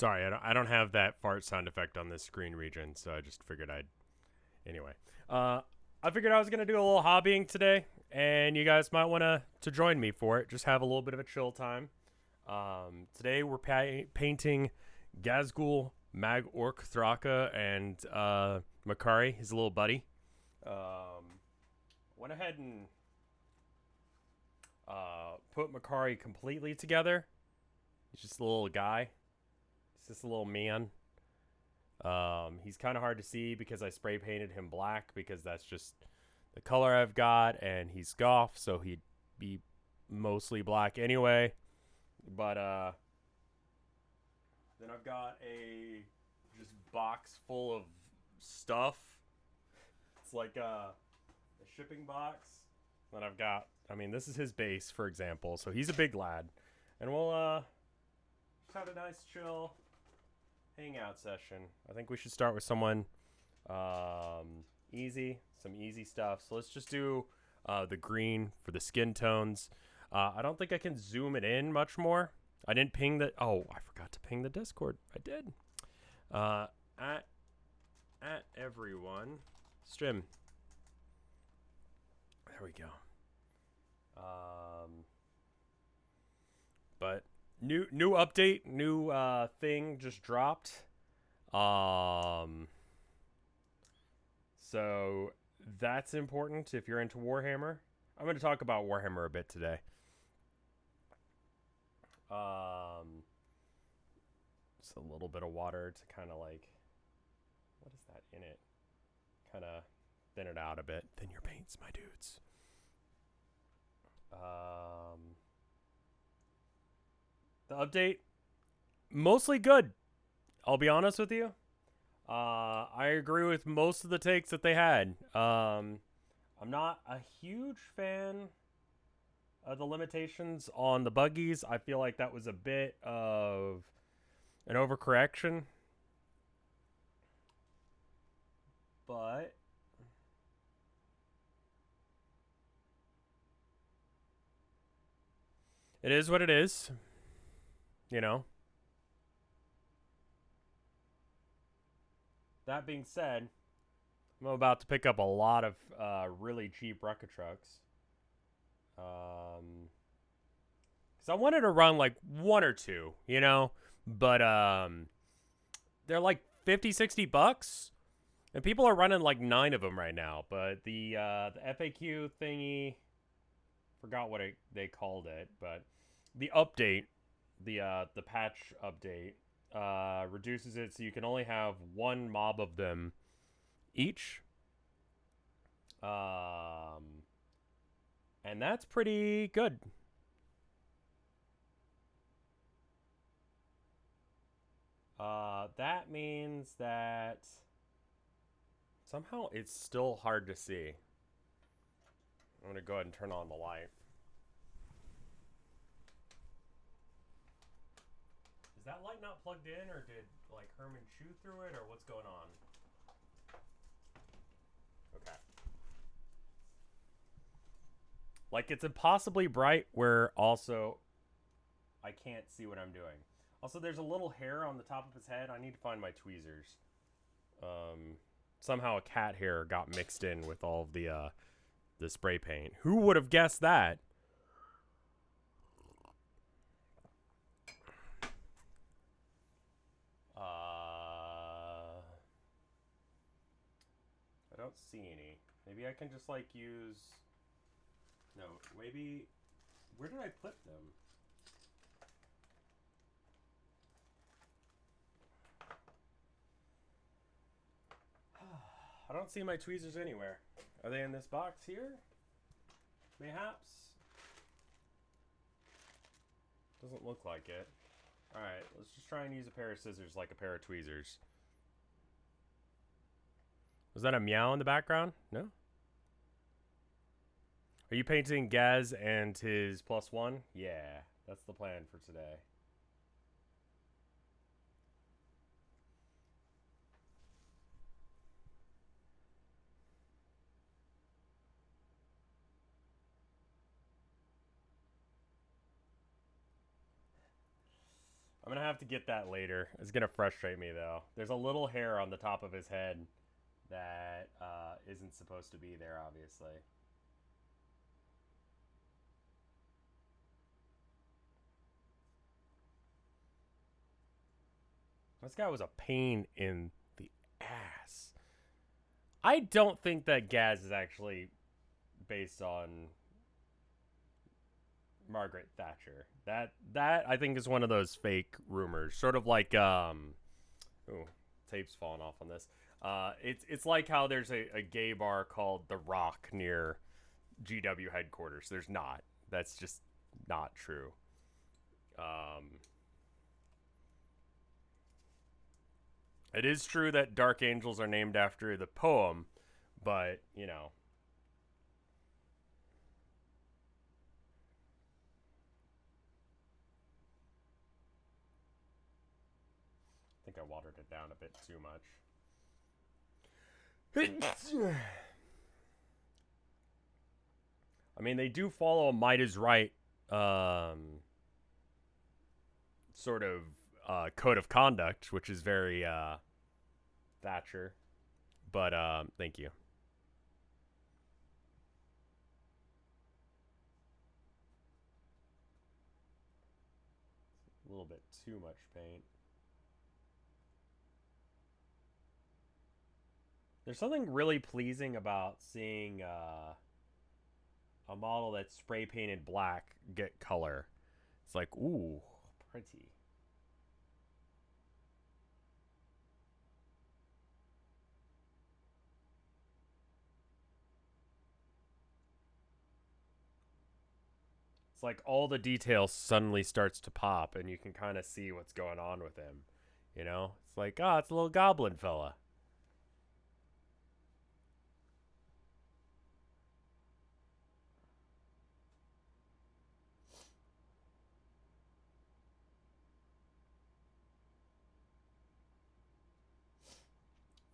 Sorry, I don't have that fart sound effect on this screen region, so I just figured I'd. Anyway, I figured I was gonna do a little hobbying today, and you guys might want to join me for it. Just have a little bit of a chill time. Today we're painting Gazgul, Mag Orc Thraka, and Makari, his little buddy. Went ahead and put Makari completely together. He's just a little guy. He's just a little man. He's kind of hard to see because I spray painted him black because that's just the color I've got, and he's Goff, so he'd be mostly black anyway. But then I've got a just box full of stuff. It's like a shipping box. Then I've got, I mean, this is his base, for example. So he's a big lad, and we'll just have a nice chill hangout session. I think we should start with someone easy, some easy stuff. So let's just do the green for the skin tones. I don't think I can zoom it in much more. I didn't ping the. Oh, I forgot to ping the Discord. I did. At everyone, stream. There we go. But new update, new thing just dropped. So that's important if you're into Warhammer. I'm going to talk about Warhammer a bit today. Just a little bit of water to kind of like, what is that in it? Kind of thin it out a bit. Thin your paints, my dudes. The update, mostly good. I'll be honest with you. I agree with most of the takes that they had. I'm not a huge fan of the limitations on the buggies. I feel like that was a bit of an overcorrection. But it is what it is. You know. That being said, I'm about to pick up a lot of really cheap Rucka trucks. Because I wanted to run like one or two, you know? But they're like 50, 60 bucks. And people are running like 9 of them right now. But the FAQ thingy, forgot what they called it. But the update, the patch update, reduces it so you can only have one mob of them each. And that's pretty good. That means that somehow it's still hard to see. I'm going to go ahead and turn on the light. Is that light not plugged in, or did like Herman chew through it, or what's going on? Okay. Like it's impossibly bright where also I can't see what I'm doing. Also, there's a little hair on the top of his head. I need to find my tweezers. Somehow a cat hair got mixed in with all of the spray paint. Who would have guessed that? I don't see any. Maybe I can just like use. No, maybe. Where did I put them? I don't see my tweezers anywhere. Are they in this box here? Mayhaps? Doesn't look like it. Alright, let's just try and use a pair of scissors like a pair of tweezers. Was that a meow in the background? No? Are you painting Gaz and his +1? Yeah, that's the plan for today. I'm I'm gonna have to get that later. It's gonna frustrate me though. There's a little hair on the top of his head that isn't supposed to be there, obviously. This guy was a pain in the ass. I don't think that Gaz is actually based on Margaret Thatcher. That I think is one of those fake rumors, sort of like ooh, tape's falling off on this. It's like how there's a gay bar called The Rock near GW headquarters. There's not. That's just not true. It is true that Dark Angels are named after the poem, but you know. I think I watered it down a bit too much. I mean, they do follow a Might is Right sort of code of conduct, which is very Thatcher. But thank you. A little bit too much paint. There's something really pleasing about seeing a model that's spray painted black get color. It's like, ooh, pretty. It's like all the details suddenly starts to pop and you can kind of see what's going on with him. You know? It's like, oh, it's a little goblin fella.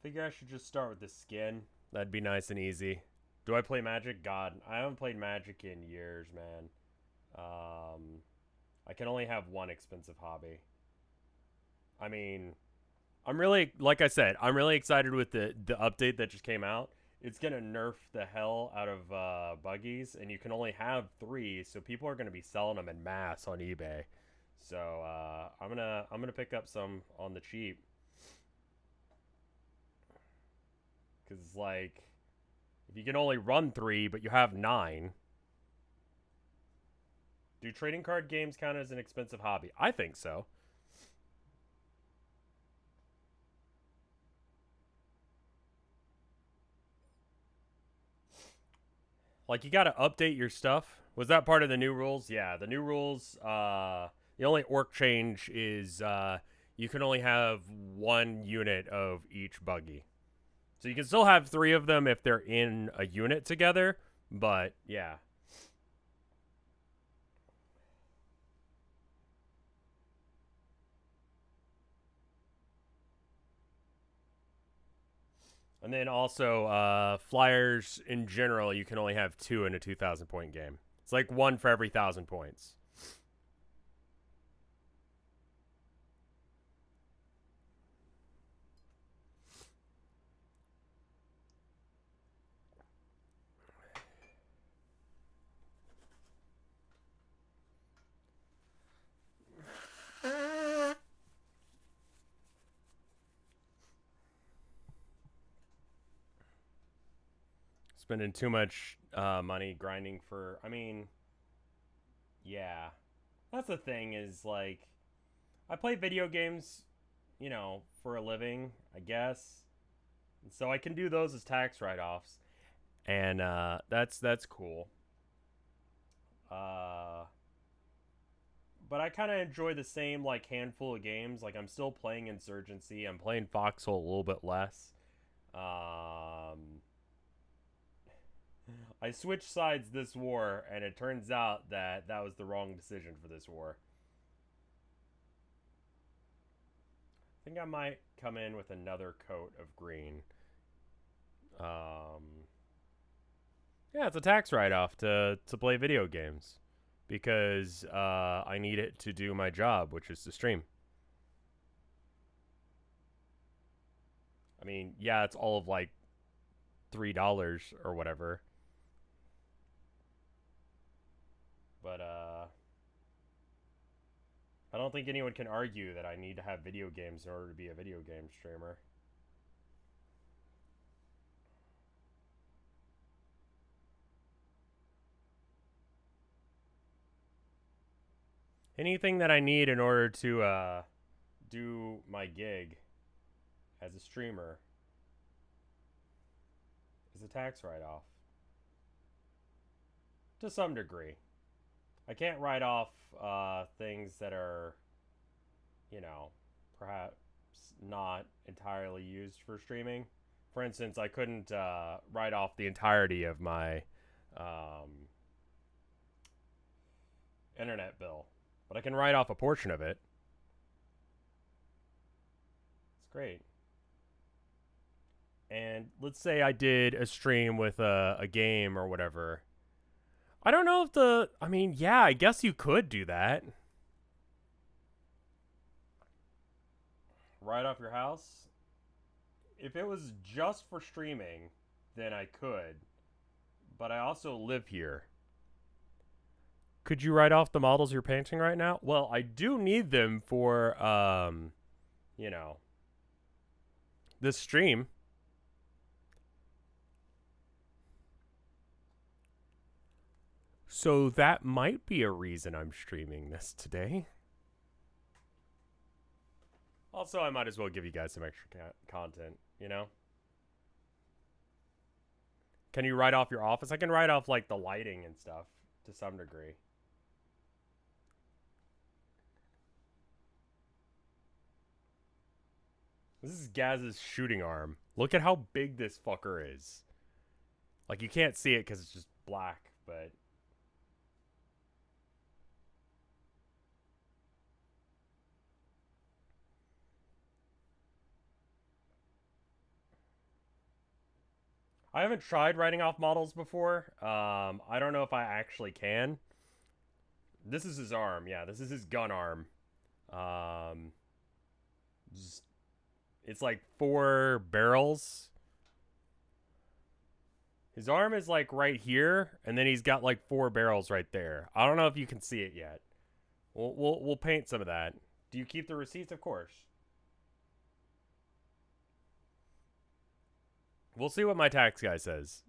Figure I should just start with the skin. That'd be nice and easy. Do I play Magic? God, I haven't played Magic in years, man. I can only have one expensive hobby. I mean, I'm really, like I said, I'm really excited with the update that just came out. It's gonna nerf the hell out of buggies, and you can only have 3, so people are gonna be selling them in mass on eBay. So I'm gonna pick up some on the cheap, because like, if you can only run 3 but you have 9, do trading card games count as an expensive hobby? I think so. Like, you got to update your stuff. Was that part of the new rules? Yeah, the new rules. The only orc change is you can only have 1 unit of each buggy. So you can still have 3 of them if they're in a unit together. But yeah. And then also, flyers in general, you can only have 2 in a 2,000 point game. It's like 1 for every 1,000 points. Spending too much money grinding for. I mean, yeah. That's the thing is, like, I play video games, you know, for a living, I guess. And so I can do those as tax write offs. And that's cool. Uh, but I kind of enjoy the same, like, handful of games. Like, I'm still playing Insurgency, I'm playing Foxhole a little bit less. I switched sides this war, and it turns out that that was the wrong decision for this war. I think I might come in with another coat of green. Yeah, it's a tax write-off to play video games because I need it to do my job, which is to stream. I mean, yeah, it's all of like $3 or whatever. But I don't think anyone can argue that I need to have video games in order to be a video game streamer. Anything that I need in order to do my gig as a streamer is a tax write-off. To some degree. I can't write off things that are, you know, perhaps not entirely used for streaming. For instance, I couldn't write off the entirety of my internet bill, but I can write off a portion of it. It's great. And let's say I did a stream with a game or whatever. I don't know if I mean, yeah, I guess you could do that. Write off your house? If it was just for streaming, then I could. But I also live here. Could you write off the models you're painting right now? Well, I do need them for, you know, this stream. So that might be a reason I'm streaming this today. Also, I might as well give you guys some extra content, you know? Can you write off your office? I can write off, like, the lighting and stuff to some degree. This is Gaz's shooting arm. Look at how big this fucker is. Like, you can't see it because it's just black, but... I haven't tried writing off models before. I don't know if I actually can. This is his arm. Yeah, this is his gun arm. It's like 4 barrels. His arm is like right here, and then he's got like 4 barrels right there. I don't know if you can see it yet. We'll paint some of that. Do you keep the receipts? Of course. We'll see what my tax guy says.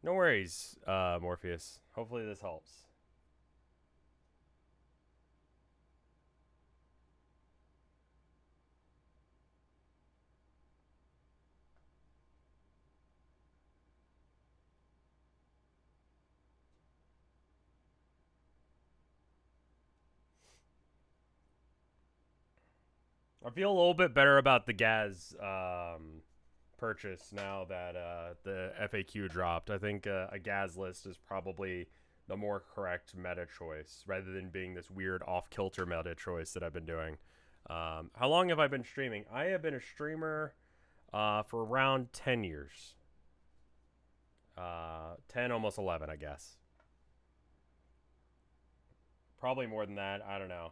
No worries, Morpheus. Hopefully this helps. I feel a little bit better about the Gaz purchase now that the FAQ dropped. I think a Gaz list is probably the more correct meta choice rather than being this weird off-kilter meta choice that I've been doing. How long have I been streaming? I have been a streamer for around 10 years. 10, almost 11, I guess. Probably more than that. I don't know.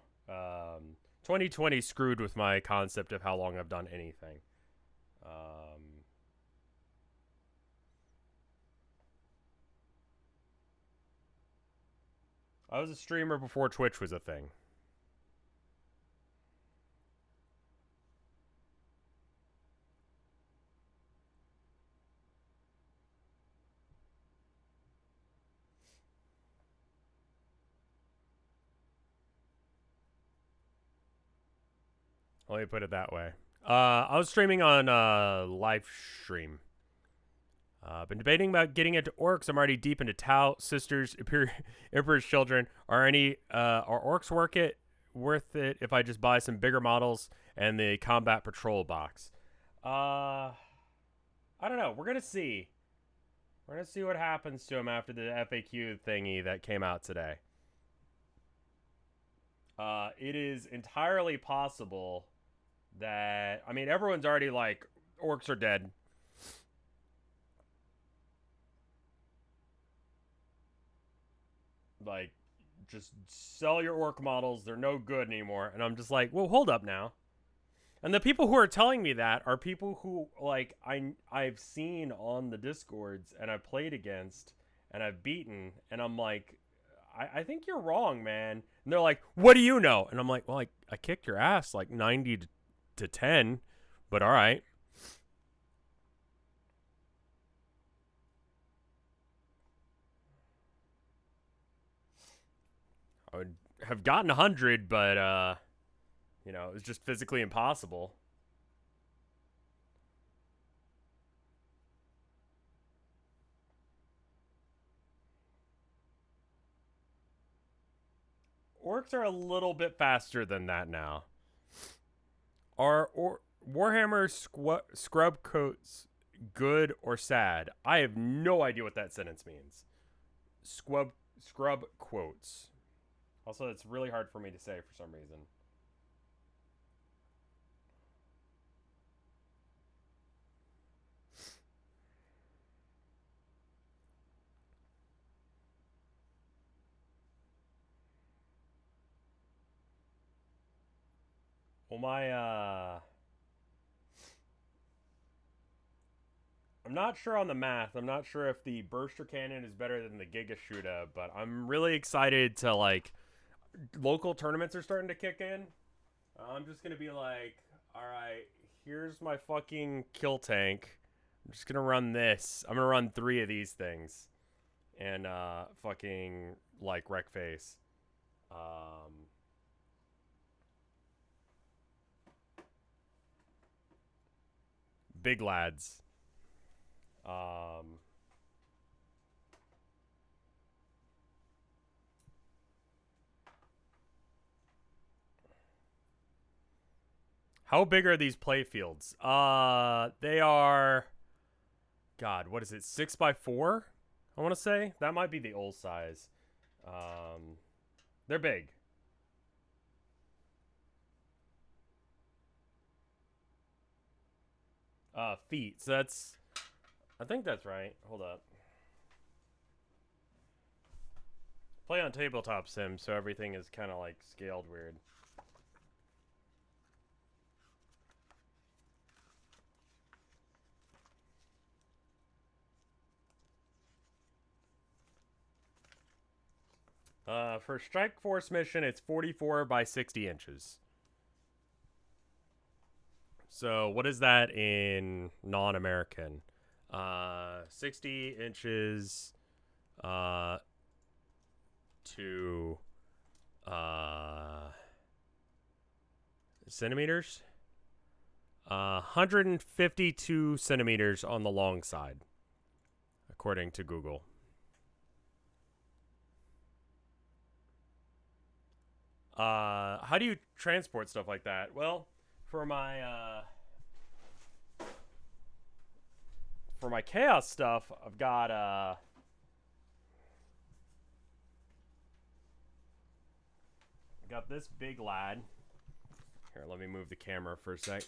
2020 screwed with my concept of how long I've done anything. I was a streamer before Twitch was a thing. Let me put it that way. I was streaming on live stream. Been debating about getting into orcs. I'm already deep into Tau, Sisters, Emperor's Children. Are orcs worth it if I just buy some bigger models and the Combat Patrol box? I don't know. We're gonna see. We're gonna see what happens to him after the FAQ thingy that came out today. It is entirely possible that, I mean, everyone's already like, orcs are dead. Like, just sell your orc models. They're no good anymore. And I'm just like, well, hold up now. And the people who are telling me that are people who like I've seen on the Discords and I've played against and I've beaten, and I'm like, I think you're wrong, man. And they're like, what do you know? And I'm like, well, I kicked your ass like 90 to 10, but all right. I would have gotten 100, but you know, it was just physically impossible. Orcs are a little bit faster than that now. Are Warhammer scrub coats good or sad? I have no idea what that sentence means. Scrub quotes. Also, it's really hard for me to say for some reason. Well, I'm not sure on the math. I'm not sure if the burster cannon is better than the Giga Shooter, but I'm really excited to like. Local tournaments are starting to kick in. I'm just gonna be like, all right, here's my fucking kill tank. I'm just gonna run this. I'm gonna run 3 of these things, and fucking like wreck face. Big lads. How big are these play fields? They are. God, what is it? 6x4? I want to say that might be the old size. They're big. Feet. So that's. I think that's right. Hold up. Play on tabletop sim, so everything is kind of like scaled weird. For Strike Force mission, it's 44 by 60 inches. So what is that in non-American? 60 inches to centimeters. 152 centimeters on the long side, according to Google. How do you transport stuff like that? Well, for my chaos stuff, I've got I got this big lad. Here, let me move the camera for a sec.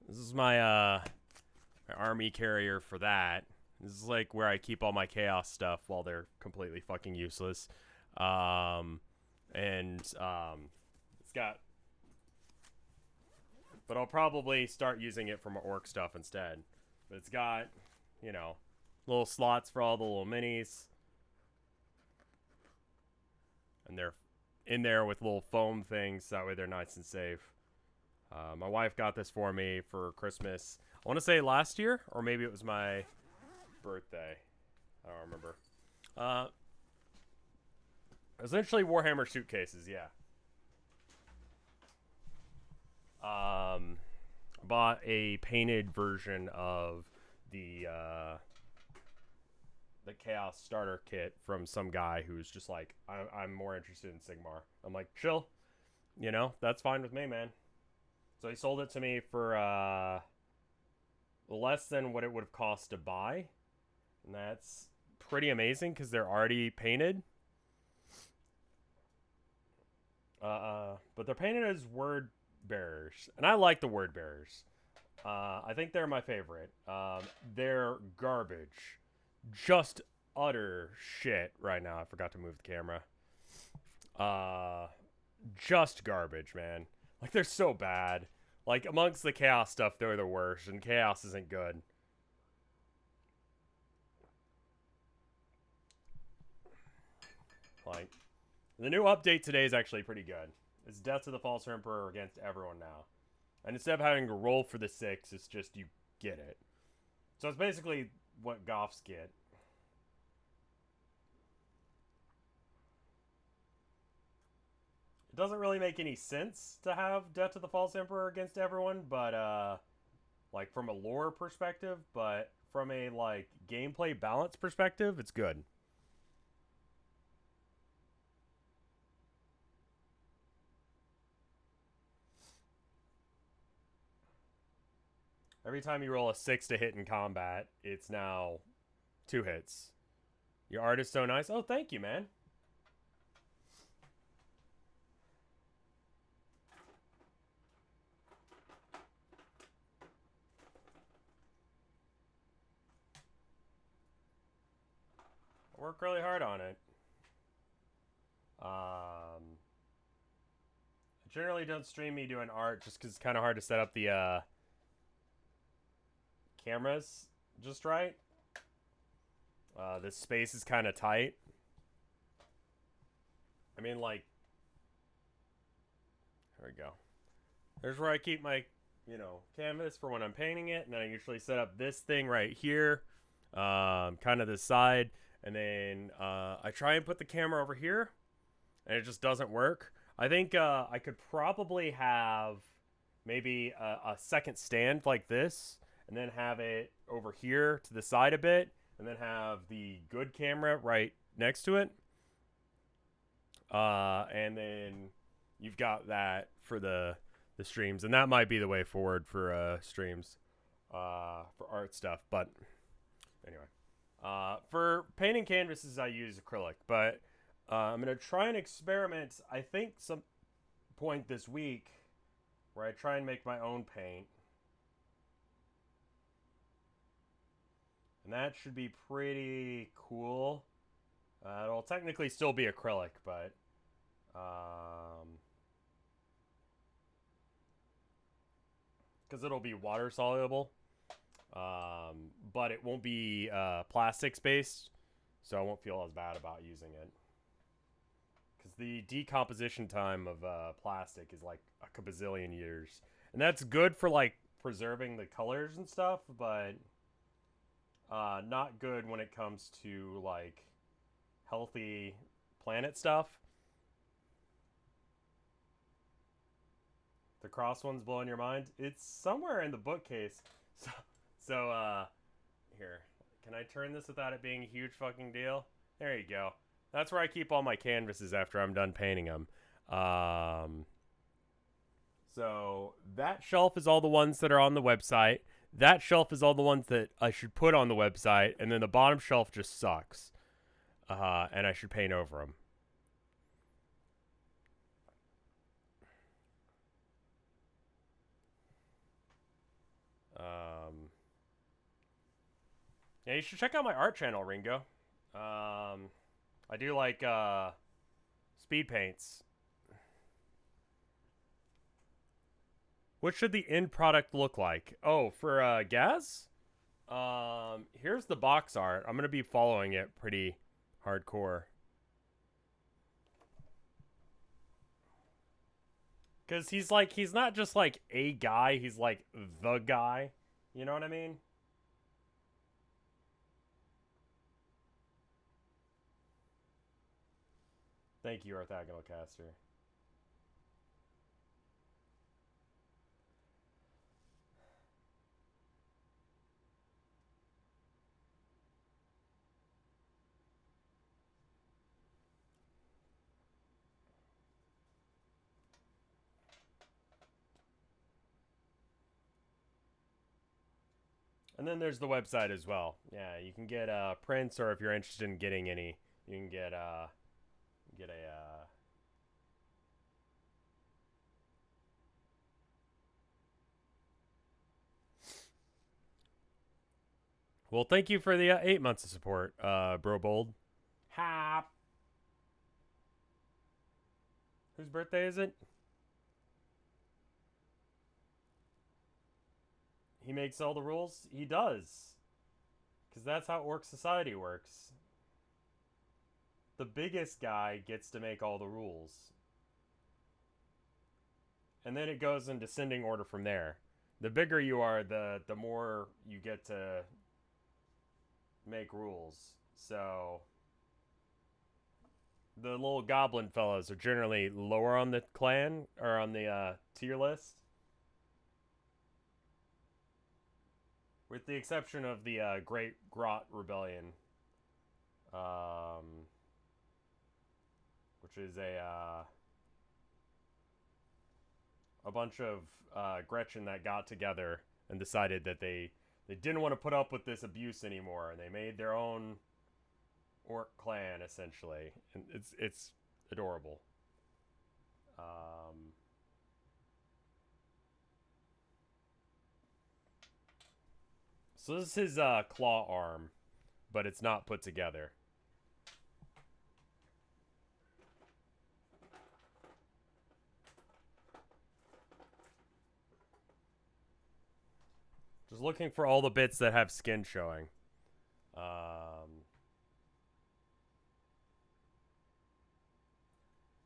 This is my my army carrier for that. This is like where I keep all my chaos stuff while they're completely fucking useless. It's got, but I'll probably start using it for my orc stuff instead. But it's got, you know, little slots for all the little minis, and they're in there with little foam things. That way they're nice and safe. My wife got this for me for Christmas. I want to say last year, or maybe it was my birthday. I don't remember. Essentially Warhammer suitcases, yeah. Bought a painted version of the Chaos starter kit from some guy who's just like, I'm more interested in Sigmar. I'm like, chill. You know, that's fine with me, man. So he sold it to me for less than what it would have cost to buy. And that's pretty amazing because they're already painted. But they're painted as word bearers. And I like the word bearers. I think they're my favorite. They're garbage. Just utter shit right now. I forgot to move the camera. Just garbage, man. Like, they're so bad. Like, amongst the chaos stuff, they're the worst, and chaos isn't good. Like, the new update today is actually pretty good. It's Death to the False Emperor against everyone now. And instead of having to roll for the 6, it's just you get it. So it's basically what Goffs get. It doesn't really make any sense to have Death to the False Emperor against everyone, but like from a lore perspective, but from a like gameplay balance perspective, it's good. Every time you roll a 6 to hit in combat, it's now 2 hits. Your art is so nice. Oh, thank you, man. I work really hard on it. I generally don't stream me doing art just because it's kind of hard to set up the cameras just right. This space is kind of tight. I mean, like, there we go. There's where I keep my, canvas for when I'm painting it, and then I usually set up this thing right here, kind of this side, and then I try and put the camera over here, and it just doesn't work. I think I could probably have maybe a second stand like this, and then have it over here to the side a bit, and then have the good camera right next to it. And then you've got that for the streams, and that might be the way forward for streams, for art stuff. But anyway, for painting canvases, I use acrylic, but I'm gonna try and experiment. I think some point this week where I try and make my own paint. And that should be pretty cool. It'll technically still be acrylic, but because it'll be water soluble, but it won't be plastics based, so I won't feel as bad about using it. Because the decomposition time of plastic is like a bazillion years, and that's good for like preserving the colors and stuff, but not good when it comes to like healthy planet stuff. The cross one's blowing your mind. It's somewhere in the bookcase. So here, can I turn this without it being a huge fucking deal? There you go. That's where I keep all my canvases after I'm done painting them. So that shelf is all the ones that are on the website. That shelf is all the ones that I should put on the website, and then the bottom shelf just sucks. And I should paint over them. Yeah, you should check out my art channel, Ringo. I do like speed paints. What should the end product look like? Oh, for Gaz? Here's the box art. I'm gonna be following it pretty hardcore. Cause he's not just like a guy, he's like the guy. You know what I mean? Thank you, Orthogonal Caster. And then there's the website as well. Yeah, you can get prints, or if you're interested in getting any, you can get a Well, thank you for the 8 months of support, Bro Bold. Hap. Whose birthday is it? He makes all the rules? He does. Because that's how orc society works. The biggest guy gets to make all the rules. And then it goes in descending order from there. The bigger you are, the more you get to make rules. So the little goblin fellows are generally lower on the clan or on the tier list. With the exception of the Great Grot Rebellion. Which is a bunch of Gretchen that got together and decided that they didn't want to put up with this abuse anymore, and they made their own orc clan essentially, and it's adorable. So this is his claw arm, but it's not put together. Just looking for all the bits that have skin showing.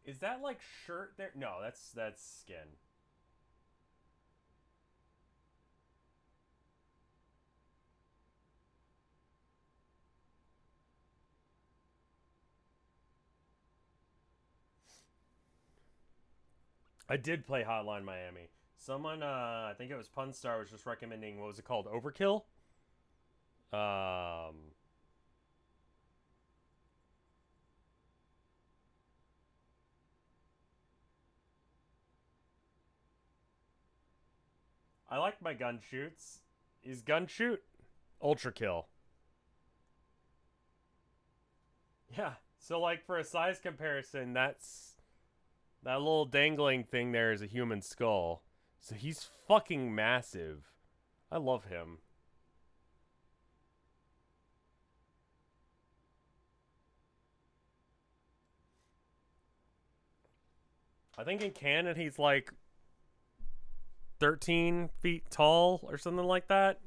Is that like shirt there? No, that's skin. I did play Hotline Miami. Someone, I think it was Punstar, was just recommending, what was it called? Overkill? Um, I like my gun shoots. Is gun shoot? Ultra kill. Yeah. So like for a size comparison, that's that little dangling thing there is a human skull. So he's fucking massive. I love him. I think in canon he's like 13 feet tall or something like that.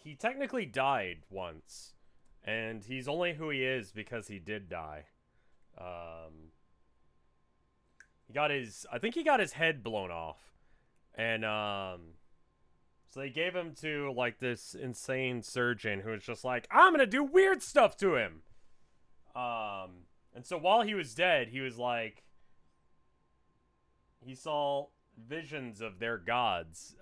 He technically died once, and he's only who he is because he did die. He got his, I think he got his head blown off, and so they gave him to like this insane surgeon who was just like, I'm gonna do weird stuff to him. And so while he was dead, he was like, he saw visions of their gods,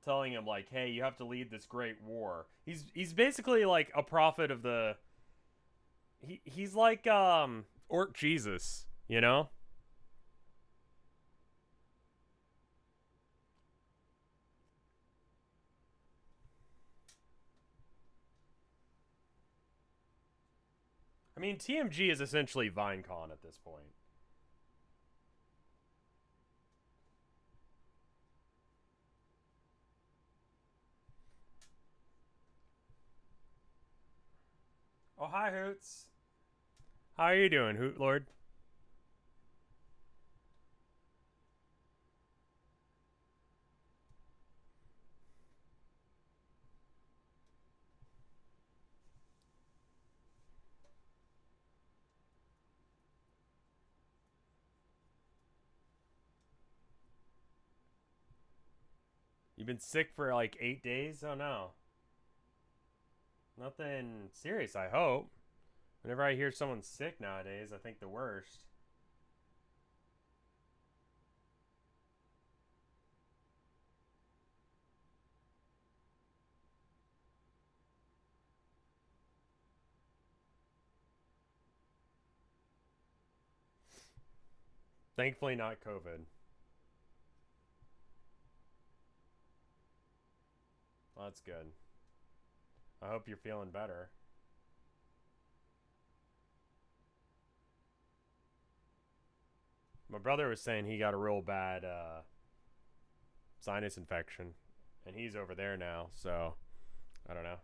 telling him like, "Hey, you have to lead this great war." He's basically like a prophet of the. He's like Orc Jesus, you know. I mean, TMG is essentially VineCon at this point. Oh, hi, Hoots. How are you doing, Hoot Lord? You've been sick for like 8 days? Oh no. Nothing serious, I hope. Whenever I hear someone sick nowadays, I think the worst. Thankfully, not COVID. that's good. I hope you're feeling better. My brother was saying he got a real bad sinus infection, and he's over there now, so I don't know.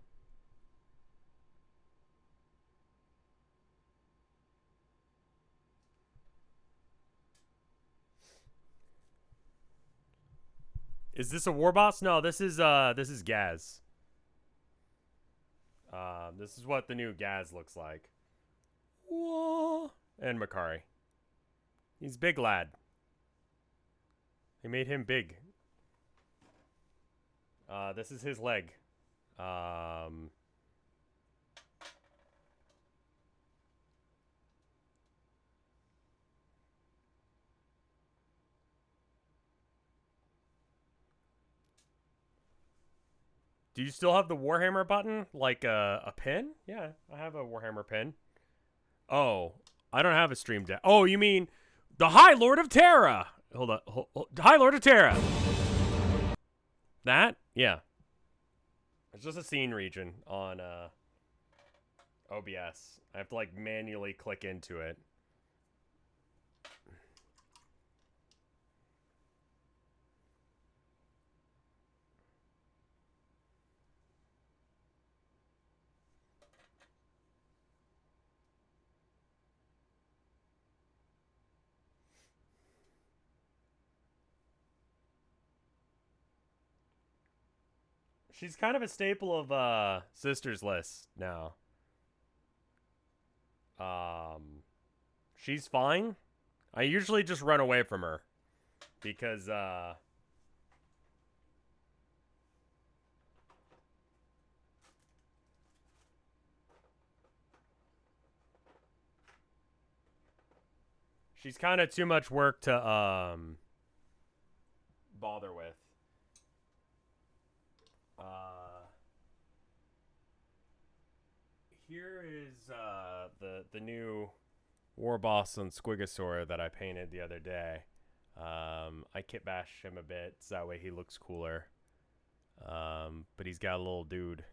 Is this a war boss? No, this is Gaz. This is what the new Gaz looks like. Whoa. And Makari. He's big lad. He made him big. This is his leg. Do you still have the Warhammer button? Like a pin? Yeah, I have a Warhammer pin. Oh, I don't have a stream deck. Oh, you mean the High Lord of Terra? Hold on. High Lord of Terra. That? Yeah. It's just a scene region on OBS. I have to like manually click into it. She's kind of a staple of Sisters List now. She's fine. I usually just run away from her because she's kind of too much work to bother with. Here is the new war boss on Squigosaur that I painted the other day. I kit bashed him a bit so that way he looks cooler. But he's got a little dude.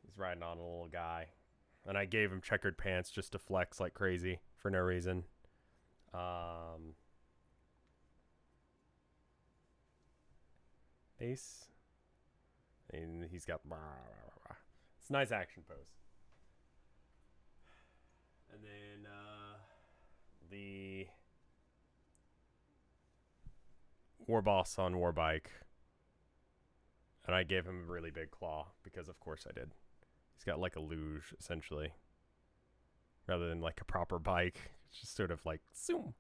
He's riding on a little guy. And I gave him checkered pants just to flex like crazy for no reason. Base. And he's got... It's a nice action pose. And then the war boss on Warbike. And I gave him a really big claw because of course I did. He's got like a luge essentially. Rather than like a proper bike. It's just sort of like zoom.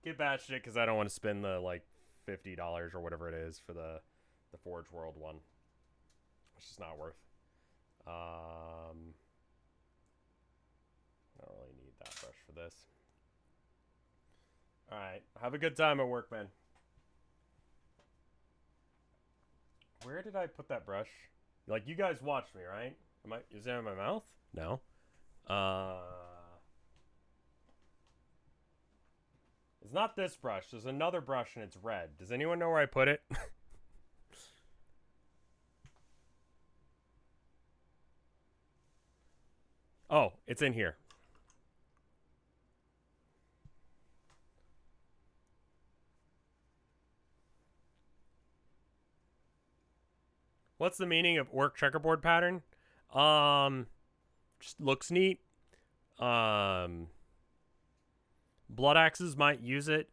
Get batched it because I don't want to spend the like $50 or whatever it is for the Forge World one. It's just not worth. I don't really need that brush for this. Alright, have a good time at work, man. Where did I put that brush? Like, you guys watched me, right? Is that in my mouth? No. It's not this brush. There's another brush and it's red. Does anyone know where I put it? Oh, it's in here. What's the meaning of orc checkerboard pattern? Just looks neat. Blood Axes might use it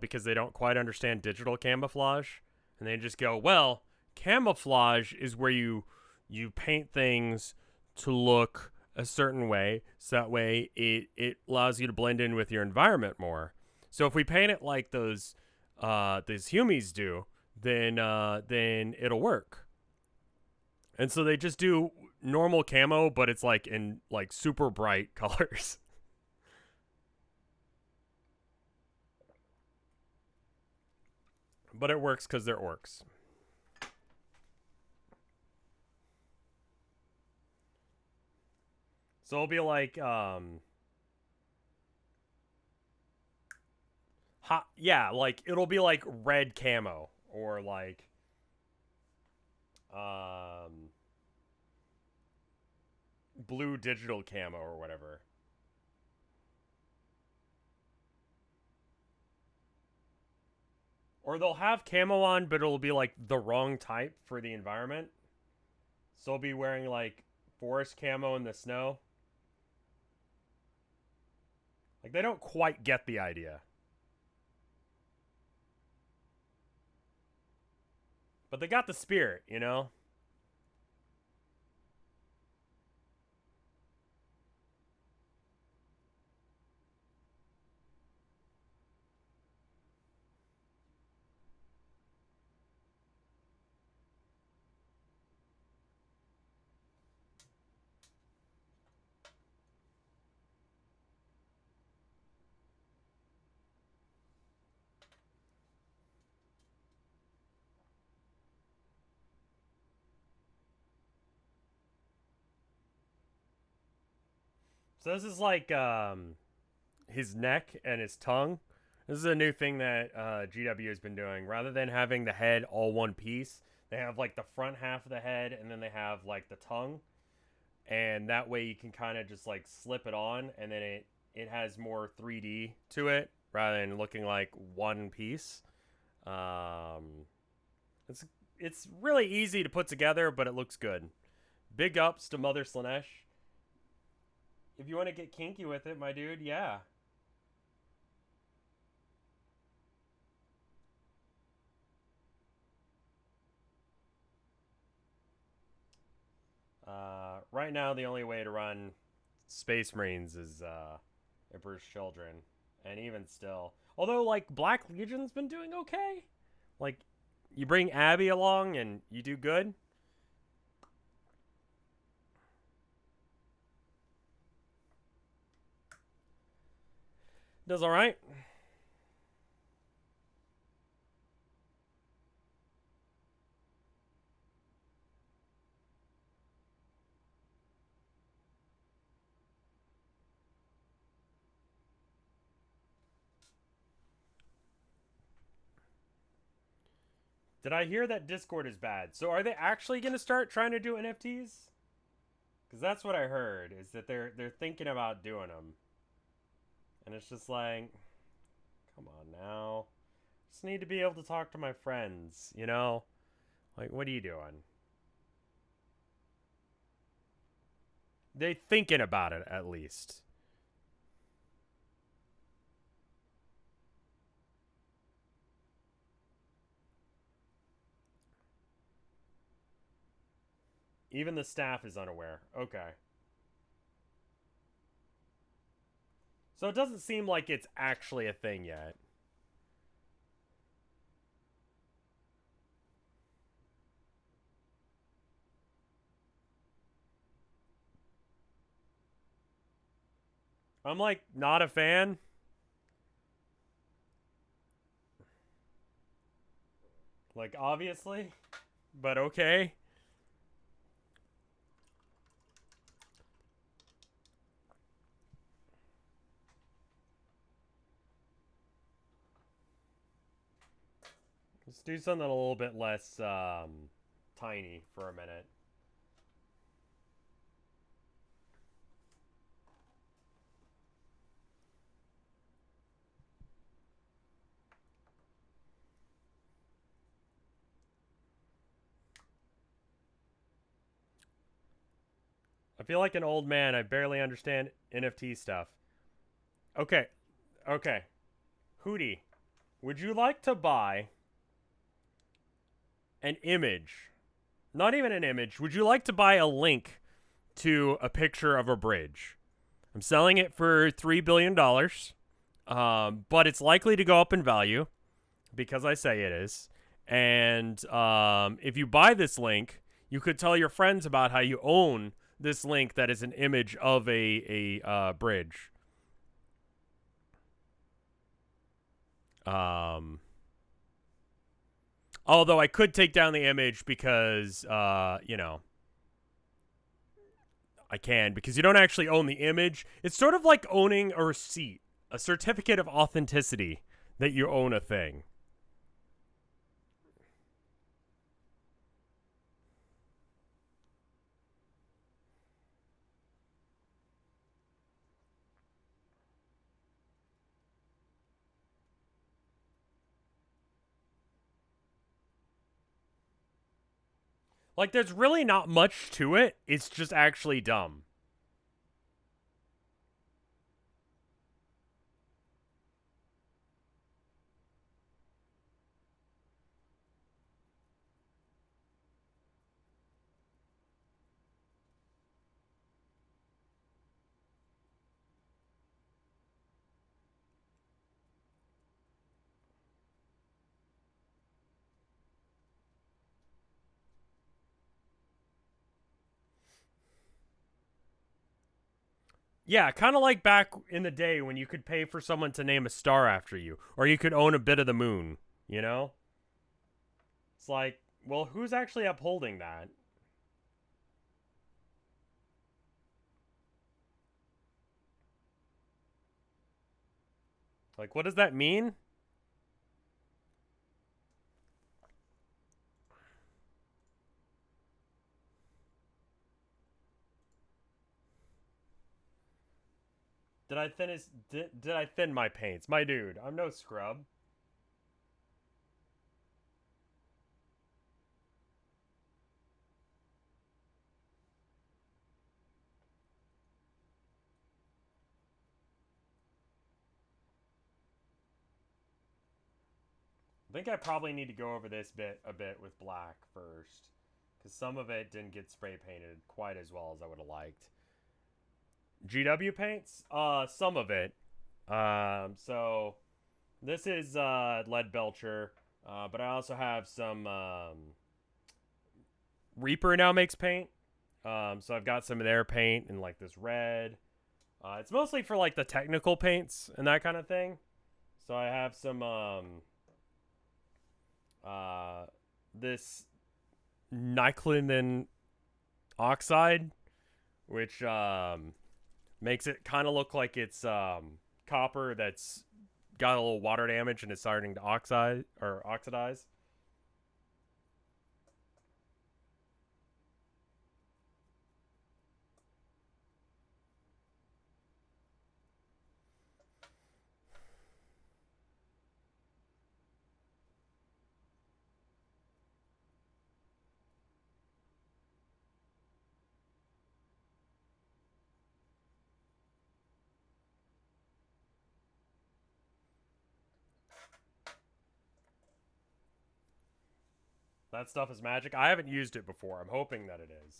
because they don't quite understand digital camouflage. And they just go, well, camouflage is where you paint things to look a certain way, so that way it allows you to blend in with your environment more. So if we paint it like those humies do, then it'll work. And so they just do normal camo, but it's like in like super bright colors. But it works because they're orcs. So it'll be like, yeah, like it'll be like red camo or like blue digital camo or whatever. Or they'll have camo on, but it'll be like the wrong type for the environment. So they'll be wearing like forest camo in the snow. Like they don't quite get the idea. But they got the spirit, you know? So this is like his neck and his tongue. This is a new thing that GW has been doing. Rather than having the head all one piece, they have like the front half of the head and then they have like the tongue. And that way you can kind of just like slip it on and then it has more 3D to it rather than looking like one piece. It's really easy to put together, but it looks good. Big ups to Mother Slanesh. If you want to get kinky with it, my dude, yeah. Right now, the only way to run Space Marines is Emperor's Children. And even still. Although, like, Black Legion's been doing okay. Like, you bring Abby along and you do good. Does alright. Did I hear that Discord is bad? So are they actually going to start trying to do NFTs? Because that's what I heard, is that they're thinking about doing them. And it's just like, come on now. Just need to be able to talk to my friends, you know? Like, what are you doing? They thinking about it, at least. Even the staff is unaware. Okay. So it doesn't seem like it's actually a thing yet. I'm like not a fan. Like obviously, but okay. Let's do something a little bit less tiny for a minute. I feel like an old man. I barely understand NFT stuff. Okay. Okay. Hootie, would you like to buy an image? Not even an image. Would you like to buy a link to a picture of a bridge? I'm selling it for $3 billion. But it's likely to go up in value because I say it is. And if you buy this link, you could tell your friends about how you own this link that is an image of a bridge. Although I could take down the image because, you know, I can because you don't actually own the image. It's sort of like owning a receipt, a certificate of authenticity that you own a thing. Like, there's really not much to it. It's just actually dumb. Yeah, kind of like back in the day when you could pay for someone to name a star after you, or you could own a bit of the moon, you know? It's like, well, who's actually upholding that? Like, what does that mean? Did I thin my paints? My dude, I'm no scrub. I think I probably need to go over this bit a bit with black first, because some of it didn't get spray painted quite as well as I would have liked. GW paints? Some of it. So this is lead belcher, but I also have some Reaper now makes paint. So I've got some of their paint in like this red. It's mostly for like the technical paints and that kind of thing. So I have some this Nyclinin oxide, which makes it kind of look like it's copper that's got a little water damage and is starting to oxidize. That stuff is magic. I haven't used it before. I'm hoping that it is.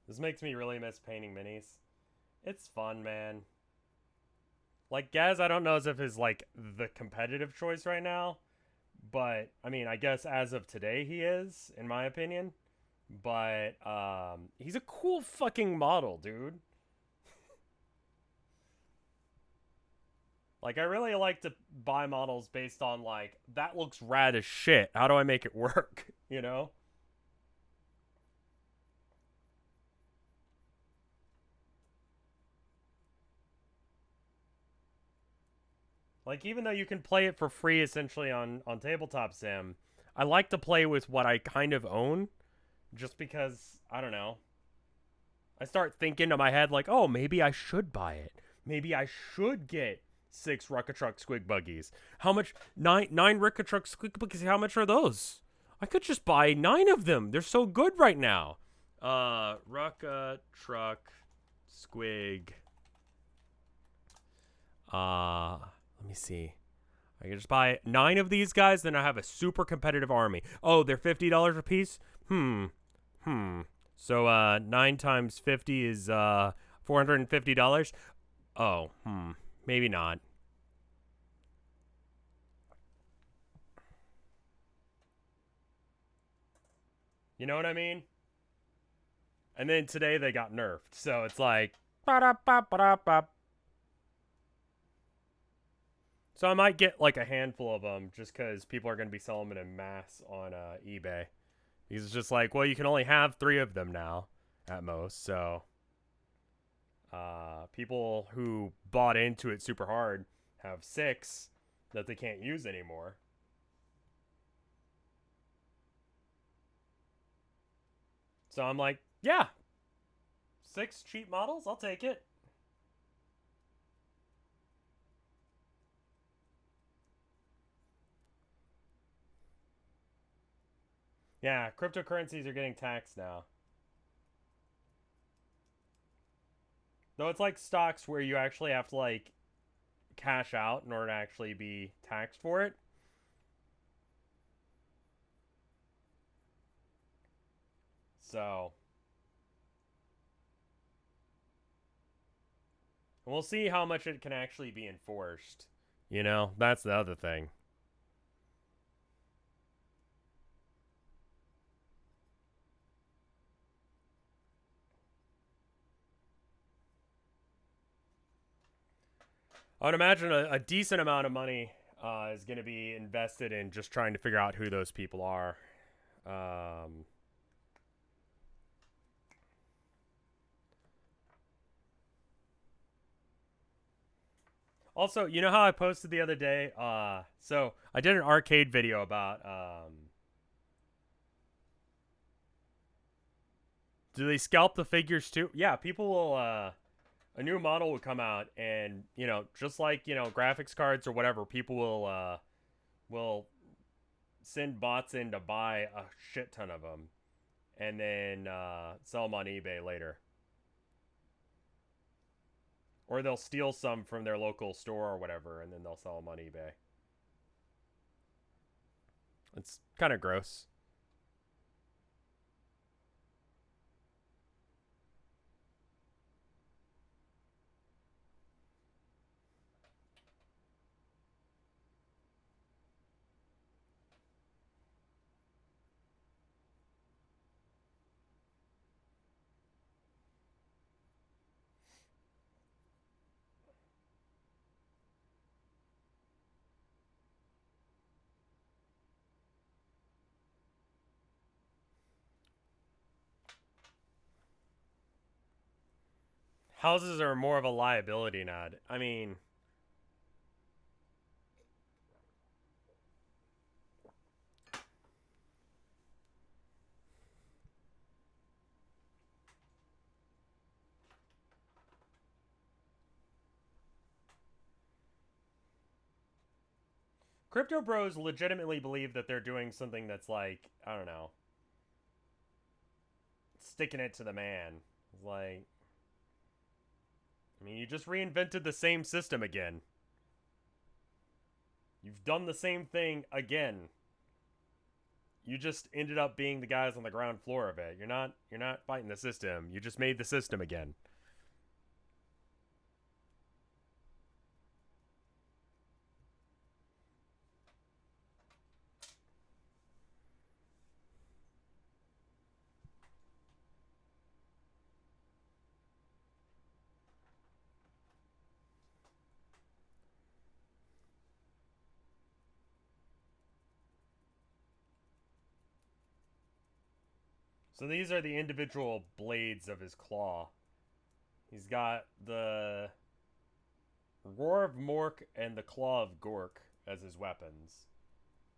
This makes me really miss painting minis. It's fun, man. Like Gaz, I don't know as if is like the competitive choice right now, but I mean, I guess as of today he is, in my opinion. But he's a cool fucking model, dude. Like I really like to buy models based on like that looks rad as shit. How do I make it work? You know? Like even though you can play it for free essentially on tabletop sim, I like to play with what I kind of own just because I don't know. I start thinking in my head like, "Oh, maybe I should buy it. Maybe I should get 6 Rucka Truck Squig Buggies. How much? Nine Rucka Truck Squig Buggies. How much are those? I could just buy 9 of them. They're so good right now. Rucka Truck Squig. Let me see. I can just buy 9 of these guys, then I have a super competitive army. Oh, they're $50 a piece? So 9 times 50 is $450. Oh, maybe not. You know what I mean? And then today they got nerfed. So it's like so I might get like a handful of them just because people are going to be selling them in mass on eBay. He's just like, well, you can only have 3 of them now. at most. So people who bought into it super hard have 6 that they can't use anymore. So I'm like, yeah, 6 cheap models, I'll take it. Yeah, cryptocurrencies are getting taxed now. Though it's like stocks where you actually have to like cash out in order to actually be taxed for it. So we'll see how much it can actually be enforced. You know, that's the other thing. I would imagine a decent amount of money is going to be invested in just trying to figure out who those people are. Um, Also, you know how I posted the other day? So I did an arcade video about do they scalp the figures too? Yeah, people will a new model will come out and, you know, just like, you know, graphics cards or whatever, people will send bots in to buy a shit ton of them and then sell them on eBay later. Or they'll steal some from their local store or whatever and then they'll sell them on eBay. It's kind of gross. Houses are more of a liability now. I mean, crypto bros legitimately believe that they're doing something that's like, I don't know, sticking it to the man. Like, I mean, you just reinvented the same system again. You've done the same thing again. You just ended up being the guys on the ground floor of it. You're not fighting the system. You just made the system again. So these are the individual blades of his claw. He's got the Roar of Mork and the Claw of Gork as his weapons.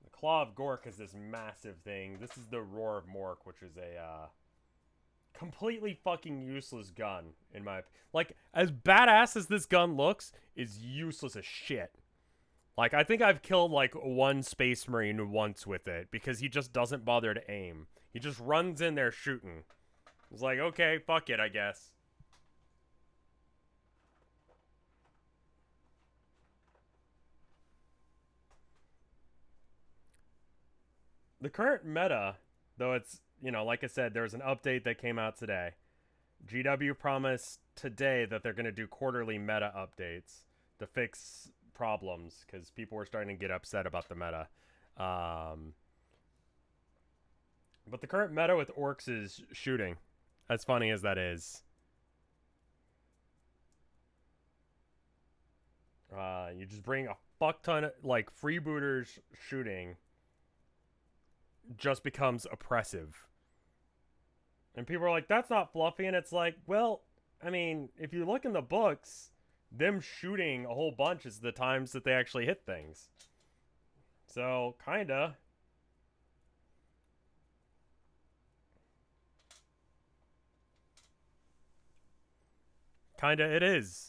The Claw of Gork is this massive thing. This is the Roar of Mork, which is a completely fucking useless gun in my like as badass as this gun looks is useless as shit. Like I think I've killed like one space marine once with it because he just doesn't bother to aim. He just runs in there shooting. It's like, okay, fuck it, I guess. The current meta, though it's, you know, like I said, there's an update that came out today. GW promised today that they're going to do quarterly meta updates to fix problems because people were starting to get upset about the meta. But the current meta with orcs is shooting, as funny as that is. You just bring a fuck ton of like freebooters shooting just becomes oppressive. And people are like, that's not fluffy. And it's like, well, I mean, if you look in the books, them shooting a whole bunch is the times that they actually hit things. So, kinda. Kinda it is.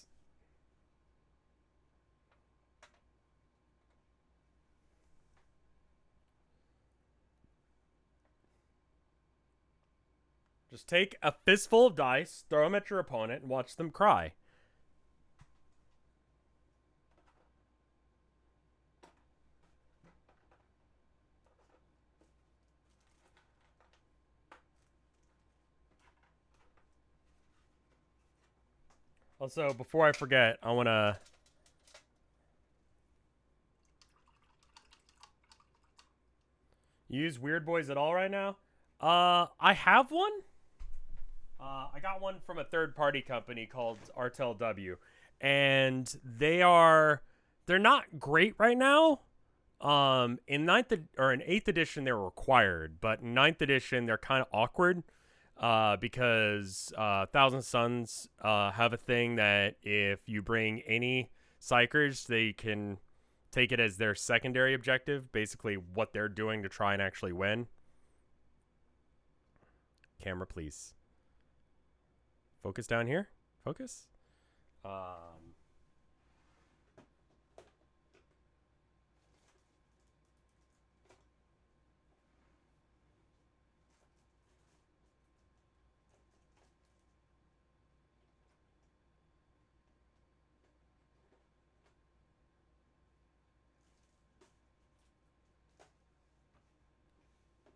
Just take a fistful of dice, throw them at your opponent, and watch them cry. Also, before I forget, I want to use Weird Boys at all right now. I have one. I got one from a third-party company called RTLW, and they're not great right now. In in eighth edition they're required, but in ninth edition they're kind of awkward. Because Thousand Suns have a thing that if you bring any psychers, they can take it as their secondary objective, basically what they're doing to try and actually win. Camera, please. Focus down here. Focus.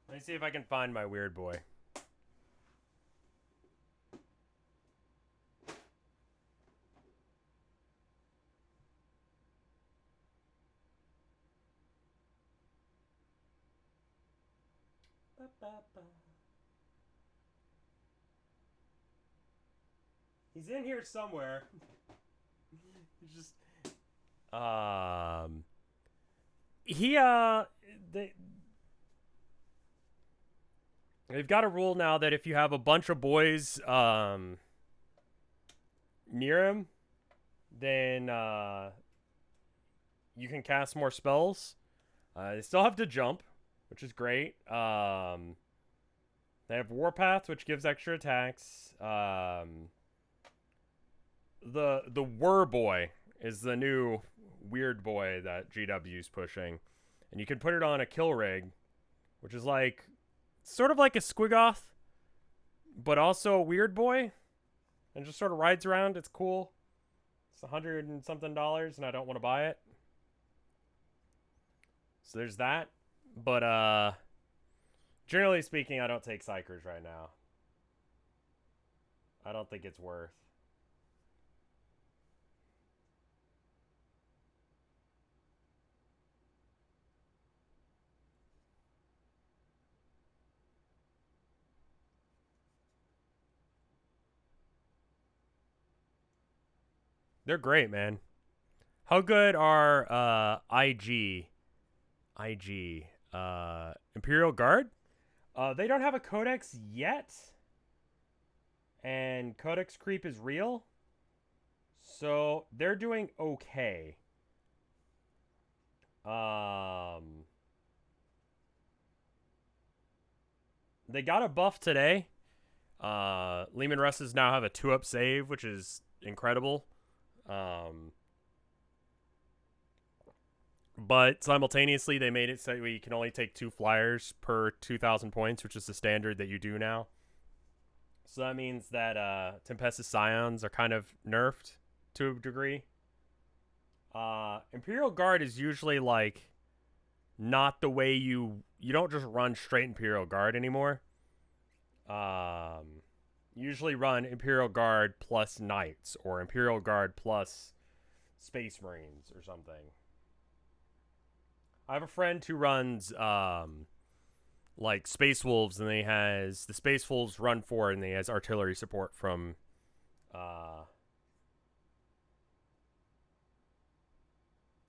Let me see if I can find my weird boy. He's in here somewhere. He's just they've got a rule now that if you have a bunch of boys near him, then you can cast more spells. They still have to jump, which is great. They have Warpath, which gives extra attacks. The Whir Boy is the new weird boy that GW's pushing, and you can put it on a kill rig, which is like sort of like a Squiggoth, but also a weird boy, and just sort of rides around. It's cool. It's $100 and something, and I don't want to buy it. So there's that. But generally speaking, I don't take psychers right now. I don't think it's worth. They're great, man. How good are IG Imperial Guard? They don't have a codex yet, and codex creep is real, so they're doing okay. They got a buff today. Lehman Russes now have a 2-up save, which is incredible. But simultaneously, they made it so you can only take 2 flyers per 2,000 points, which is the standard that you do now. So that means that Tempestus Scions are kind of nerfed to a degree. Imperial Guard is usually like not the way you don't just run straight Imperial Guard anymore. Usually run Imperial Guard plus Knights or Imperial Guard plus Space Marines or something. I have a friend who runs like Space Wolves, and he has the Space Wolves run for, and he has artillery support from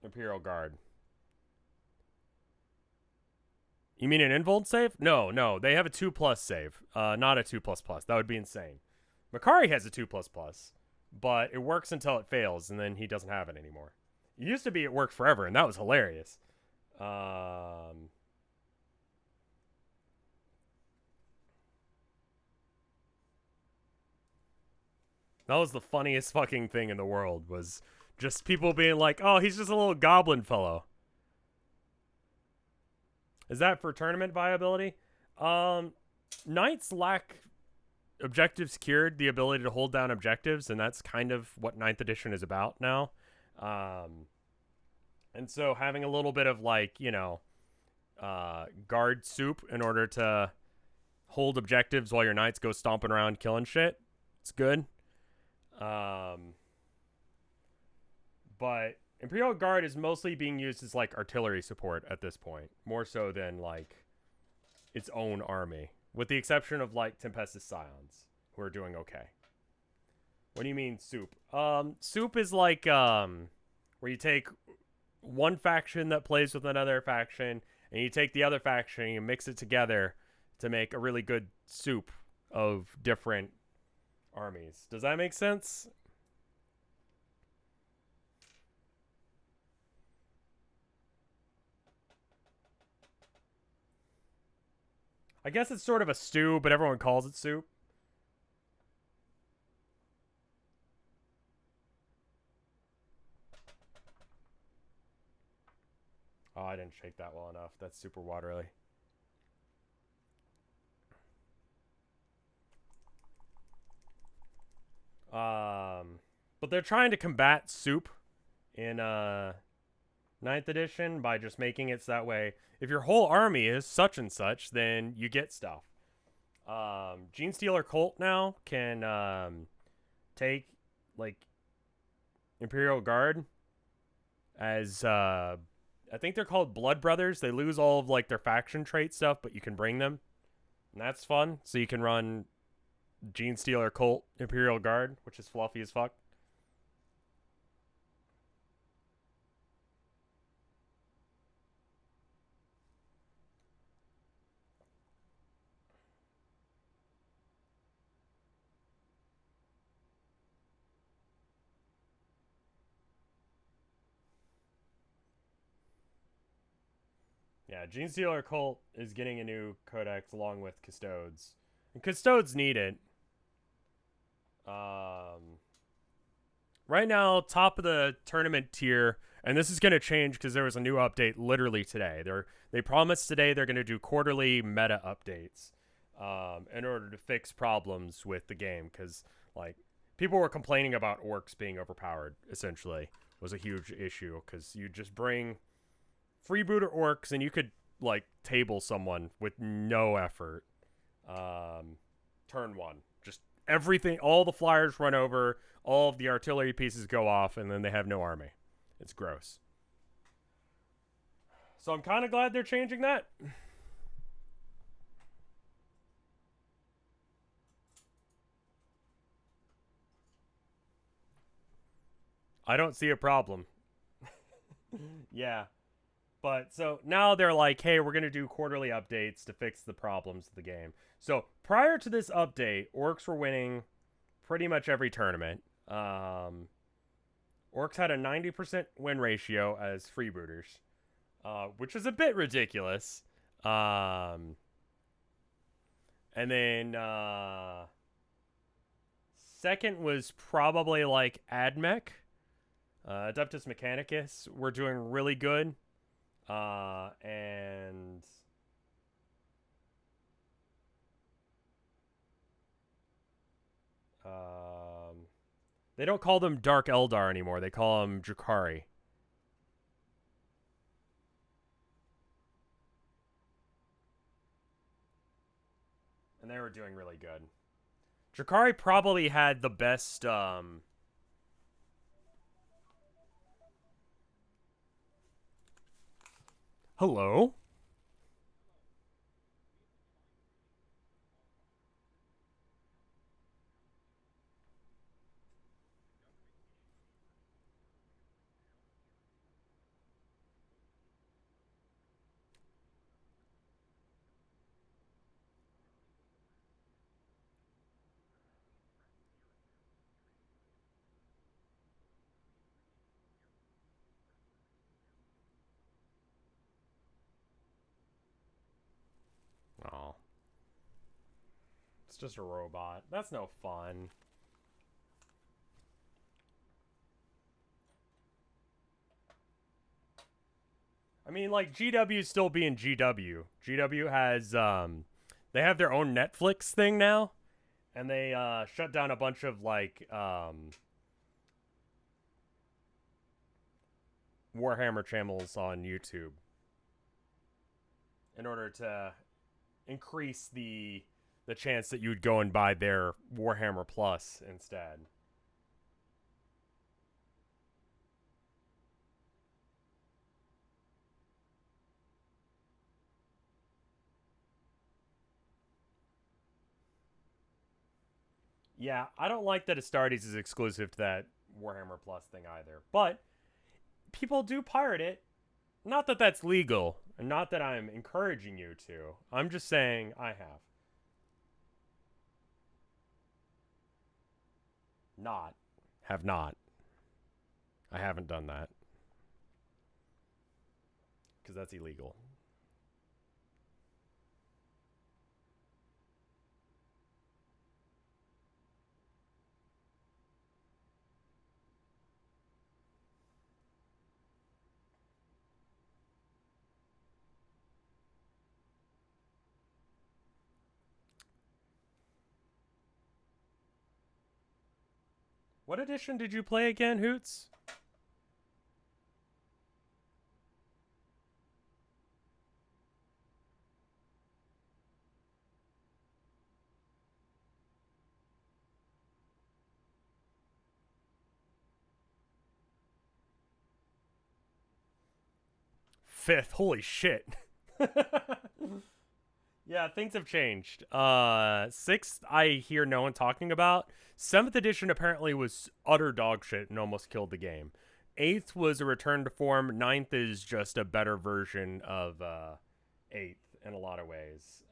Imperial Guard. You mean an invuln save? No, no. They have a 2+ save. Not a 2++. That would be insane. Makari has a 2++, but it works until it fails, and then he doesn't have it anymore. It used to be it worked forever, and that was hilarious. That was the funniest fucking thing in the world, was just people being like, oh, he's just a little goblin fellow. Is that for tournament viability? Knights lack objectives secured, the ability to hold down objectives, and that's kind of what 9th edition is about now. And so having a little bit of, like, you know, guard soup in order to hold objectives while your knights go stomping around killing shit, it's good. But Imperial Guard is mostly being used as, like, artillery support at this point, more so than, like, its own army, with the exception of, like, Tempestus Scions, who are doing okay. What do you mean soup? Soup is like where you take one faction that plays with another faction, and you take the other faction and you mix it together to make a really good soup of different armies. Does that make sense? I guess it's sort of a stew, but everyone calls it soup. Oh, I didn't shake that well enough. That's super watery. But they're trying to combat soup in 9th edition by just making it so that way if your whole army is such and such, then you get stuff. Genestealer Cult now can take, like, Imperial Guard as I think they're called Blood Brothers. They lose all of, like, their faction trait stuff, but you can bring them, and that's fun. So you can run Genestealer Cult Imperial Guard, which is fluffy as fuck. Yeah, Genestealer Cult is getting a new codex along with Custodes. And Custodes need it. Right now, top of the tournament tier, and this is going to change because there was a new update literally today. They promised today they're going to do quarterly meta updates in order to fix problems with the game, because, like, people were complaining about orcs being overpowered, essentially, was a huge issue, because you just bring freebooter orcs and you could, like, table someone with no effort. Turn one. Just everything, all the flyers run over, all of the artillery pieces go off, and then they have no army. It's gross. So I'm kind of glad they're changing that. I don't see a problem. Yeah. But so now they're like, hey, we're going to do quarterly updates to fix the problems of the game. So prior to this update, orcs were winning pretty much every tournament. Orcs had a 90% win ratio as freebooters, which is a bit ridiculous. And then second was probably like Admech. Adeptus Mechanicus were doing really good. And they don't call them Dark Eldar anymore. They call them Drakari. And they were doing really good. Drakari probably had the best Hello? just a robot. That's no fun. I mean, like, GW still being GW. GW has, they have their own Netflix thing now. And they, shut down a bunch of, like, Warhammer channels on YouTube. In order to increase the chance that you would go and buy their Warhammer Plus instead. Yeah, I don't like that Astartes is exclusive to that Warhammer Plus thing either. But people do pirate it. Not that that's legal, and not that I'm encouraging you to. I'm just saying I have. Not. Have not. I haven't done that. Because that's illegal. What edition did you play again, Hoots? Fifth. Holy shit. Yeah, things have changed. Sixth, I hear no one talking about. Seventh edition apparently was utter dog shit and almost killed the game. Eighth was a return to form. Ninth is just a better version of eighth in a lot of ways.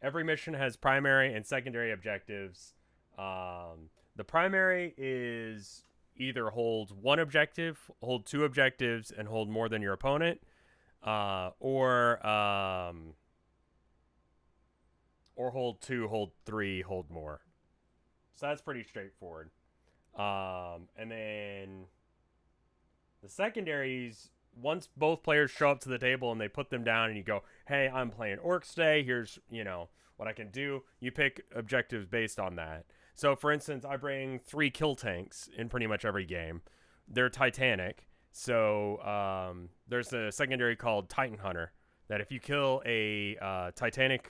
Every mission has primary and secondary objectives. The primary is either hold one objective, hold two objectives, and hold more than your opponent, or hold two, hold three, hold more. So that's pretty straightforward. And then the secondaries, once both players show up to the table and they put them down and you go, hey, I'm playing orcs today. Here's, what I can do. You pick objectives based on that. So, for instance, I bring 3 kill tanks in pretty much every game. They're Titanic. So, there's a secondary called Titan Hunter that if you kill a Titanic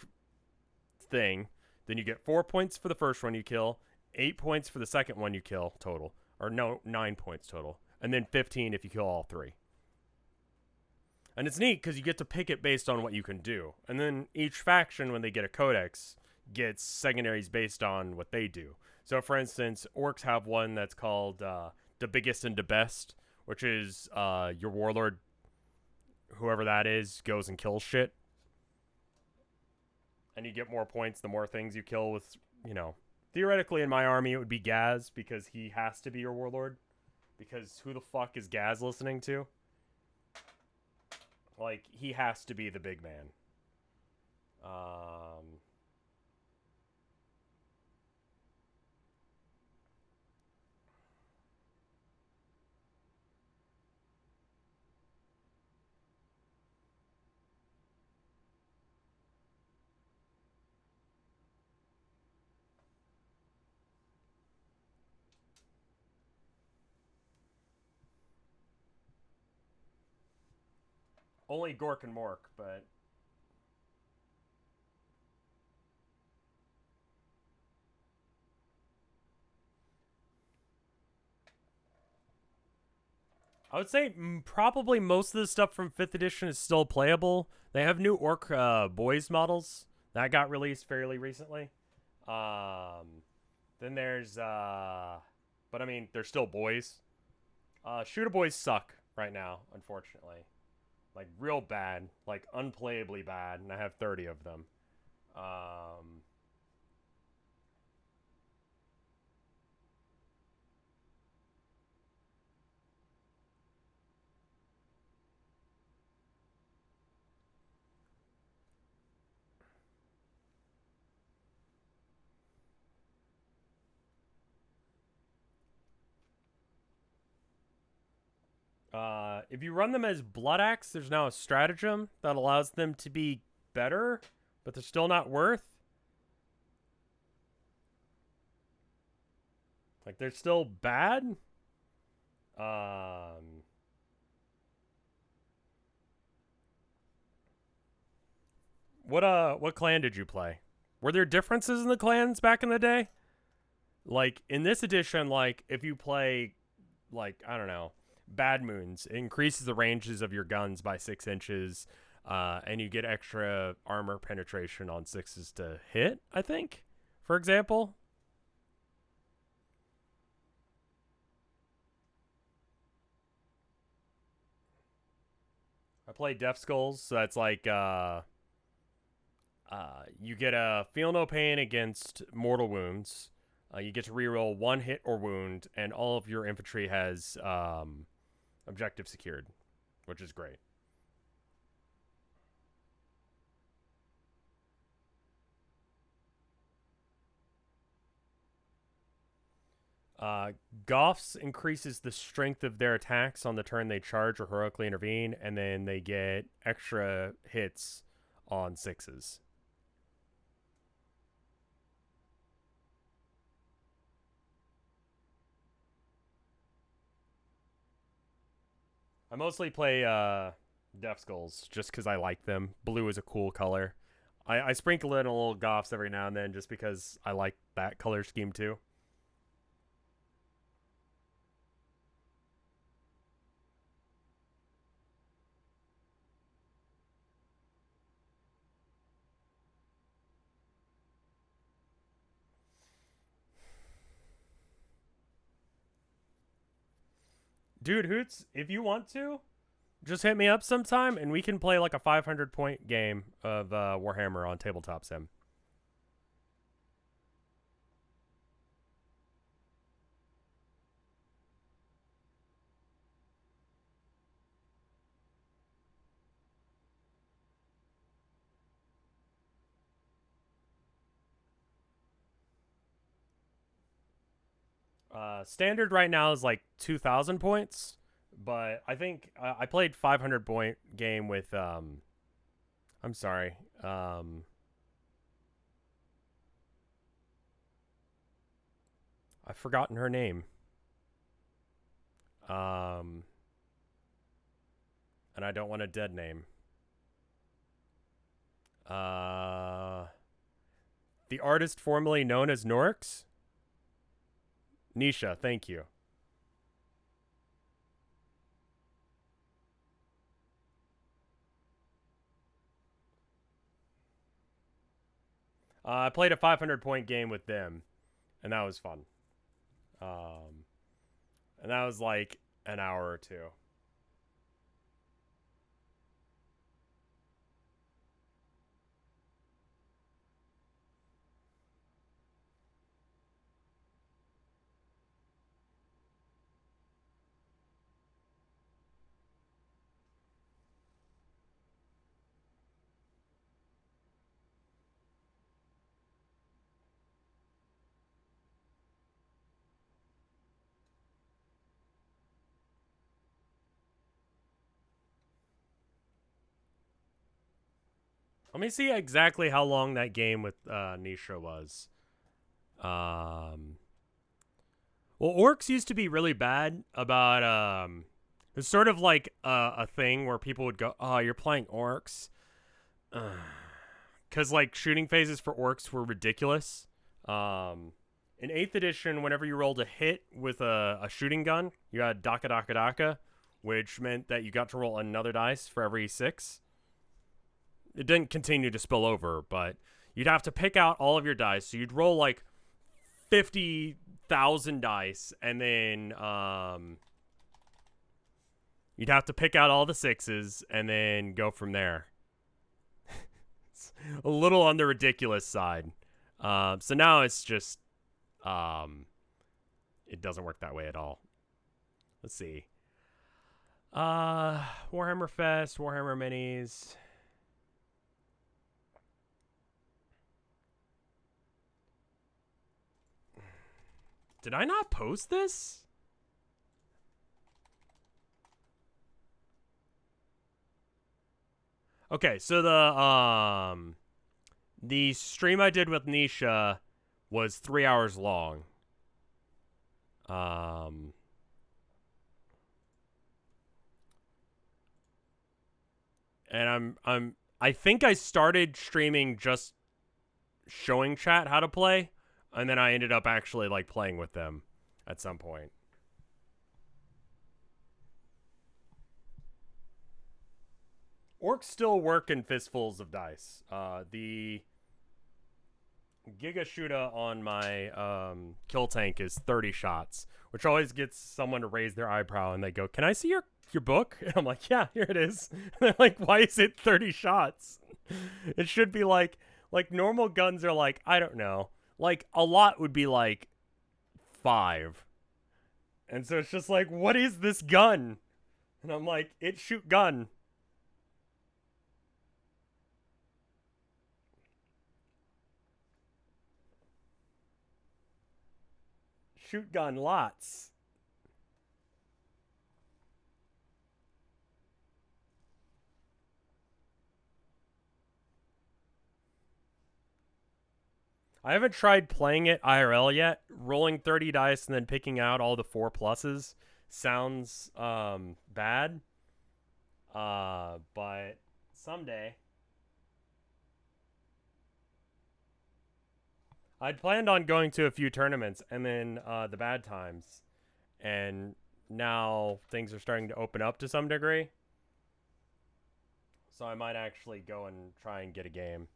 thing, then you get 4 points for the first one you kill, 8 points for the second one you kill total. Or no, 9 points total. And then 15 if you kill all 3. And it's neat because you get to pick it based on what you can do. And then each faction, when they get a codex, gets secondaries based on what they do. So, for instance, orcs have one that's called the biggest and the best, which is your warlord, whoever that is, goes and kills shit. And you get more points the more things you kill with, Theoretically, in my army, it would be Gaz because he has to be your warlord. Because who the fuck is Gaz listening to? Like, he has to be the big man. Only Gork and Mork, but I would say probably most of the stuff from 5th edition is still playable. They have new Orc boys models that got released fairly recently. Then there's, but I mean, they're still boys. Shooter boys suck right now, unfortunately. Like, real bad. Like, unplayably bad, and I have 30 of them. If you run them as Blood Axe, there's now a stratagem that allows them to be better, but they're still not worth. Like, they're still bad. What clan did you play? Were there differences in the clans back in the day? Like, in this edition, like, if you play, like, I don't know, Bad Moons, it increases the ranges of your guns by 6 inches, and you get extra armor penetration on 6s to hit, I think, for example. I play Death Skulls, so that's like, you get a Feel No Pain against mortal wounds. You get to reroll 1 hit or wound, and all of your infantry has objective secured, which is great. Goffs increases the strength of their attacks on the turn they charge or heroically intervene, and then they get extra hits on 6s. I mostly play Death Skulls just because I like them. Blue is a cool color. I sprinkle in a little Goffs every now and then just because I like that color scheme too. Dude, Hoots, if you want to, just hit me up sometime and we can play like a 500-point game of Warhammer on Tabletop Sim. Standard right now is like 2,000 points, but I think I played 500-point game with I'm sorry. I've forgotten her name. And I don't want a dead name. The artist formerly known as Norix. Nisha, thank you. I played a 500-point game with them, and that was fun. And that was like an hour or two. Let me see exactly how long that game with Nisha was. Well, orcs used to be really bad about it's sort of like a thing where people would go, "Oh, you're playing orcs," because like shooting phases for orcs were ridiculous. In 8th edition, whenever you rolled a hit with a shooting gun, you had Daka Daka Daka, which meant that you got to roll another dice for every 6. It didn't continue to spill over, but you'd have to pick out all of your dice. So you'd roll like 50,000 dice, and then you'd have to pick out all the 6s and then go from there. It's a little on the ridiculous side. So now it's just it doesn't work that way at all. Let's see. Warhammer Fest, Warhammer Minis. Did I not post this? Okay, so the stream I did with Nisha was 3 hours long. And I think I started streaming just showing chat how to play, and then I ended up actually like playing with them at some point. Orcs still work in fistfuls of dice. The Giga Shooter on my kill tank is 30 shots, which always gets someone to raise their eyebrow and they go, "Can I see your book?" And I'm like, "Yeah, here it is." And they're like, "Why is it 30 shots? It should be like normal guns are like, I don't know. Like a lot would be like 5." And so it's just like, "What is this gun?" And I'm like, "It shoot gun." Shoot gun lots. I haven't tried playing it IRL yet. Rolling 30 dice and then picking out all the 4 pluses sounds bad. But someday. I'd planned on going to a few tournaments and then the bad times. And now things are starting to open up to some degree. So I might actually go and try and get a game.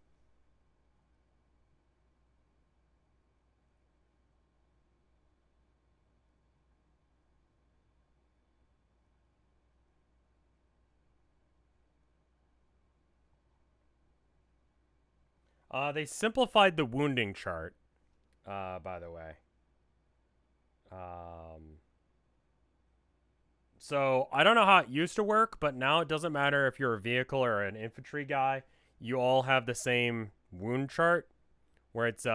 They simplified the wounding chart, by the way. So I don't know how it used to work, but now it doesn't matter if you're a vehicle or an infantry guy. You all have the same wound chart, where it's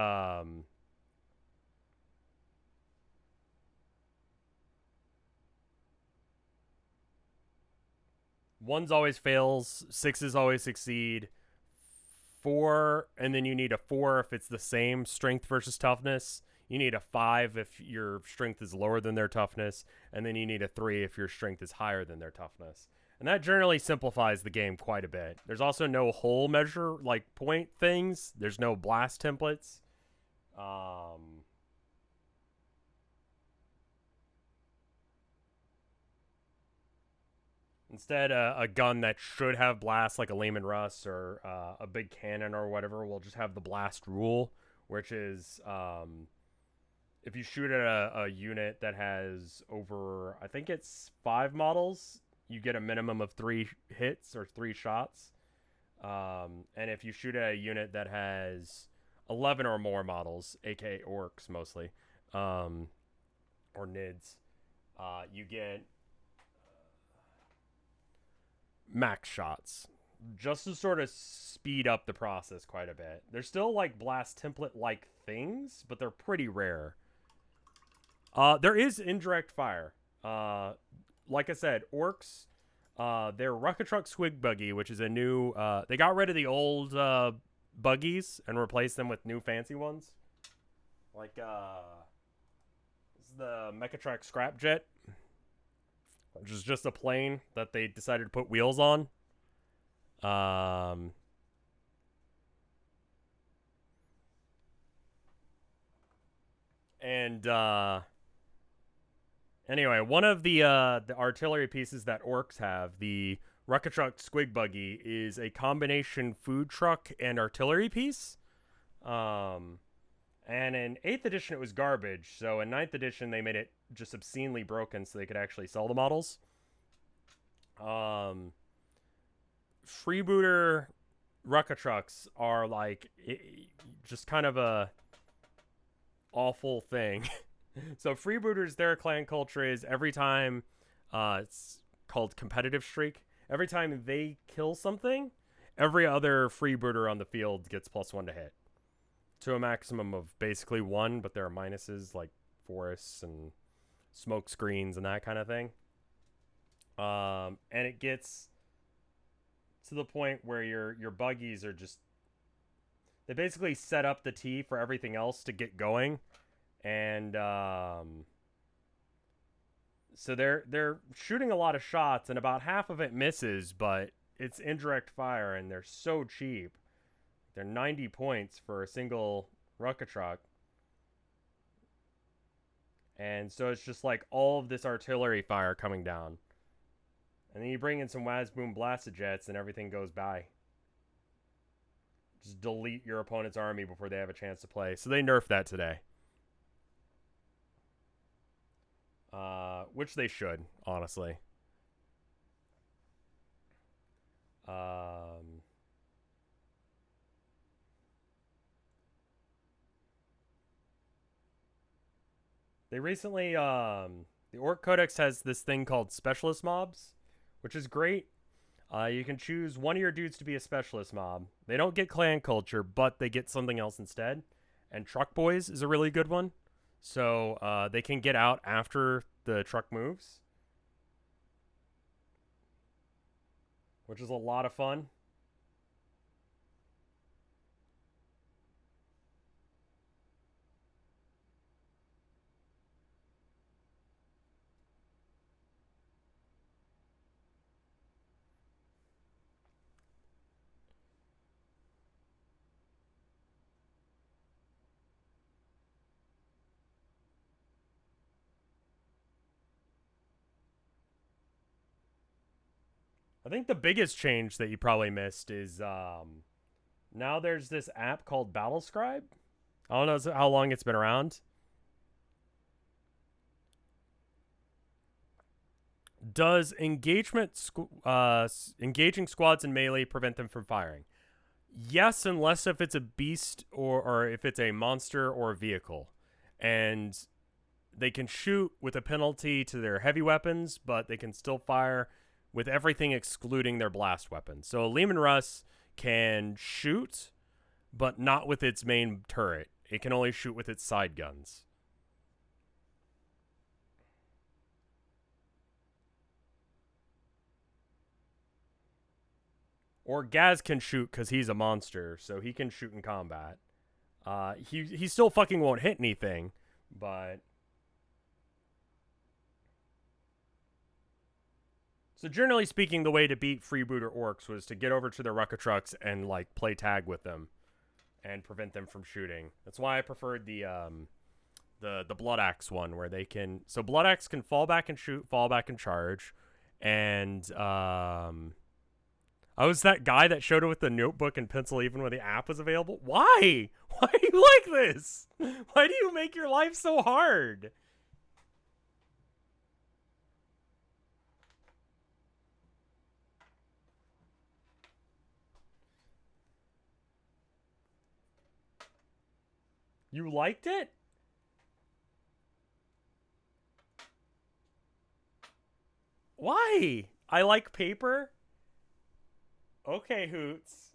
ones always fails, sixes always succeed, 4, and then you need a 4 if it's the same strength versus toughness. You need a 5 if your strength is lower than their toughness, and then you need a 3 if your strength is higher than their toughness. And that generally simplifies the game quite a bit. There's also no whole measure, like point things. There's no blast templates. Instead, a gun that should have blast, like a Lehman Russ or a big cannon or whatever, will just have the blast rule, which is if you shoot at a unit that has over, I think it's 5 models, you get a minimum of 3 hits or 3 shots. And if you shoot at a unit that has 11 or more models, aka orcs mostly, or nids, you get max shots, just to sort of speed up the process quite a bit. They're still like blast template like things, but they're pretty rare. There is indirect fire. Like I said, orcs, their Rucka Truck Squig Buggy, which is a new, they got rid of the old buggies and replaced them with new fancy ones. Like, this is the Mechatrack Scrapjet, which is just a plane that they decided to put wheels on. And anyway, one of the artillery pieces that orcs have, the Rucka Truck Squig Buggy, is a combination food truck and artillery piece. And in 8th edition, it was garbage. So in 9th edition, they made it just obscenely broken so they could actually sell the models. Freebooter Rucka Trucks are like just kind of a awful thing. So freebooters, their clan culture is every time, it's called competitive streak. Every time they kill something, every other freebooter on the field gets +1 to hit, to a maximum of basically 1, but there are minuses like forests and smoke screens and that kind of thing. And it gets to the point where your buggies are just, they basically set up the tee for everything else to get going, and so they're shooting a lot of shots, and about half of it misses, but it's indirect fire, and they're so cheap. They're 90 points for a single rocket truck. And so it's just like all of this artillery fire coming down. And then you bring in some Waz Boom Blasted Jets and everything goes by. Just delete your opponent's army before they have a chance to play. So they nerfed that today. Which they should, honestly. They recently, the Orc Codex has this thing called Specialist Mobs, which is great. You can choose one of your dudes to be a Specialist Mob. They don't get clan culture, but they get something else instead. And Truck Boys is a really good one. So they can get out after the truck moves, which is a lot of fun. I think the biggest change that you probably missed is now there's this app called Battle Scribe. I don't know how long it's been around. Does engaging squads in melee prevent them from firing? Yes, unless if it's a beast or if it's a monster or a vehicle. And they can shoot with a penalty to their heavy weapons, but they can still fire with everything excluding their blast weapons. So Lehman Russ can shoot, but not with its main turret. It can only shoot with its side guns. Or Gaz can shoot because he's a monster, so he can shoot in combat. He still fucking won't hit anything, but... So generally speaking, the way to beat freebooter orcs was to get over to their Rucka trucks and like play tag with them and prevent them from shooting. That's why I preferred the Blood Axe one, where they can... So Blood Axe can fall back and shoot, fall back and charge. And I was that guy that showed it with the notebook and pencil even when the app was available. Why? Why do you like this? Why do you make your life so hard? You liked it? Why? I like paper? Okay, Hoots.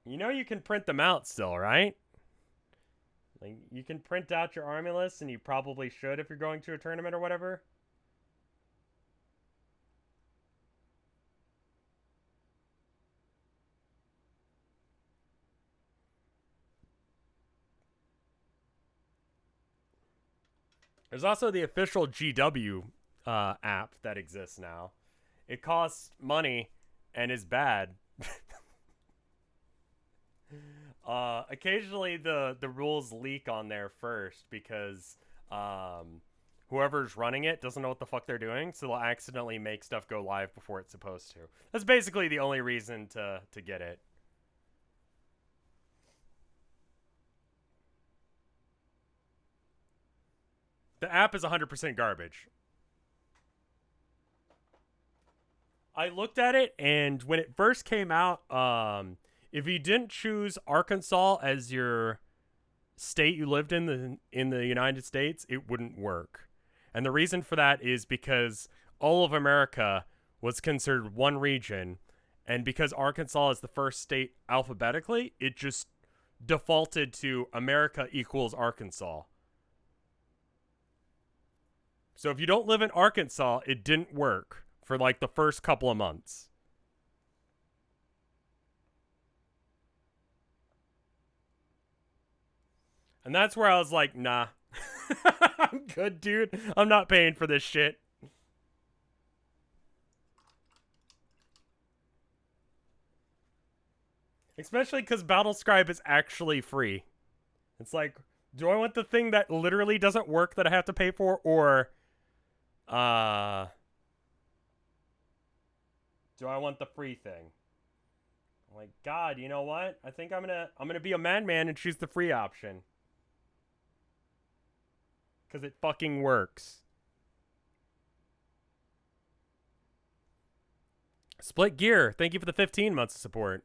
You know you can print them out still, right? Like, you can print out your army list, and you probably should if you're going to a tournament or whatever. There's also the official GW app that exists now. It costs money and is bad. Occasionally the rules leak on there first because whoever's running it doesn't know what the fuck they're doing, so they'll accidentally make stuff go live before it's supposed to. That's basically the only reason to get it. The app is 100% garbage. I looked at it, and when it first came out, if you didn't choose Arkansas as your state you lived in the United States, it wouldn't work. And the reason for that is because all of America was considered one region, and because Arkansas is the first state alphabetically, it just defaulted to America equals Arkansas. So if you don't live in Arkansas, it didn't work for like the first couple of months. And that's where I was like, nah. I'm good, dude. I'm not paying for this shit. Especially because Battlescribe is actually free. It's like, do I want the thing that literally doesn't work that I have to pay for, or do I want the free thing? I'm like, God, you know what? I think I'm gonna be a madman and choose the free option. Cause it fucking works. Split Gear, thank you for the 15 months of support.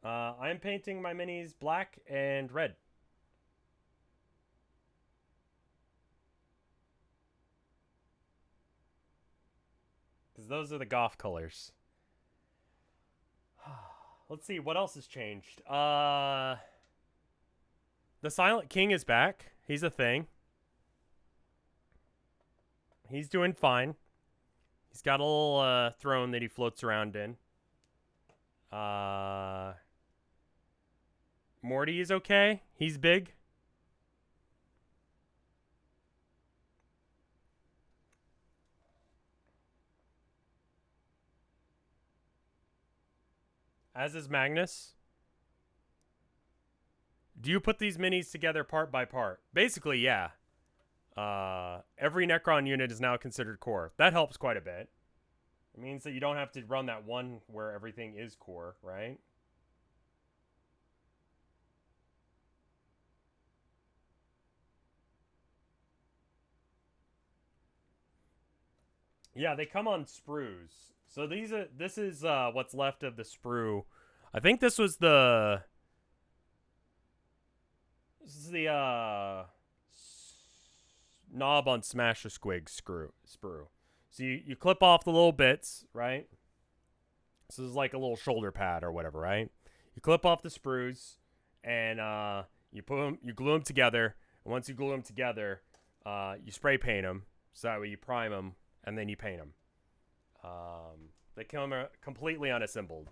I'm painting my minis black and red. Because those are the Goff colors. Let's see, what else has changed? The Silent King is back. He's a thing. He's doing fine. He's got a little throne that he floats around in. Morty is okay. He's big. As is Magnus. Do you put these minis together part by part? Basically, yeah. Every Necron unit is now considered core. That helps quite a bit. It means that you don't have to run that one where everything is core, right? Yeah, they come on sprues. So this is what's left of the sprue. I think this is the knob on Smash a Squig sprue. So you clip off the little bits, right? So this is like a little shoulder pad or whatever, right? You clip off the sprues and you glue them together. And once you glue them together, you spray paint them. So that way you prime them and then you paint them. They come completely unassembled.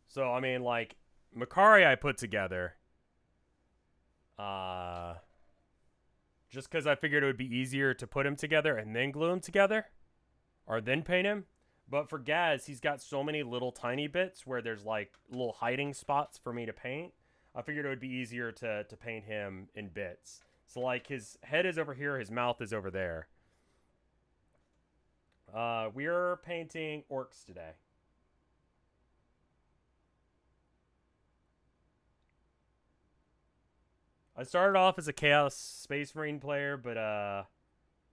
So I mean, like Makari, I put together, just because I figured it would be easier to put him together and then glue him together, or then paint him. But for Gaz, he's got so many little tiny bits where there's like little hiding spots for me to paint. I figured it would be easier to paint him in bits. So like his head is over here, his mouth is over there. We're painting orcs today. I started off as a Chaos Space Marine player, but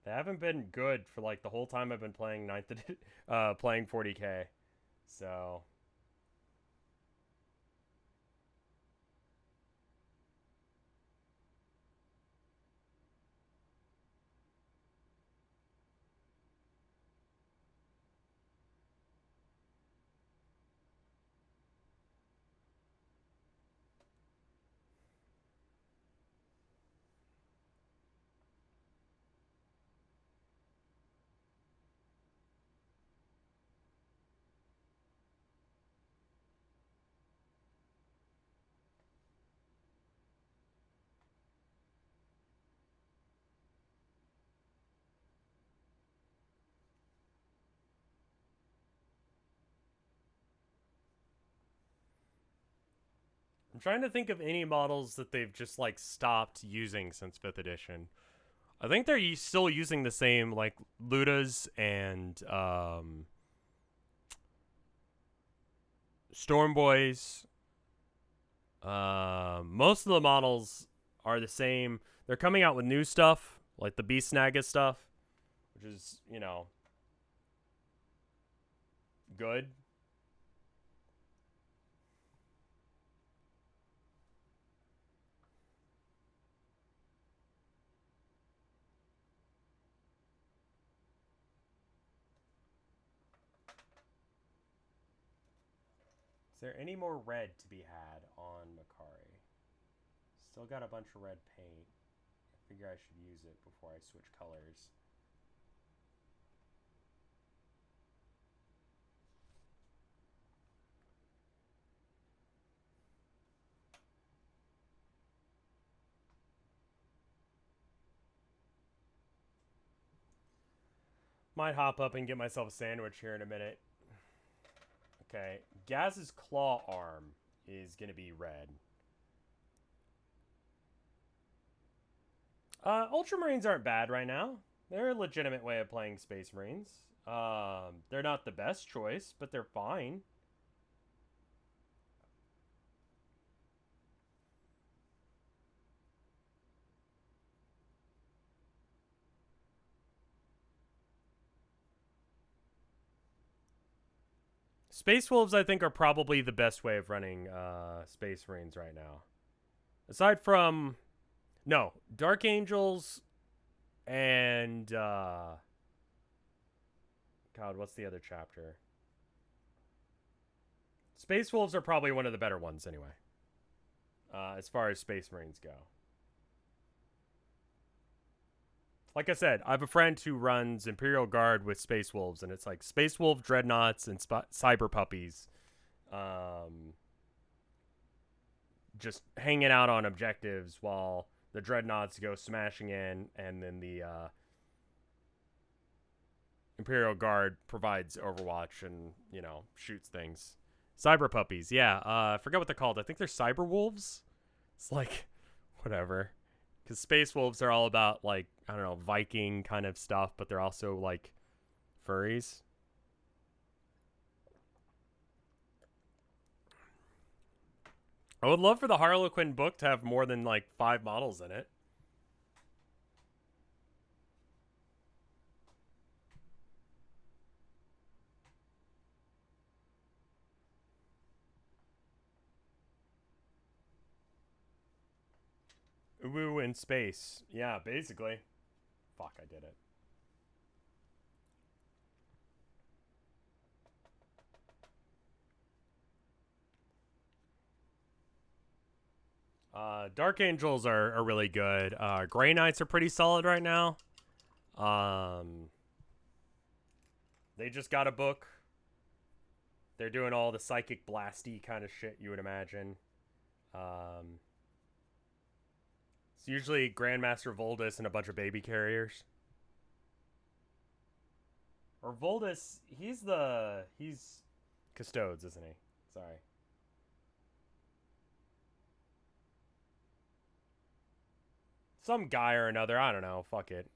they haven't been good for like the whole time I've been playing playing 40k. So I'm trying to think of any models that they've just like stopped using since 5th edition. I think they're still using the same like Ludas and Storm Boys. Most of the models are the same. They're coming out with new stuff, like the Beast Naga stuff, which is, you know, good. there any more red to be had on Makari? Still got a bunch of red paint. I figure I should use it before I switch colors. Might hop up and get myself a sandwich here in a minute. Okay, Gaz's claw arm is going to be red. Ultramarines aren't bad right now. They're a legitimate way of playing Space Marines. They're not the best choice, but they're fine. Space Wolves, I think, are probably the best way of running Space Marines right now. Aside from... No, Dark Angels and... God, what's the other chapter? Space Wolves are probably one of the better ones, anyway. As far as Space Marines go. Like I said, I have a friend who runs Imperial Guard with Space Wolves, and it's like Space Wolf Dreadnoughts and Cyber Puppies. Just hanging out on objectives while the Dreadnoughts go smashing in, and then the Imperial Guard provides Overwatch and, you know, shoots things. Cyber Puppies, yeah. I forget what they're called. I think they're Cyber Wolves. It's like, whatever. Because Space Wolves are all about, like, I don't know, Viking kind of stuff, but they're also, like, furries. I would love for the Harlequin book to have more than, like, 5 models in it. Uwu in space. Yeah, basically. Fuck, I did it. Dark Angels are really good. Grey Knights are pretty solid right now. They just got a book. They're doing all the psychic blasty kind of shit you would imagine. It's usually Grandmaster Voldus and a bunch of baby carriers. Or Voldus, he's Custodes, isn't he? Sorry. Some guy or another, I don't know, fuck it.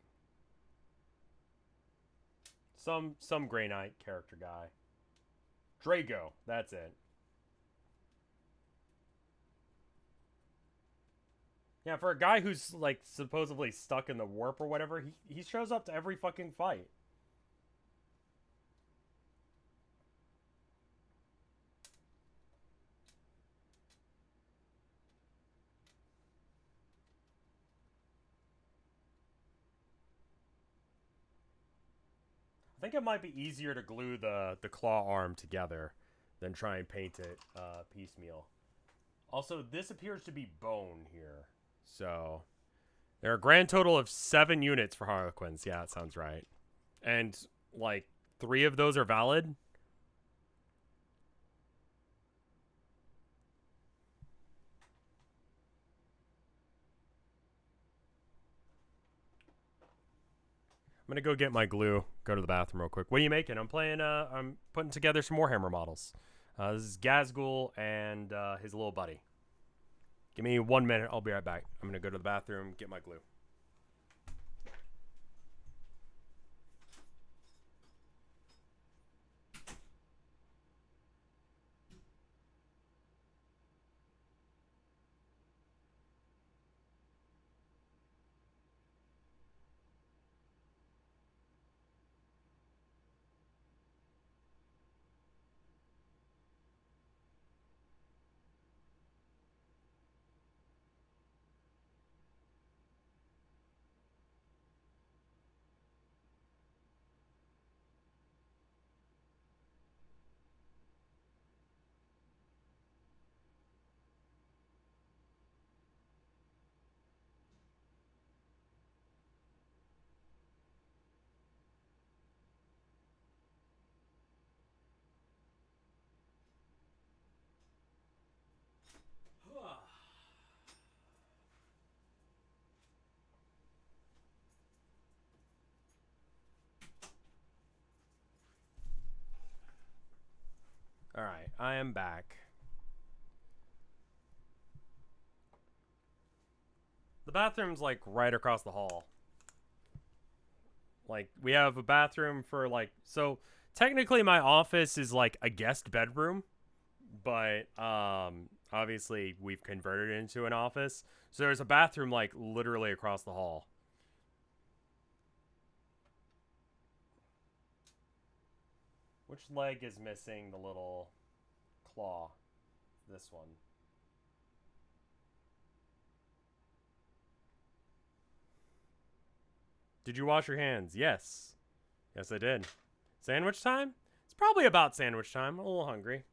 Some Grey Knight character guy. Drago, that's it. Yeah, for a guy who's, like, supposedly stuck in the warp or whatever, he shows up to every fucking fight. I think it might be easier to glue the claw arm together than try and paint it piecemeal. Also, this appears to be bone here. So, there are a grand total of 7 units for Harlequins. Yeah, that sounds right. And, like, 3 of those are valid. I'm going to go get my glue. Go to the bathroom real quick. What are you making? I'm putting together some Warhammer models. This is Gazgul and his little buddy. Give me 1 minute. I'll be right back. I'm going to go to the bathroom, get my glue. I am back. The bathroom's like right across the hall. Like we have a bathroom for like, so technically my office is like a guest bedroom, but obviously we've converted it into an office. So there's a bathroom like literally across the hall. Which leg is missing the little claw? This one. Did you wash your hands? Yes. Yes, I did. Sandwich time? It's probably about sandwich time. I'm a little hungry.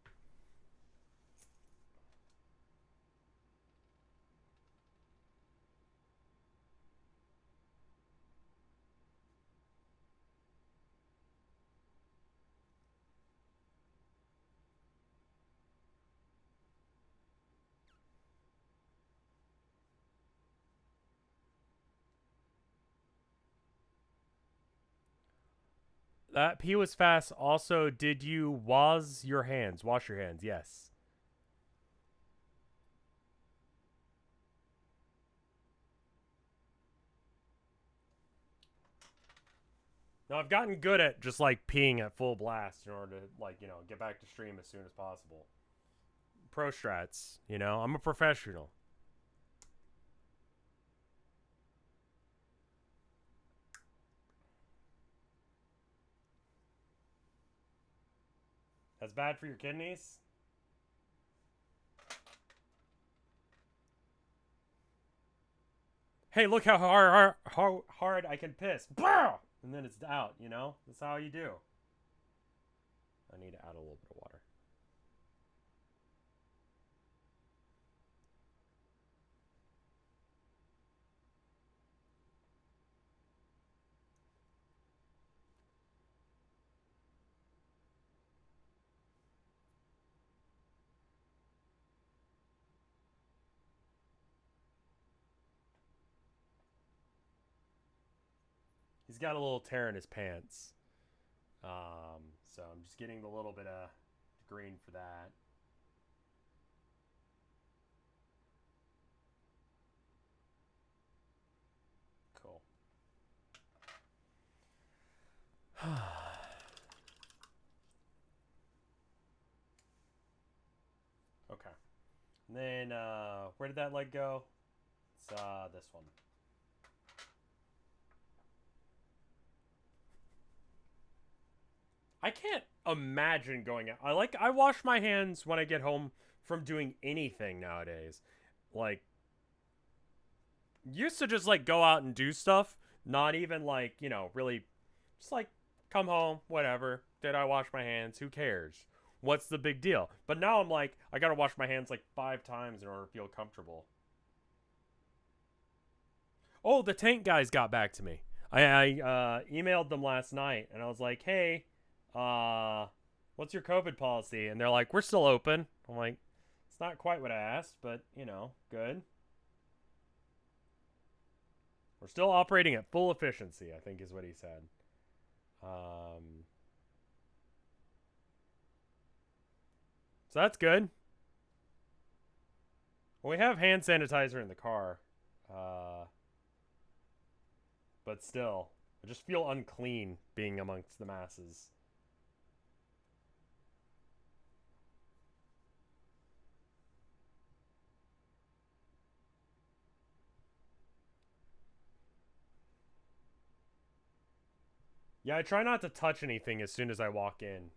That pee was fast. Also, did you wash your hands? Wash your hands, yes. No, I've gotten good at just like peeing at full blast in order to like, you know, get back to stream as soon as possible. Pro strats, you know, I'm a professional. That's bad for your kidneys? Hey, look how hard I can piss. And then it's out, you know? That's how you do. I need to add a little bit of water. He's got a little tear in his pants. So I'm just getting a little bit of green for that. Cool. Okay. And then, where did that leg go? It's, this one. I can't imagine going out. I wash my hands when I get home from doing anything nowadays. Like, used to just like go out and do stuff, not even like, you know, really just like come home, whatever. Did I wash my hands? Who cares? What's the big deal? But now I'm like, I gotta wash my hands like 5 times in order to feel comfortable. Oh, the tank guys got back to me. I emailed them last night and I was like, hey, uh, what's your COVID policy? And they're like, we're still open. I'm like, it's not quite what I asked, but you know, good. We're still operating at full efficiency, I think is what he said. Um, so that's good. Well, we have hand sanitizer in the car, uh, but still, I just feel unclean being amongst the masses. Yeah, I try not to touch anything as soon as I walk in.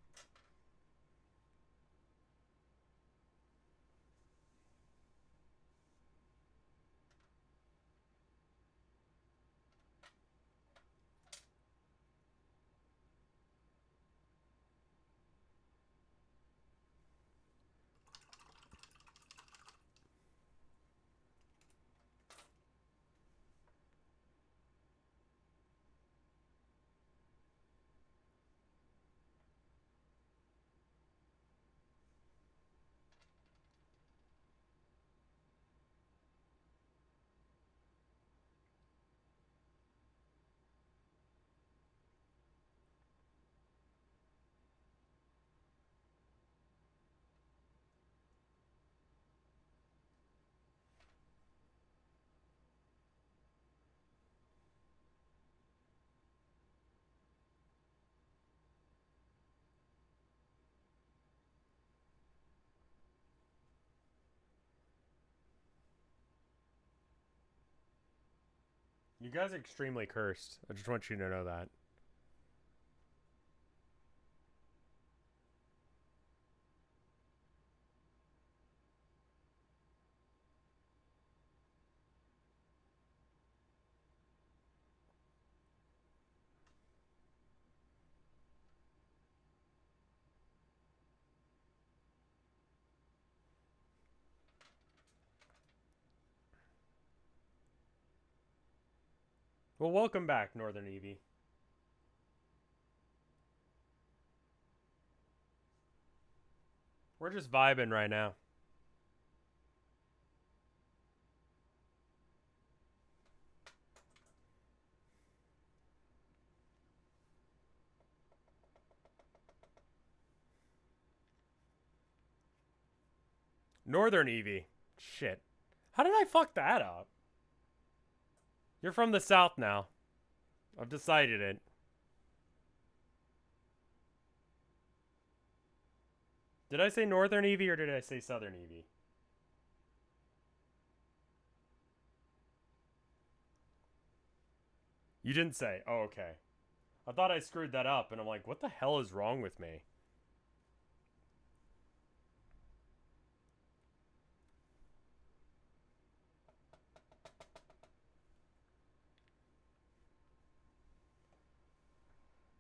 You guys are extremely cursed. I just want you to know that. Well, welcome back, Northern Eevee. We're just vibing right now. Northern Eevee. Shit. How did I fuck that up? You're from the south now. I've decided it. Did I say Northern Eevee or did I say Southern Eevee? You didn't say. Oh, okay. I thought I screwed that up, and I'm like, what the hell is wrong with me?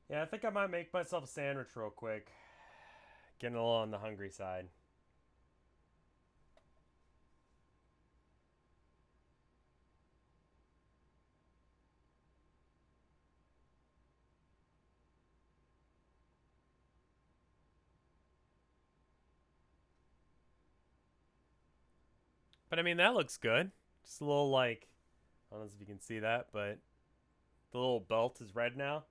Yeah, I think I might make myself a sandwich real quick. Getting a little on the hungry side. But I mean, that looks good. Just a little like, I don't know if you can see that, but the little belt is red now.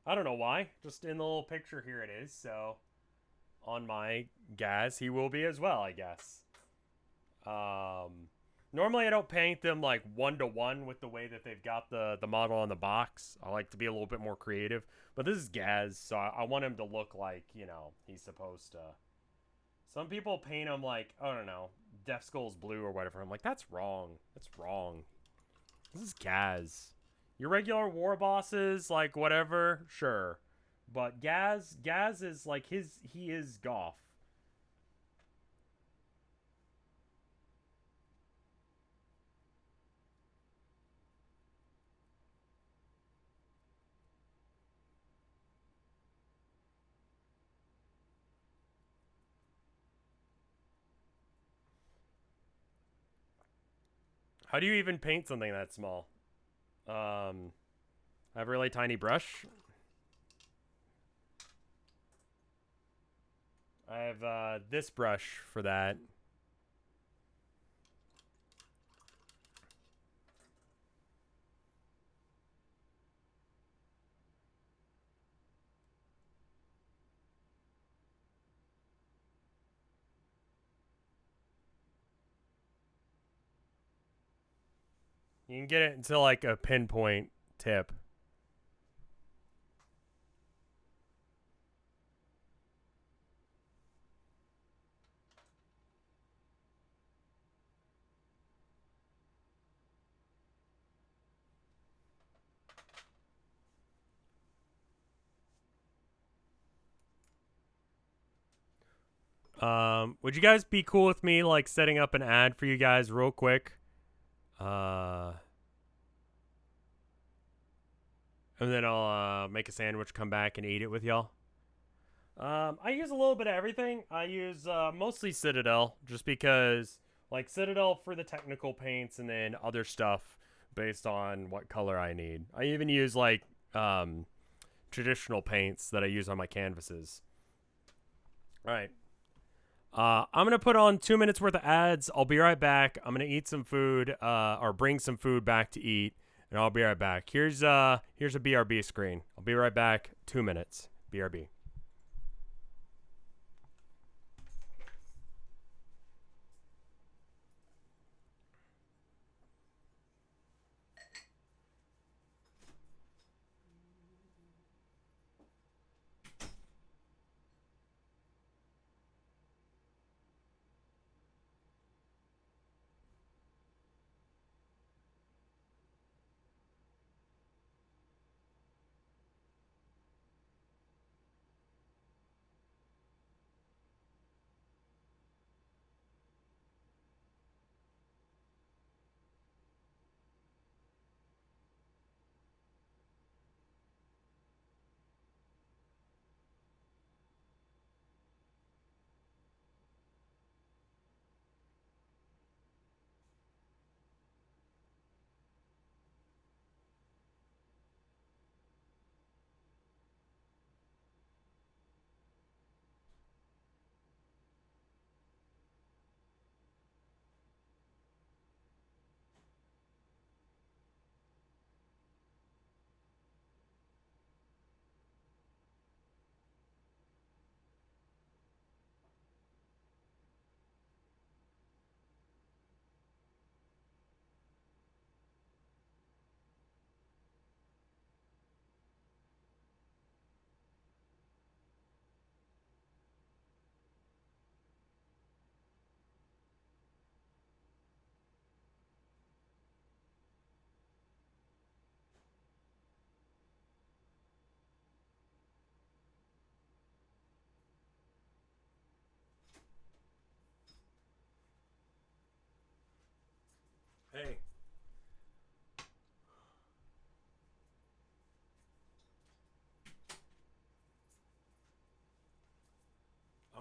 I don't know why. Just in the little picture here it is. So on my Gaz, he will be as well, I guess. Normally I don't paint them like 1-to-1 with the way that they've got the model on the box. I like to be a little bit more creative. But this is Gaz, so I want him to look like, you know, he's supposed to. Some people paint him like, I don't know, Death Skull's blue or whatever. I'm like, that's wrong. That's wrong. This is Gaz. Your regular war bosses, like whatever, sure. But Gaz is like he is Goff. How do you even paint something that small? I have a really tiny brush. I have this brush for that. You can get it into like a pinpoint tip. Would you guys be cool with me like setting up an ad for you guys real quick? And then I'll make a sandwich, come back and eat it with y'all. I use a little bit of everything. I use mostly Citadel, just because like Citadel for the technical paints, and then other stuff based on what color I need. I even use like traditional paints that I use on my canvases. All right. I'm gonna put on 2 minutes worth of ads. I'll be right back. I'm gonna eat some food, or bring some food back to eat, and I'll be right back. Here's a BRB screen. I'll be right back. 2 minutes. BRB.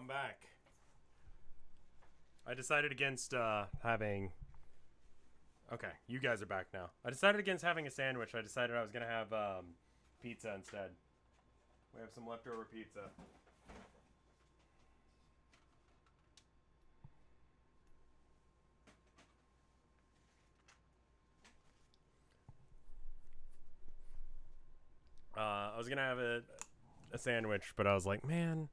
I'm back. I decided against having... Okay, you guys are back now. I decided against having a sandwich. I decided I was going to have pizza instead. We have some leftover pizza. I was going to have a sandwich, but I was like, man,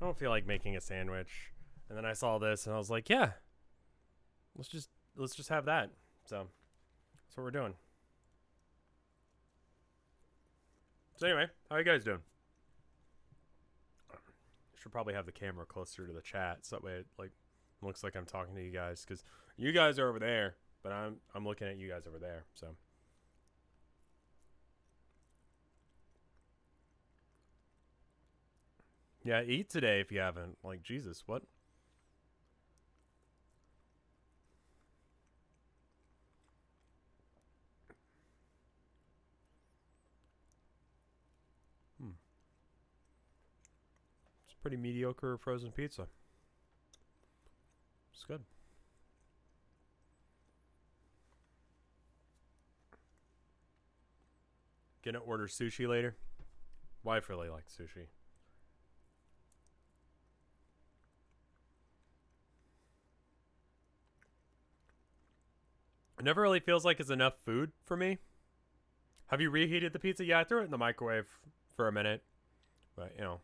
I don't feel like making a sandwich. And then I saw this, and I was like, yeah, let's just have that. So that's what we're doing. So anyway, how are you guys doing? I should probably have the camera closer to the chat, so that way it looks like I'm talking to you guys, because you guys are over there, but I'm looking at you guys over there. So yeah, eat today if you haven't. Like, Jesus, what? It's pretty mediocre frozen pizza. It's good. Gonna order sushi later. Wife really likes sushi. It never really feels like it's enough food for me. Have you reheated the pizza? Yeah, I threw it in the microwave for a minute. But, you know.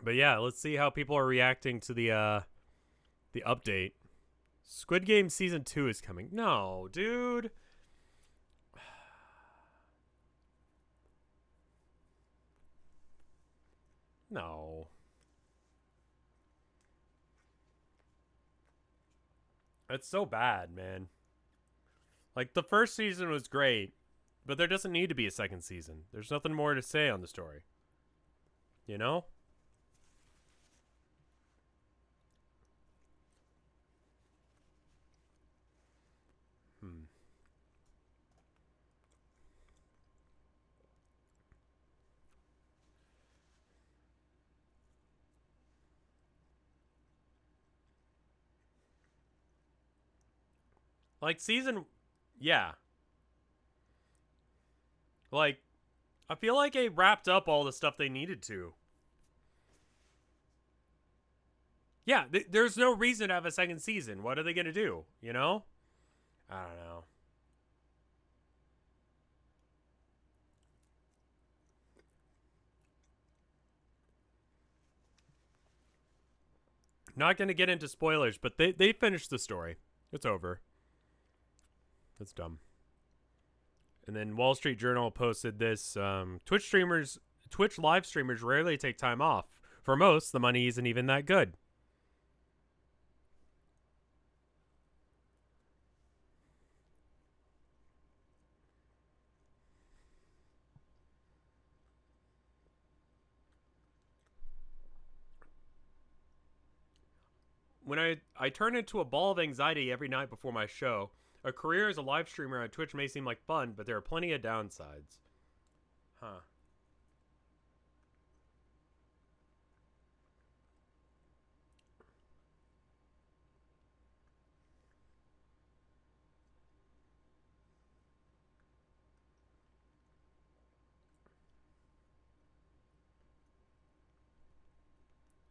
But yeah, let's see how people are reacting to the update. Squid Game Season 2 is coming. No, dude. No. It's so bad, man. Like, the first season was great, but there doesn't need to be a second season. There's nothing more to say on the story. You know? Like, yeah. Like, I feel like it wrapped up all the stuff they needed to. Yeah, there's no reason to have a second season. What are they going to do? You know? I don't know. Not going to get into spoilers, but they finished the story. It's over. That's dumb. And then Wall Street Journal posted this. Twitch live streamers rarely take time off. For most, the money isn't even that good. When I turn into a ball of anxiety every night before my show, a career as a live streamer on Twitch may seem like fun, but there are plenty of downsides. Huh.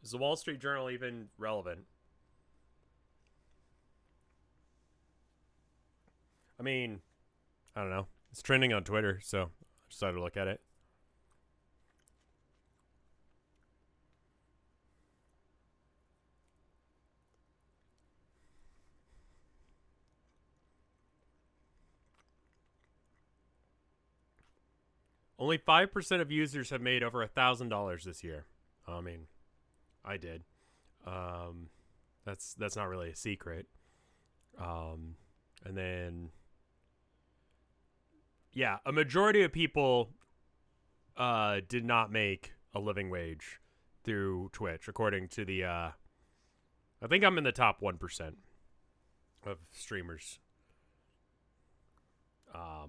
Is the Wall Street Journal even relevant? I mean, I don't know. It's trending on Twitter, so I decided to look at it. Only 5% of users have made over $1,000 this year. I mean, I did. That's not really a secret. And then, yeah, a majority of people did not make a living wage through Twitch, according to the. I think I'm in the top 1% of streamers. I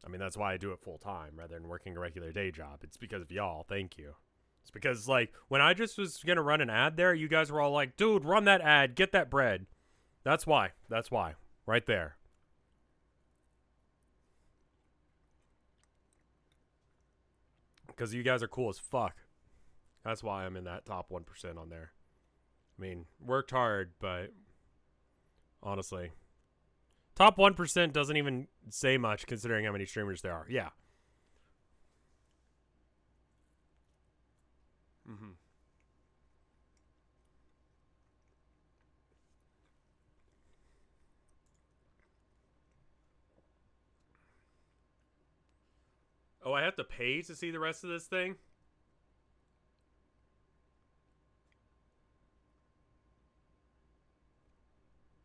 mean, that's why I do it full time rather than working a regular day job. It's because of y'all. Thank you. It's because, like, when I just was going to run an ad there, you guys were all like, dude, run that ad. Get that bread. That's why. That's why. Right there. Because you guys are cool as fuck. That's why I'm in that top 1% on there. I mean, worked hard, but honestly, top 1% doesn't even say much considering how many streamers there are. Yeah. Mm-hmm. Oh, I have to pay to see the rest of this thing?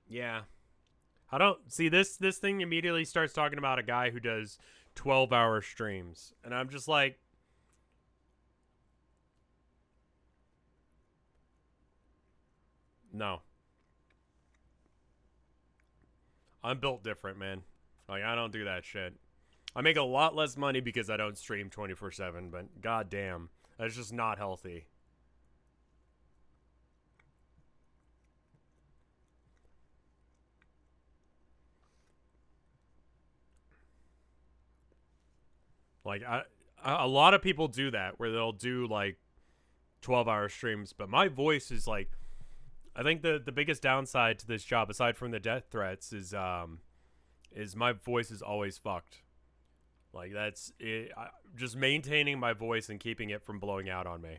Yeah. I don't see this thing immediately starts talking about a guy who does 12-hour streams. And I'm just like, no. I'm built different, man. Like, I don't do that shit. I make a lot less money because I don't stream 24/7, but goddamn, that's just not healthy. Like, a lot of people do that where they'll do like 12-hour streams, but my voice is like, I think the biggest downside to this job, aside from the death threats, is my voice is always fucked. Like, that's it. Just maintaining my voice and keeping it from blowing out on me.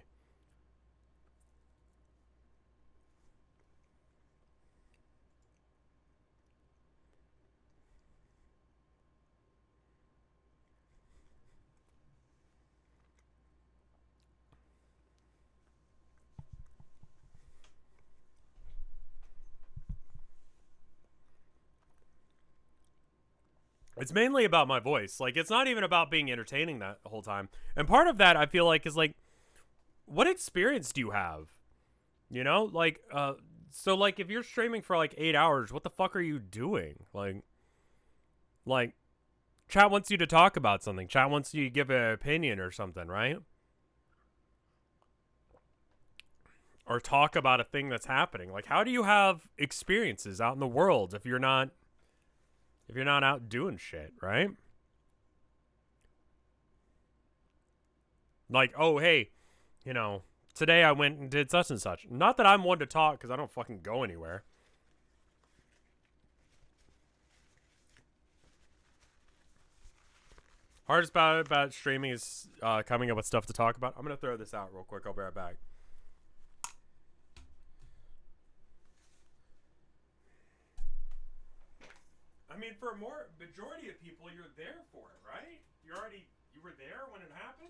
It's mainly about my voice. Like, it's not even about being entertaining that whole time. And part of that, I feel like, is like, what experience do you have? You know, like, so like, if you're streaming for like 8 hours, what the fuck are you doing? Like, chat wants you to talk about something. Chat wants you to give an opinion or something, right? Or talk about a thing that's happening. Like, how do you have experiences out in the world if you're not out doing shit, right? Like, oh, hey, you know, today I went and did such and such. Not that I'm one to talk because I don't fucking go anywhere. Hardest part about streaming is coming up with stuff to talk about. I'm gonna throw this out real quick. I'll be right back. I mean, for a more majority of people, you're there for it, right? You were there when it happened.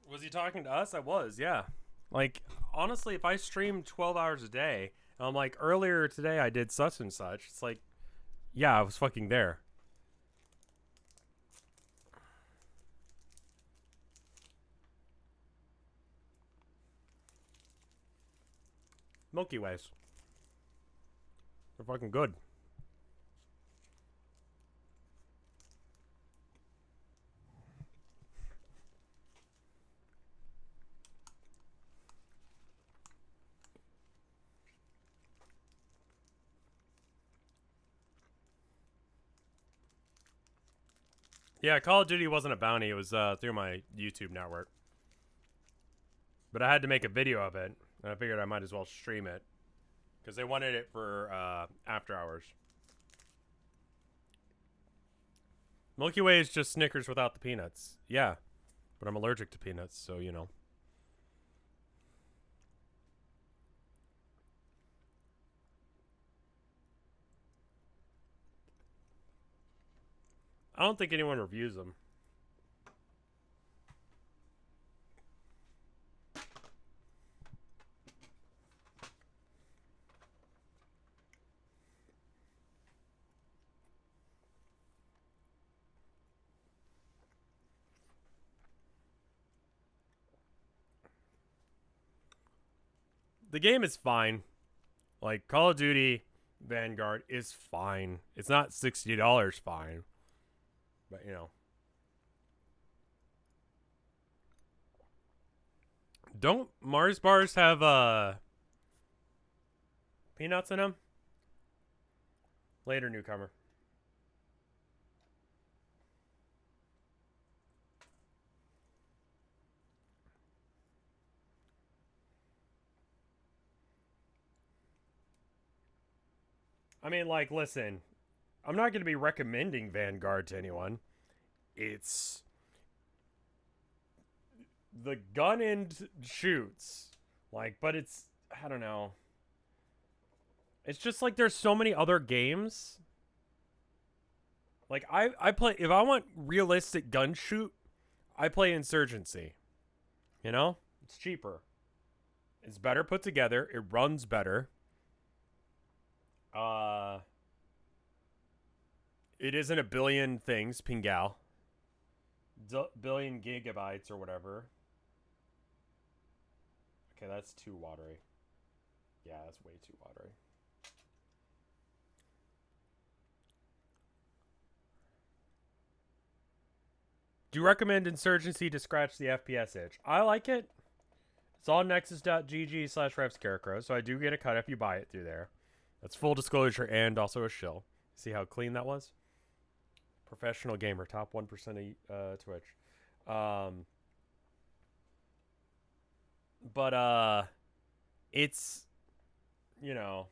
Was he talking to us? I was, yeah. Like, honestly, if I stream 12 hours a day, and I'm like, earlier today I did such and such, it's like, yeah, I was fucking there. Milky Ways. They're fucking good. Yeah, Call of Duty wasn't a bounty. It was through my YouTube network. But I had to make a video of it, and I figured I might as well stream it. Because they wanted it for after hours. Milky Way is just Snickers without the peanuts. Yeah, but I'm allergic to peanuts, so you know. I don't think anyone reviews them. The game is fine. Like Call of Duty Vanguard is fine. It's not $60 fine. But you know. Don't Mars bars have peanuts in them? Later, newcomer. I mean, like, listen, I'm not going to be recommending Vanguard to anyone. It's the gun and shoots. Like, but it's, I don't know. It's just like there's so many other games. Like, I play, if I want realistic gun shoot, I play Insurgency. You know? It's cheaper. It's better put together. It runs better. It isn't a billion things, Pingal. Billion gigabytes or whatever. Okay, that's too watery. Yeah, that's way too watery. Do you recommend Insurgency to scratch the FPS itch? I like it. It's on nexus.gg/RevScarecrow, so I do get a cut if you buy it through there. That's full disclosure and also a shill. See how clean that was? Professional gamer, top 1% of Twitch. But it's, you know,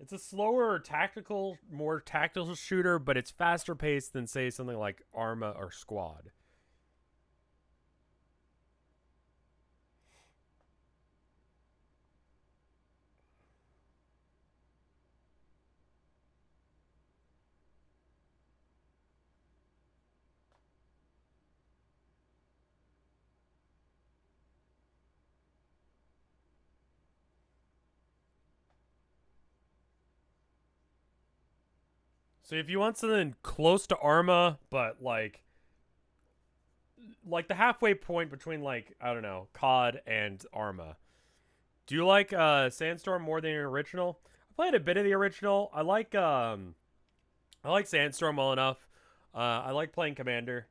it's a slower tactical, more tactical shooter, but it's faster paced than say something like Arma or Squad. So if you want something close to Arma, but like the halfway point between like I don't know COD and Arma. Do you like Sandstorm more than the original? I played a bit of the original. I like Sandstorm well enough. I like playing Commander.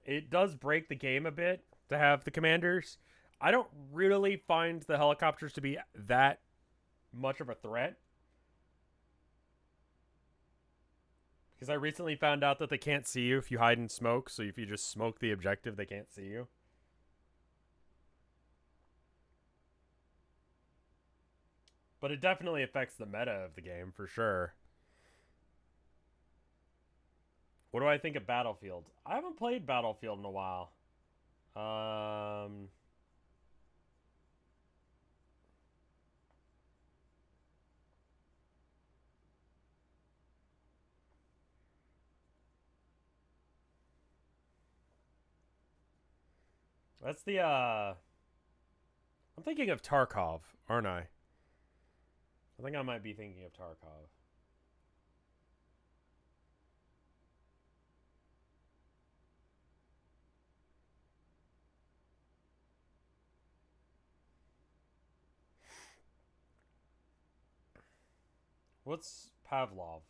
It does break the game a bit to have the commanders. I don't really find the helicopters to be that much of a threat. Because I recently found out that they can't see you if you hide in smoke, so if you just smoke the objective, they can't see you. But it definitely affects the meta of the game, for sure. What do I think of Battlefield? I haven't played Battlefield in a while. Um... That's the, I'm thinking of Tarkov, aren't I? I think I might be thinking of Tarkov. What's Pavlov?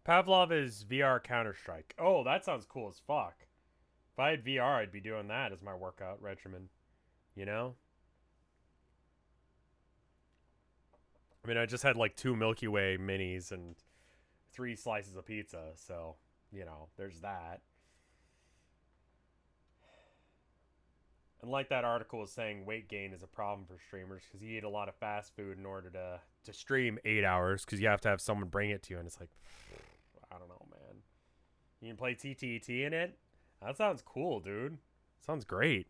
Pavlov is VR Counter Strike. Oh, that sounds cool as fuck. If I had VR, I'd be doing that as my workout regimen. You know? I mean, I just had like 2 Milky Way minis and 3 slices of pizza, so, you know, there's that. And like that article was saying, weight gain is a problem for streamers because you eat a lot of fast food in order to stream 8 hours because you have to have someone bring it to you, and it's like, I don't know, man. You can play TTT in it? That sounds cool, dude. Sounds great.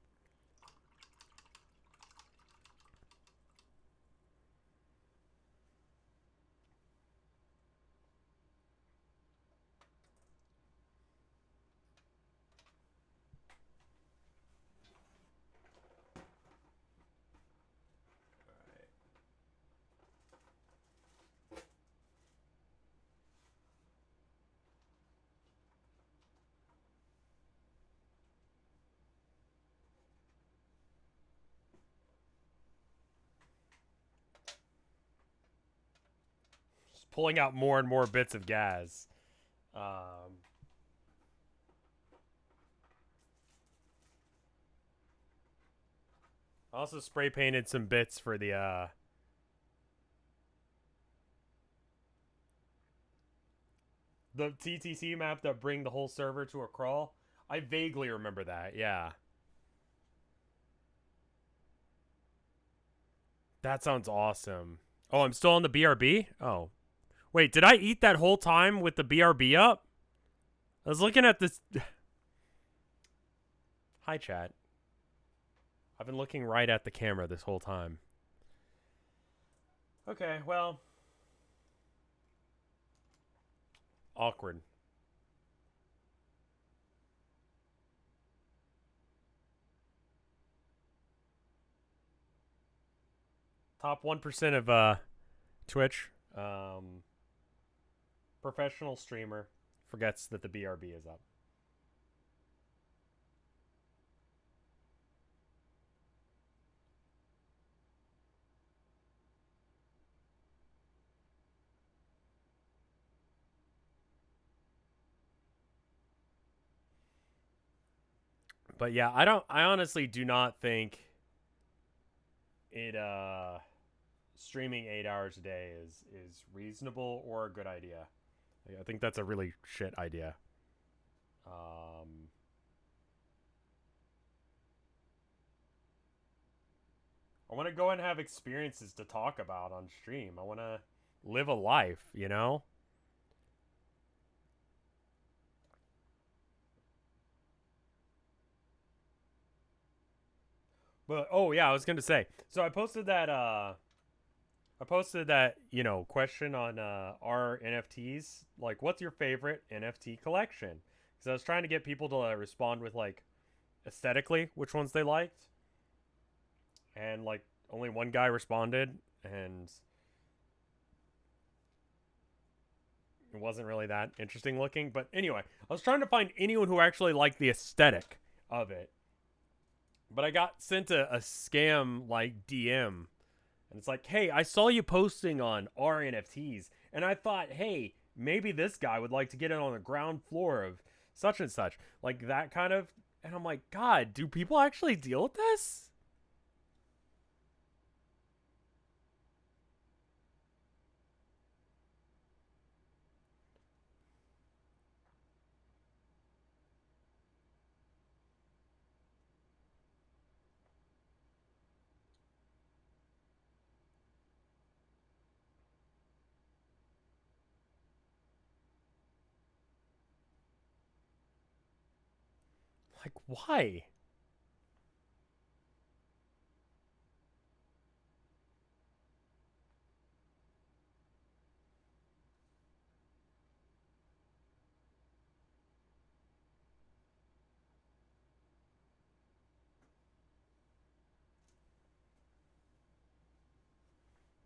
Just pulling out more and more bits of gas. Um, I also spray painted some bits for the TTC map that bring the whole server to a crawl. I vaguely remember that. Yeah. That sounds awesome. Oh, I'm still on the BRB? Oh. Wait, did I eat that whole time with the BRB up? I was looking at this. Hi, chat. I've been looking right at the camera this whole time. Okay, well. Awkward. Top 1% of Twitch. Professional streamer forgets that the BRB is up. But yeah, I honestly do not think it streaming 8 hours a day is reasonable or a good idea. I think that's a really shit idea. Um, I want to go and have experiences to talk about on stream. I want to live a life, you know? But oh yeah, I was going to say. So I posted that, you know, question on our NFTs. Like, what's your favorite NFT collection? Because I was trying to get people to respond with, like, aesthetically, which ones they liked. And, like, only one guy responded, and it wasn't really that interesting looking. But anyway, I was trying to find anyone who actually liked the aesthetic of it. But I got sent a scam, like, DM. And it's like, hey, I saw you posting on our NFTs, and I thought, hey, maybe this guy would like to get in on the ground floor of such and such. Like that kind of. And I'm like, God, do people actually deal with this? Like, why?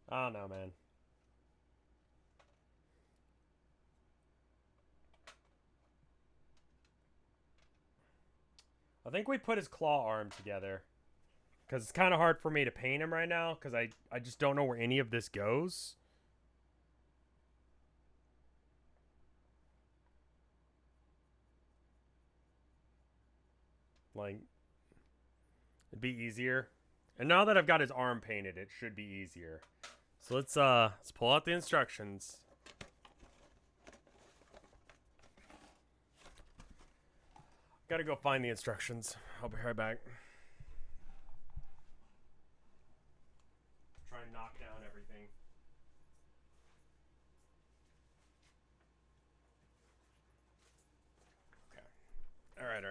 I don't know, man. I think we put his claw arm together. Because it's kind of hard for me to paint him right now. Because I just don't know where any of this goes. Like, it'd be easier. And now that I've got his arm painted, it should be easier. So let's pull out the instructions. Gotta go find the instructions. I'll be right back. Try and knock down everything. Okay. All right.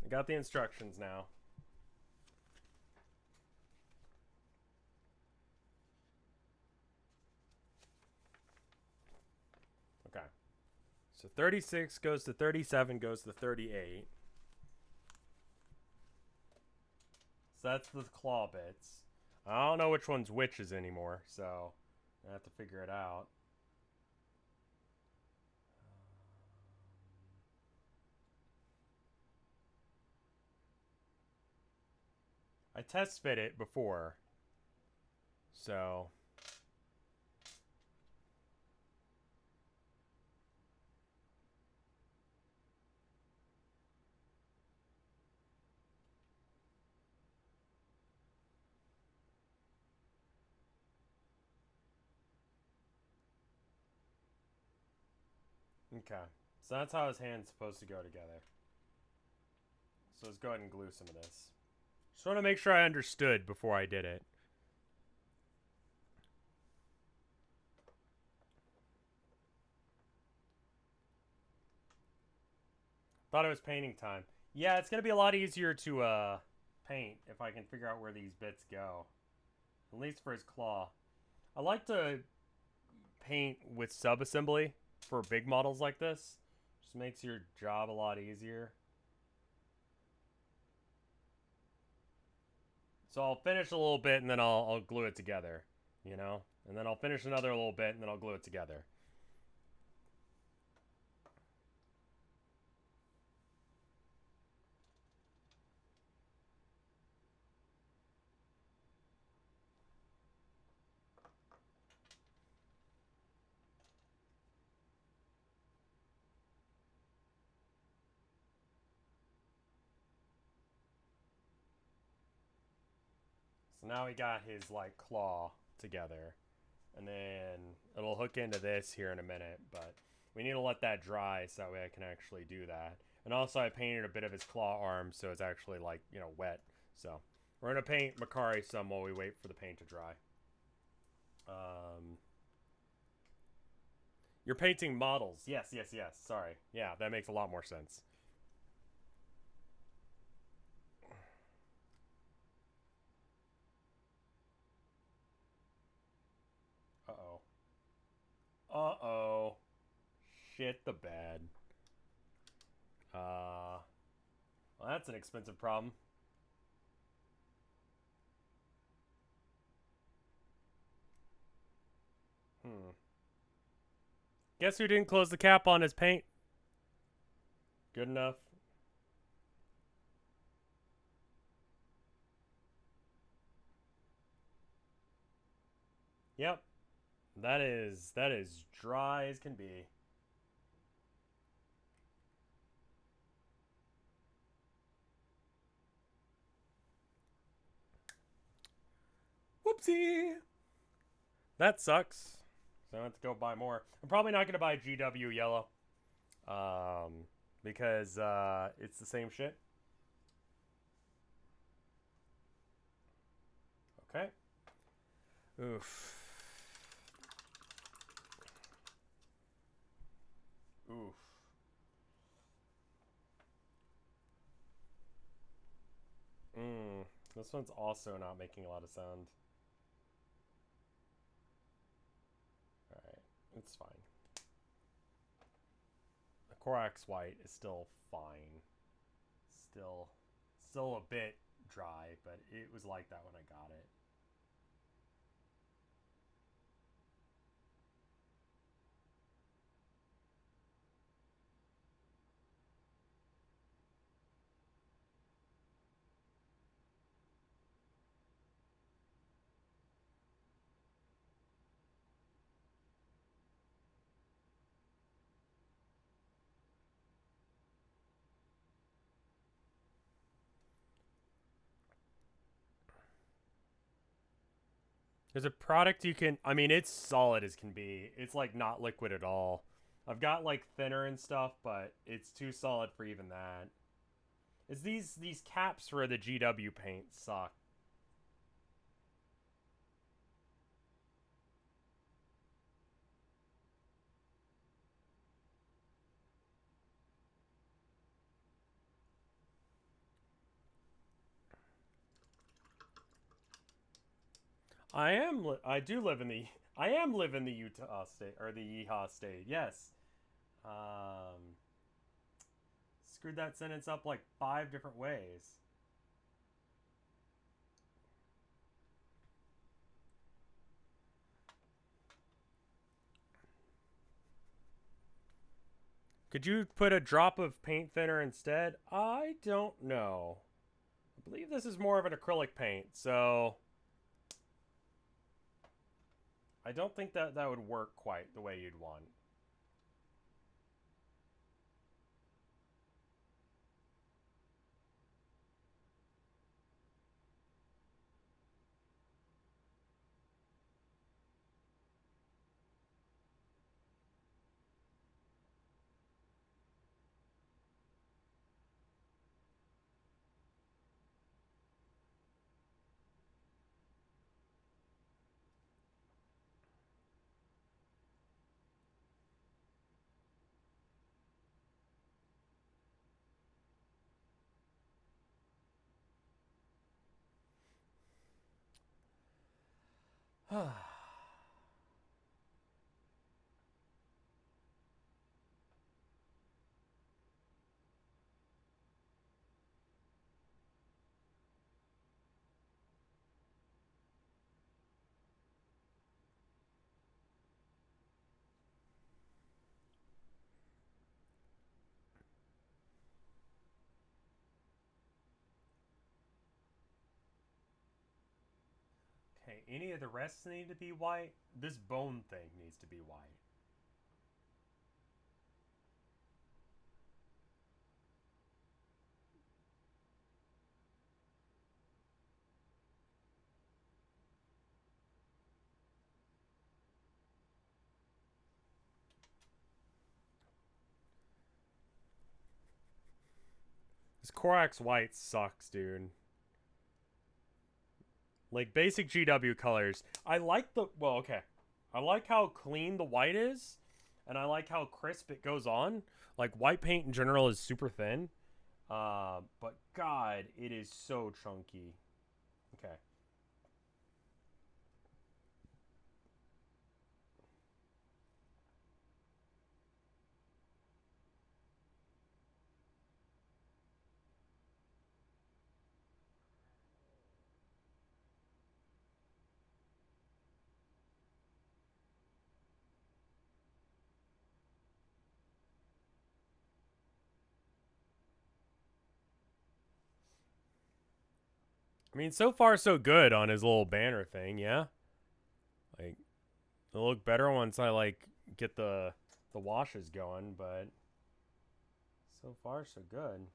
I got the instructions now. Okay. So 36 goes to 37 goes to 38. So that's the claw bits. I don't know which one's which's anymore, so I have to figure it out. I test fit it before, so okay. So that's how his hand's supposed to go together. So let's go ahead and glue some of this. Just want to make sure I understood before I did it. Thought it was painting time. Yeah, it's going to be a lot easier to paint if I can figure out where these bits go. At least for his claw. I like to paint with sub-assembly for big models like this. Just makes your job a lot easier. So I'll finish a little bit and then I'll glue it together, you know? And then I'll finish another little bit and then I'll glue it together. So now we got his like claw together. And then it'll hook into this here in a minute, but we need to let that dry so that way I can actually do that. And also I painted a bit of his claw arm so it's actually like, you know, wet. So we're going to paint Makari some while we wait for the paint to dry. You're painting models. Yes. Sorry. Yeah, that makes a lot more sense. Uh-oh. Uh-oh. Shit the bed. Well, that's an expensive problem. Guess who didn't close the cap on his paint? Good enough. Yep. That is dry as can be. Whoopsie. That sucks. So I have to go buy more. I'm probably not gonna buy GW yellow. Because it's the same shit. Okay. Oof. This one's also not making a lot of sound. Alright, it's fine. The Korax white is still fine. Still a bit dry, but it was like that when I got it. There's a product you can. I mean, it's solid as can be. It's like not liquid at all. I've got like thinner and stuff, but it's too solid for even that. Is these caps for the GW paint suck. I do live in the. I am live in the Utah state or the Yeehaw state. Yes. Um. Screwed that sentence up like 5 different ways. Could you put a drop of paint thinner instead? I don't know. I believe this is more of an acrylic paint, so I don't think that would work quite the way you'd want. Okay, any of the rest need to be white? This bone thing needs to be white. This Korax white sucks, dude. Like basic GW colors. I like the okay. I like how clean the white is, and I like how crisp it goes on. Like white paint in general is super thin. But God, it is so chunky. Okay. I mean, so far so good on his little banner thing, yeah. Like it'll look better once I like get the washes going, but so far so good.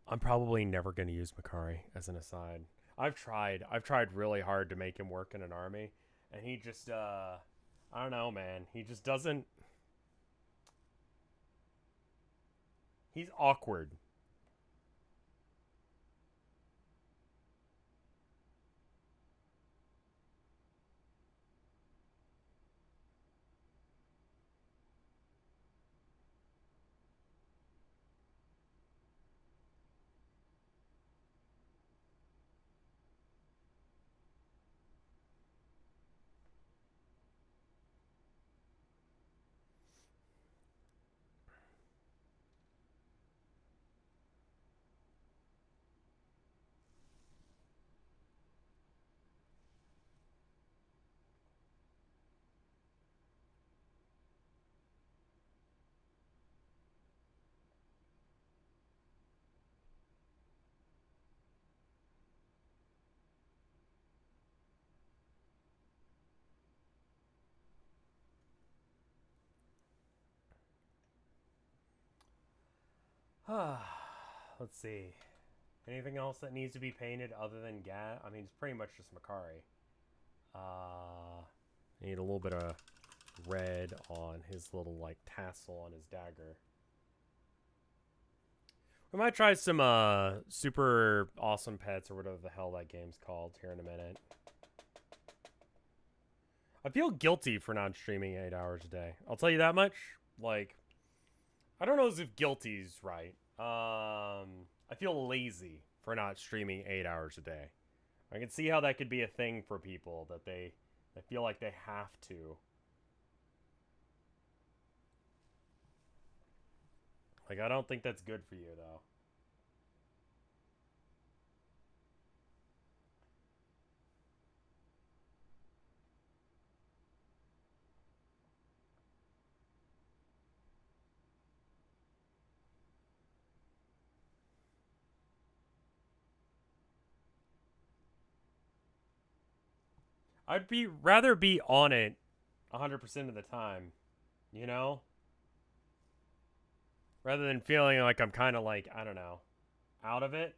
I'm probably never going to use Makari as an aside. I've tried. I've tried really hard to make him work in an army, and he just I don't know, man. He just doesn't. He's awkward. Let's see. Anything else that needs to be painted other than Gat? I mean, it's pretty much just Makari. Need a little bit of red on his little, like, tassel on his dagger. We might try some, super awesome pets or whatever the hell that game's called here in a minute. I feel guilty for not streaming 8 hours a day. I'll tell you that much. Like, I don't know as if guilty's right. I feel lazy for not streaming 8 hours a day. I can see how that could be a thing for people, that they feel like they have to. Like, I don't think that's good for you, though. I'd be rather be on it 100% of the time, you know? Rather than feeling like I'm kind of like, I don't know, out of it.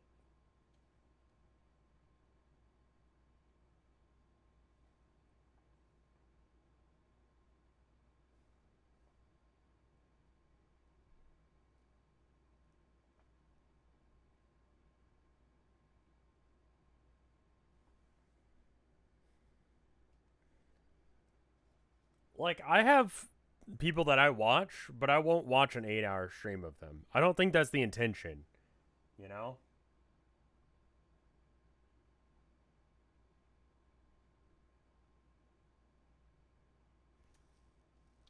Like, I have people that I watch, but I won't watch an 8 hour stream of them. I don't think that's the intention, you know?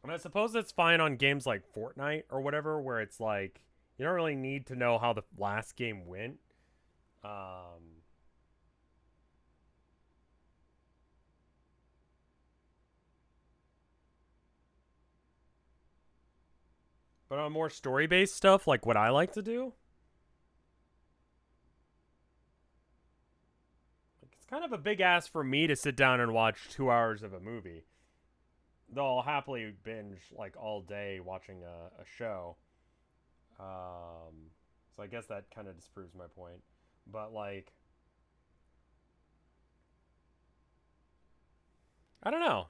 And I suppose that's fine on games like Fortnite or whatever, where it's like, you don't really need to know how the last game went. Um, but on more story based stuff, like what I like to do, like, it's kind of a big ask for me to sit down and watch 2 hours of a movie. Though I'll happily binge like all day watching a show. So I guess that kind of disproves my point. But like, I don't know.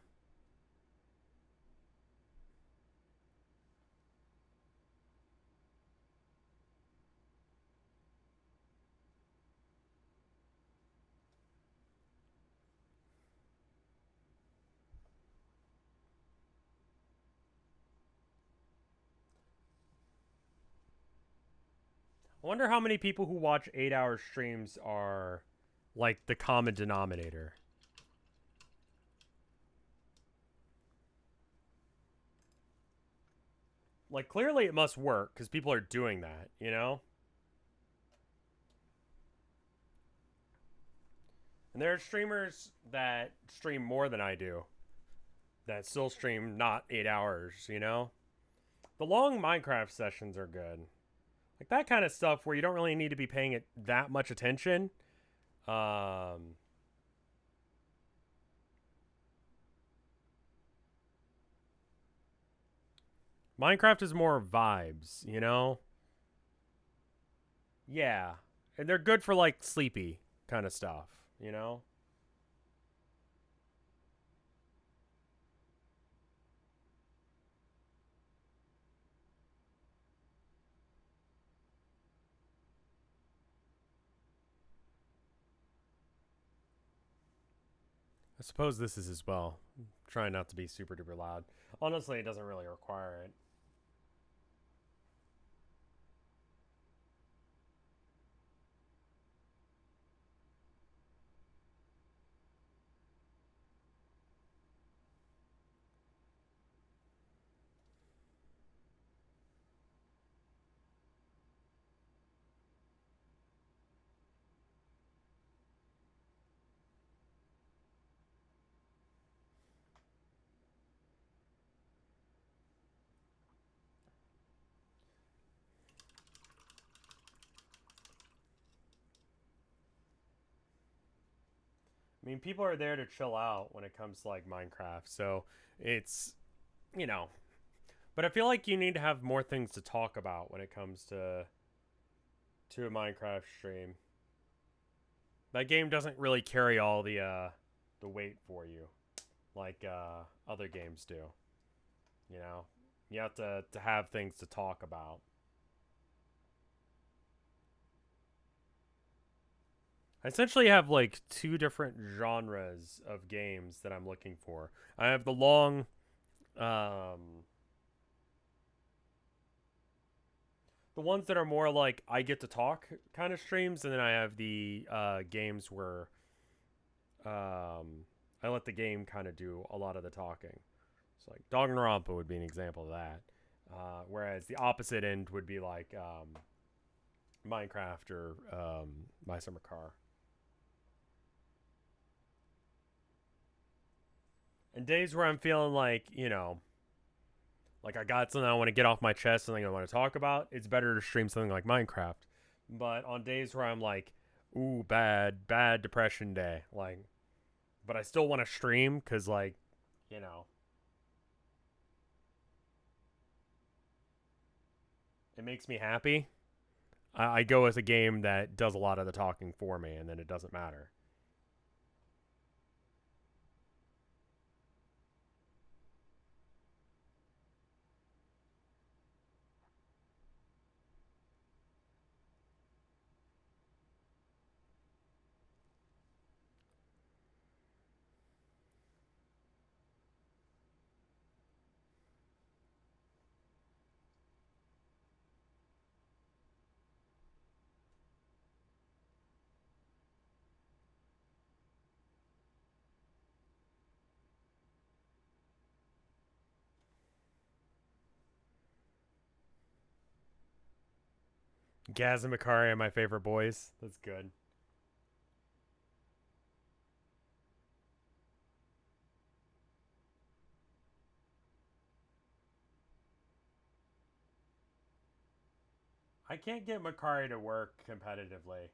I wonder how many people who watch 8 hour streams are like the common denominator. Like, clearly it must work because people are doing that, you know? And there are streamers that stream more than I do that still stream not 8 hours, you know? The long Minecraft sessions are good. Like that kind of stuff where you don't really need to be paying it that much attention. Um, Minecraft is more vibes, you know? Yeah. And they're good for like sleepy kind of stuff, you know? I suppose this is as well. I'm trying not to be super duper loud. Honestly, it doesn't really require it. I mean, people are there to chill out when it comes to like Minecraft. So it's, you know, but I feel like you need to have more things to talk about when it comes to to a Minecraft stream. That game doesn't really carry all the weight for you like other games do. You know, you have to have things to talk about. I essentially have like two different genres of games that I'm looking for. I have the long, um, the ones that are more like I get to talk kind of streams, and then I have the games where I let the game kind of do a lot of the talking. So like Danganronpa would be an example of that. Whereas the opposite end would be like Minecraft or My Summer Car. And days where I'm feeling like, like I got something I want to get off my chest, something I want to talk about, it's better to stream something like Minecraft. But on days where I'm like, ooh, bad depression day, like, but I still want to stream because, like, you know, it makes me happy. I go with a game that does a lot of the talking for me, and then it doesn't matter. Gaz and Makari are my favorite boys. That's good. I can't get Makari to work competitively.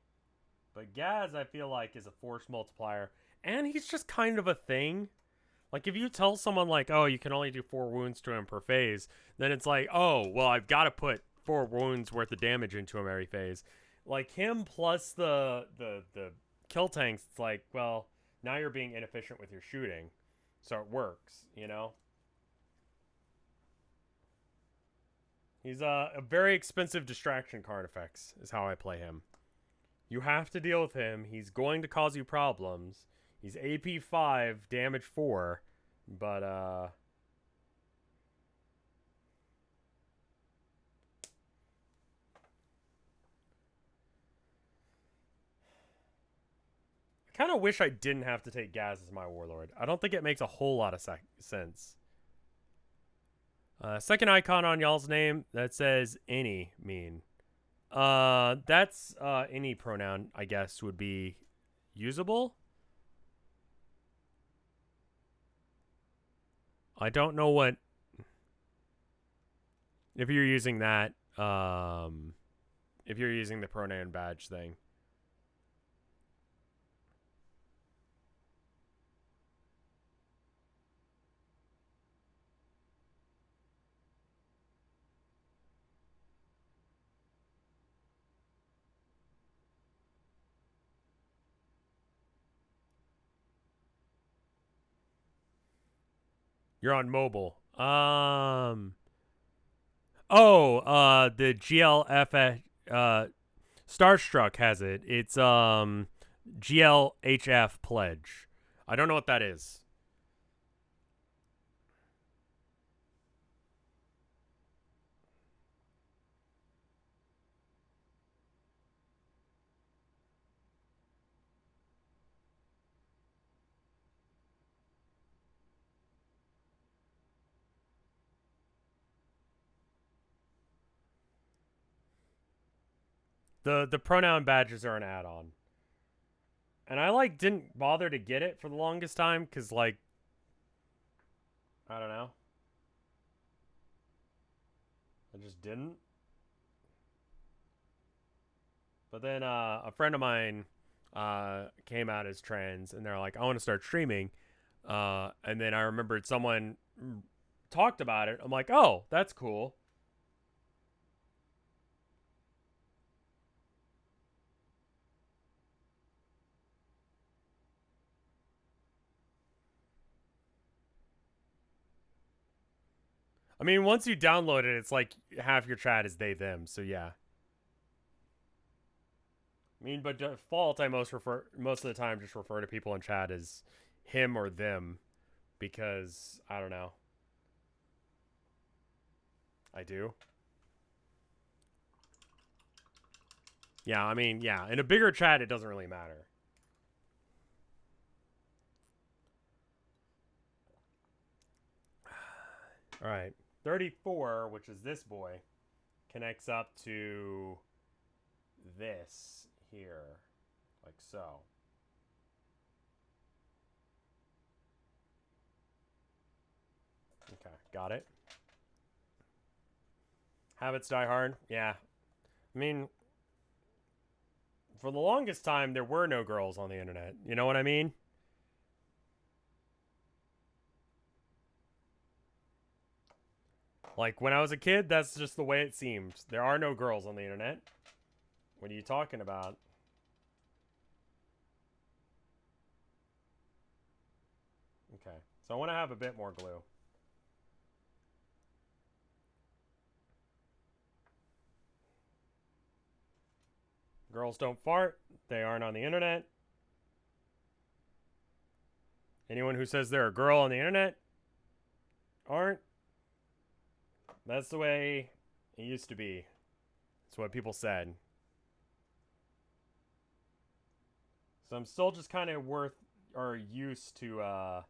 But Gaz, I feel like, is a force multiplier. And he's just kind of a thing. Like, if you tell someone, like, oh, you can only do 4 wounds to him per phase, then it's like, oh, well, I've got to put 4 wounds worth of damage into him every phase. Like, him plus the kill tanks, it's like, well, now you're being inefficient with your shooting. So it works, you know? He's a very expensive distraction card effects, is how I play him. You have to deal with him. He's going to cause you problems. He's AP 5, damage 4, but I kind of wish I didn't have to take Gaz as my warlord. I don't think it makes a whole lot of sense. Second icon on y'all's name that says any mean. That's any pronoun, I guess, would be usable. I don't know what if you're using that. If you're using the pronoun badge thing. You're on mobile. The GLF Starstruck has it. It's GLHF pledge. I don't know what that is. The pronoun badges are an add-on. And I like didn't bother to get it for the longest time cuz like I don't know. I just didn't. But then a friend of mine came out as trans, and they're like, I want to start streaming. And then I remembered someone talked about it. I'm like, oh, that's cool. I mean, once you download it, it's like half your chat is they them. So yeah. I mean, but default, I most of the time just refer to people in chat as him or them because I don't know. I do. Yeah, I mean, yeah. In a bigger chat, it doesn't really matter. All right. 34, which is this boy, connects up to this here, like so. Okay, got it. Habits die hard. Yeah. I mean, for the longest time, there were no girls on the internet. You know what I mean? Like, when I was a kid, that's just the way it seemed. There are no girls on the internet. What are you talking about? Okay. So I want to have a bit more glue. Girls don't fart. They aren't on the internet. Anyone who says they're a girl on the internet aren't. That's the way it used to be. That's what people said. So I'm still just kind of used to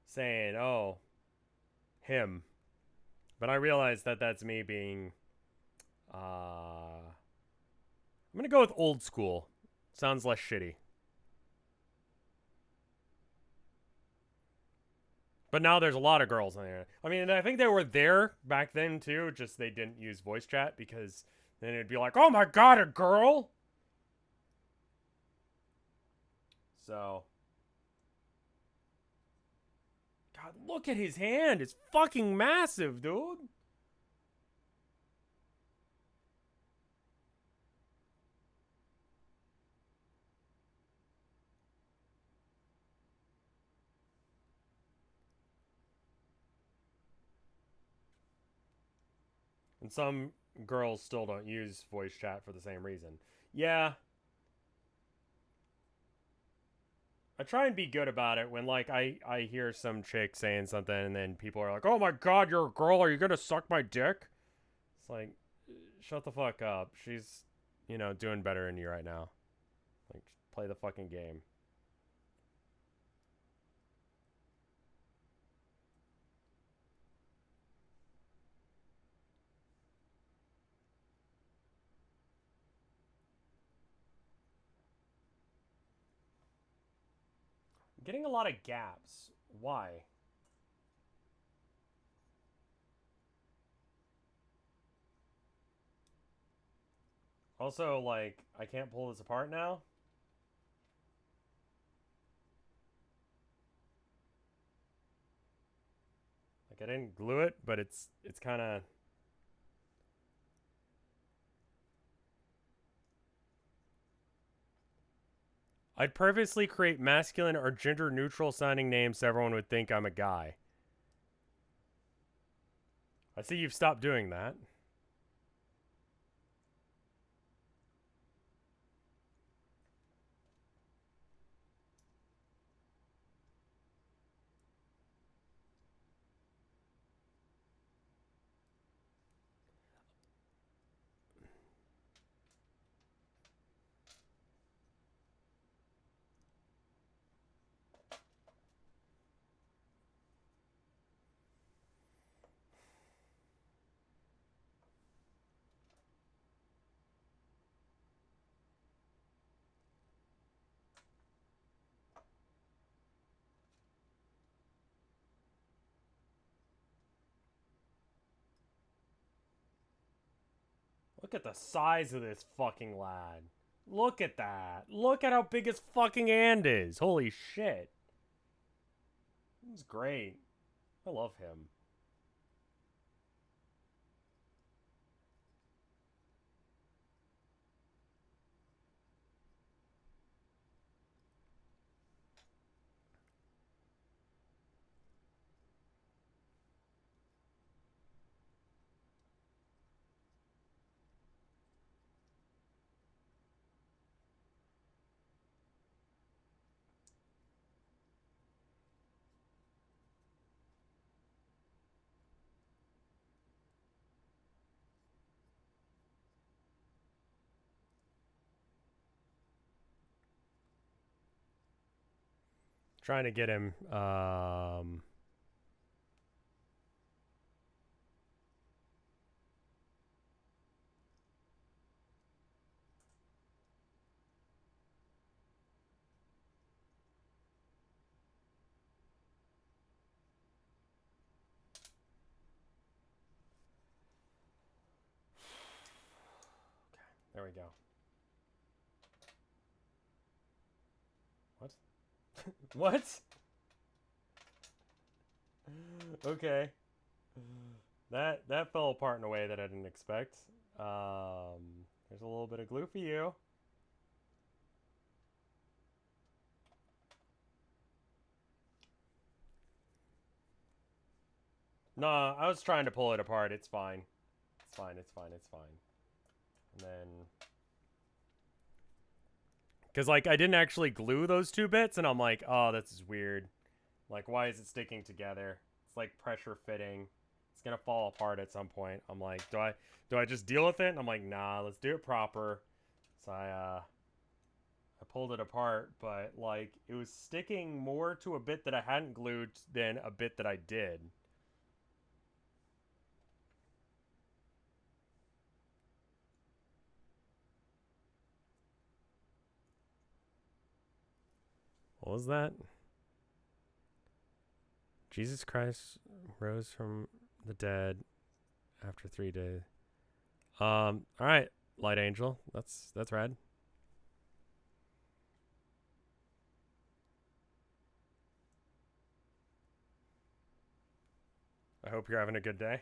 saying, oh, him. But I realize that that's me being I'm going to go with old school. Sounds less shitty. But now there's a lot of girls on there. I mean, I think they were there back then too, just they didn't use voice chat because then it'd be like, oh my god, a girl? So. God, look at his hand. It's fucking massive, dude. And some girls still don't use voice chat for the same reason. Yeah. I try and be good about it when like I hear some chick saying something and then people are like, "Oh my god, you're a girl. Are you going to suck my dick?" It's like, shut the fuck up. She's, doing better than you right now. Like, play the fucking game. I'm getting a lot of gaps. Why? Also, like, I can't pull this apart now. Like, I didn't glue it, but it's kind of. I'd purposely create masculine or gender neutral sounding names so everyone would think I'm a guy. I see you've stopped doing that. Look at the size of this fucking lad. Look at that. Look at how big his fucking hand is. Holy shit. He's great. I love him. trying to get him. There we go. What? What? Okay. That fell apart in a way that I didn't expect. There's a little bit of glue for you. Nah, I was trying to pull it apart. It's fine. It's fine, it's fine, it's fine. And then... Because, like, I didn't actually glue those two bits, and I'm like, oh, this is weird. Like, why is it sticking together? It's like pressure fitting. It's gonna fall apart at some point. I'm like, do I just deal with it? And I'm like, nah, let's do it proper. So I pulled it apart, but like it was sticking more to a bit that I hadn't glued than a bit that I did. What was that? Jesus Christ rose from the dead after 3 days. All right, Light Angel. That's rad. I hope you're having a good day.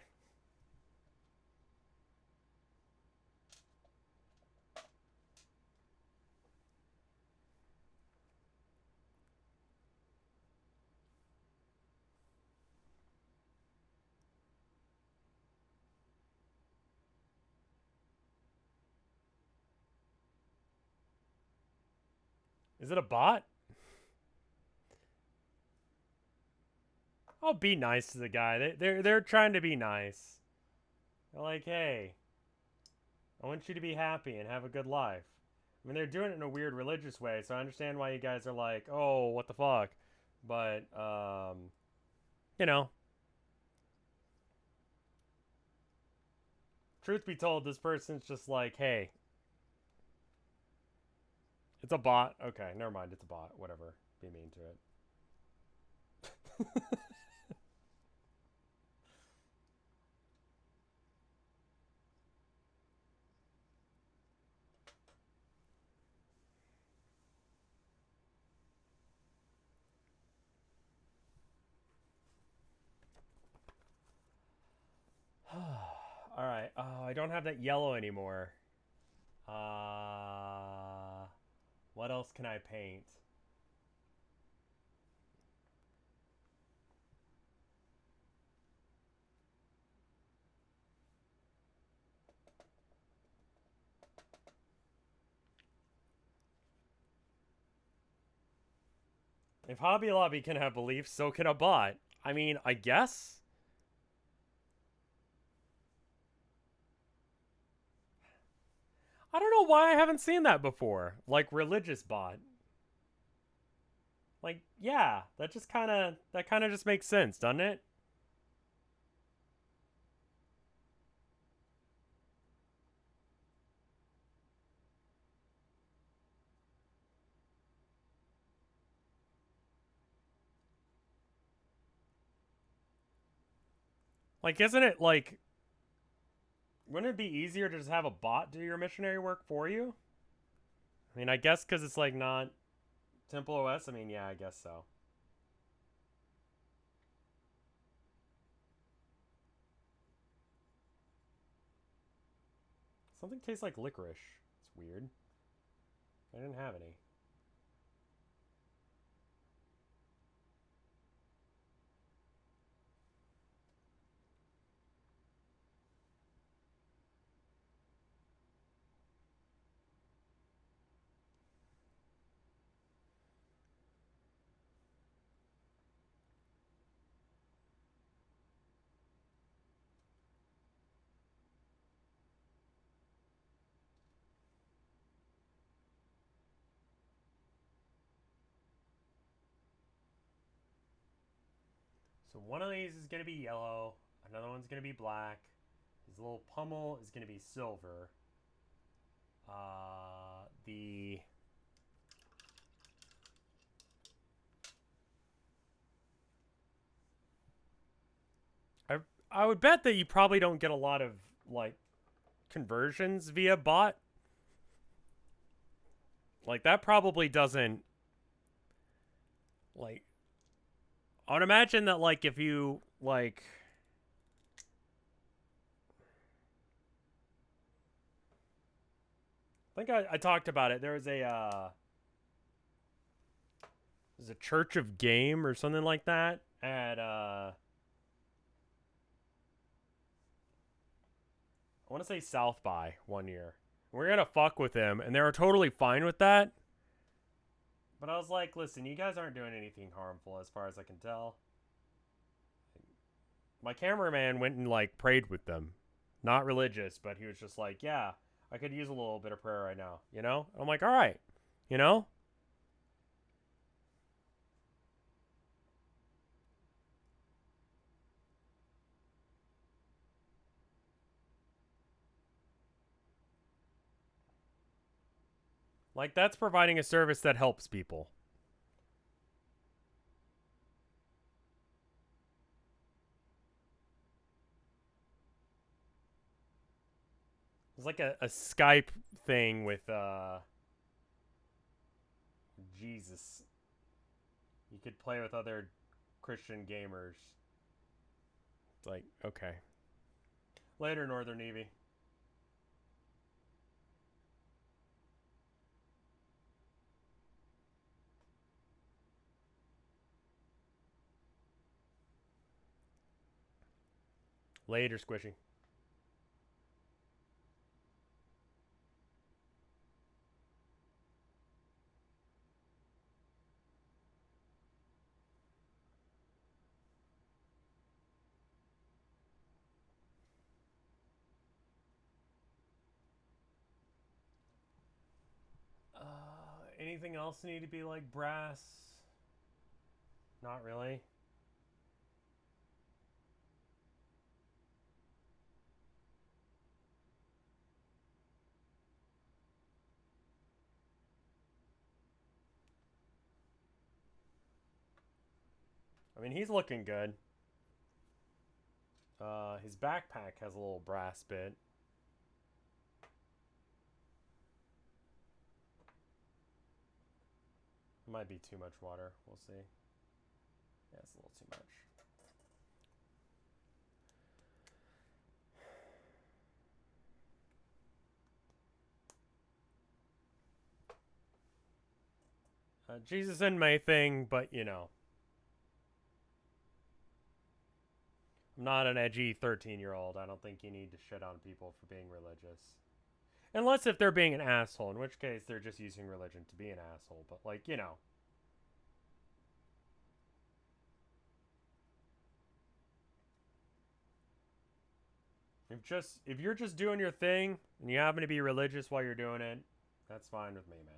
Is it a bot? I'll be nice to the guy. They're trying to be nice. They're like, hey, I want you to be happy and have a good life. I mean, they're doing it in a weird religious way, so I understand why you guys are like, oh, what the fuck. But, you know, truth be told, this person's just like, hey, it's a bot. Okay, never mind, it's a bot. Whatever. Be mean to it. Alright, oh, I don't have that yellow anymore. What else can I paint? If Hobby Lobby can have beliefs, so can a bot. I mean, I guess? I don't know why I haven't seen that before. Like, religious bot. Like, yeah, that kind of just makes sense, doesn't it? Like, isn't it like, wouldn't it be easier to just have a bot do your missionary work for you? I mean, I guess because it's like not Temple OS. I mean, yeah, I guess so. Something tastes like licorice. It's weird. I didn't have any. So one of these is going to be yellow. Another one's going to be black. His little pummel is going to be silver. The I would bet that you probably don't get a lot of like conversions via bot. Like that probably doesn't like I would imagine that like if you like I think I talked about it. There's a Church of Game or something like that at I want to say South by one year. We're gonna fuck with them, and they were totally fine with that. But I was like, listen, you guys aren't doing anything harmful as far as I can tell. My cameraman went and like prayed with them. Not religious, but he was just like, yeah, I could use a little bit of prayer right now, you know? I'm like, all right, you know? Like that's providing a service that helps people. It's like a Skype thing with Jesus. You could play with other Christian gamers. It's like, okay. Later, Northern Navy. Later, Squishy. Anything else need to be like brass? Not really. I mean, he's looking good. His backpack has a little brass bit. Might be too much water. We'll see. Yeah, it's a little too much. Jesus and May thing, but you know. I'm not an edgy 13-year-old. I don't think you need to shit on people for being religious. Unless if they're being an asshole, in which case they're just using religion to be an asshole. But like, you know. If you're just doing your thing and you happen to be religious while you're doing it, that's fine with me, man.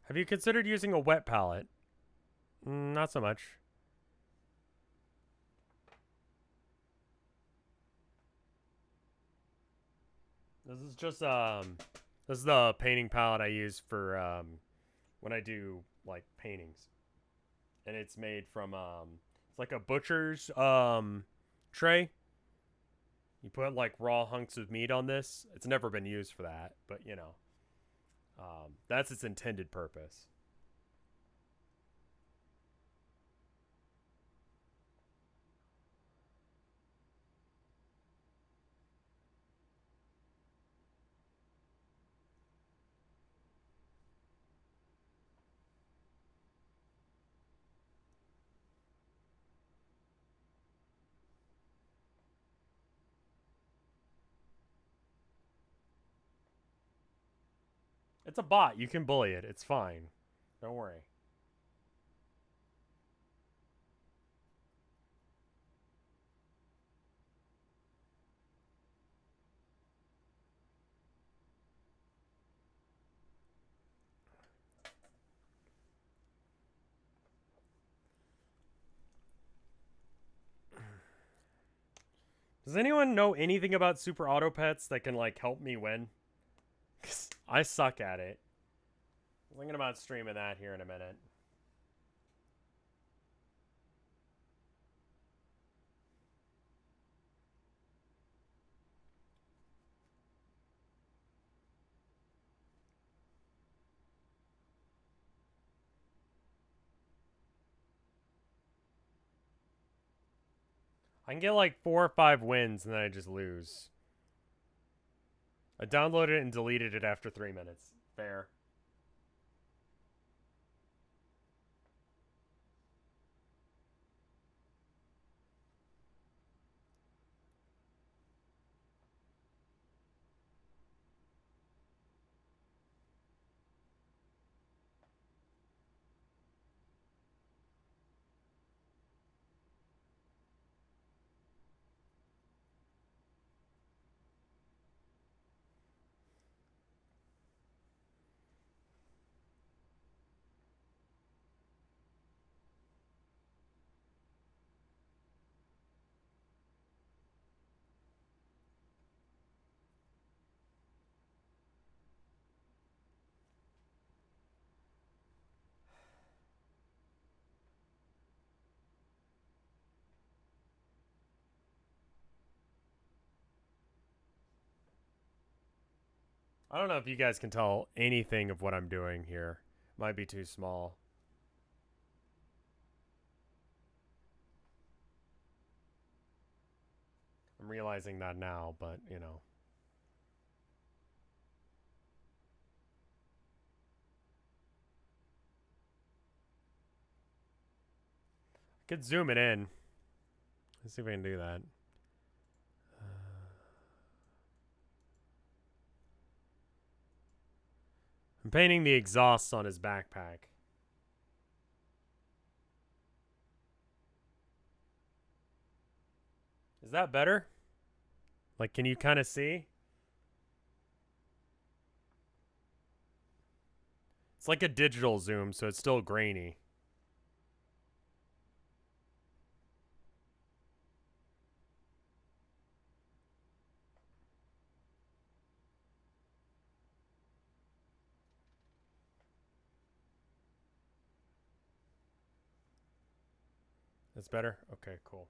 Have you considered using a wet palette? Not so much. This is the painting palette I use for when I do like paintings. And it's made from it's like a butcher's tray. You put like raw hunks of meat on this. It's never been used for that, but you know. That's its intended purpose. It's a bot. You can bully it. It's fine. Don't worry. Does anyone know anything about super auto pets that can like help me win? 'Cause I suck at it. I'm thinking about streaming that here in a minute. I can get like 4 or 5 wins and then I just lose. I downloaded it and deleted it after 3 minutes. Fair. I don't know if you guys can tell anything of what I'm doing here. Might be too small. I'm realizing that now, but you know. I could zoom it in. Let's see if I can do that. I'm painting the exhausts on his backpack. Is that better? Like, can you kind of see? It's like a digital zoom, so it's still grainy. That's better? Okay, cool.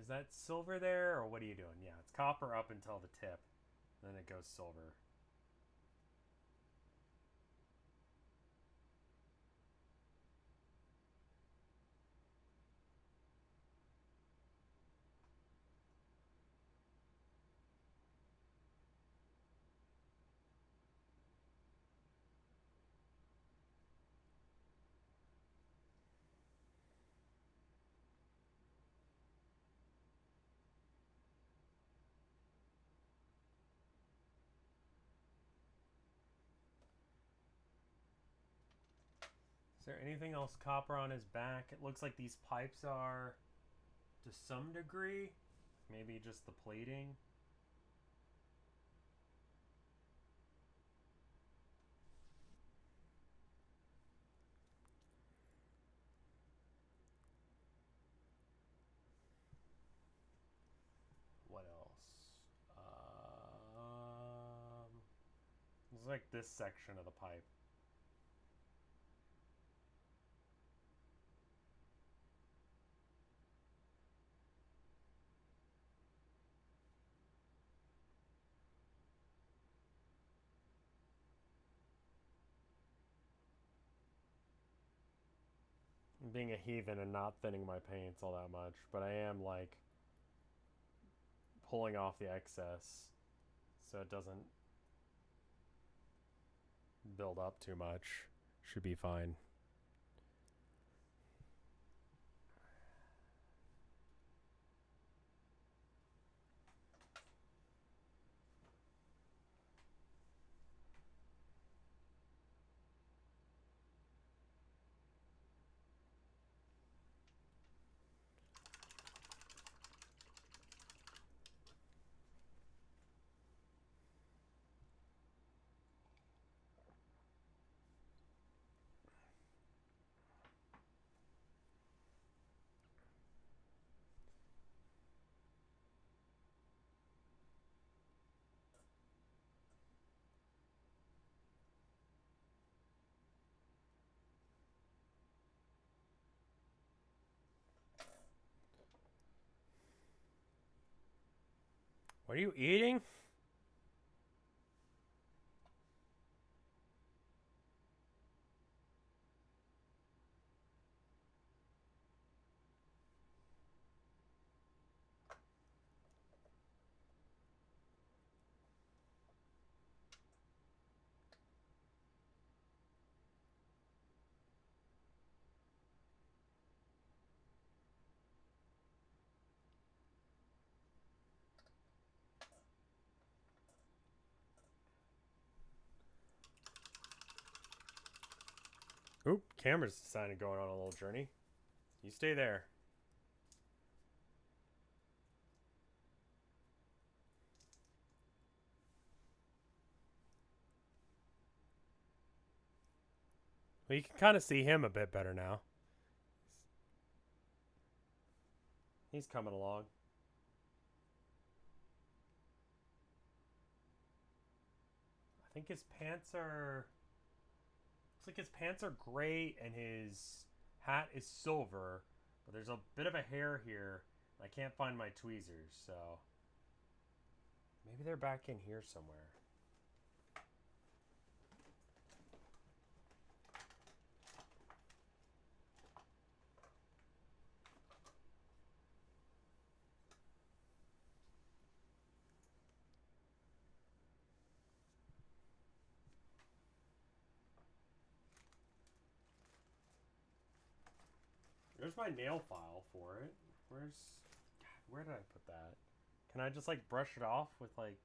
Is that silver there, or what are you doing? Yeah, it's copper up until the tip. Then it goes silver. Is there anything else copper on his back? It looks like these pipes are, to some degree, maybe just the plating. What else? It's like this section of the pipe. being a heathen and not thinning my paints all that much, but I am like pulling off the excess so it doesn't build up too much. Should be fine. What are you eating? Oop, camera's decided to go on a little journey. You stay there. Well, you can kind of see him a bit better now. He's coming along. I think his pants are... Looks like his pants are gray and his hat is silver. But there's a bit of a hair here. I can't find my tweezers, so... Maybe they're back in here somewhere. There's my nail file for it. Where's... God, where did I put that? Can I just, like, brush it off with, like...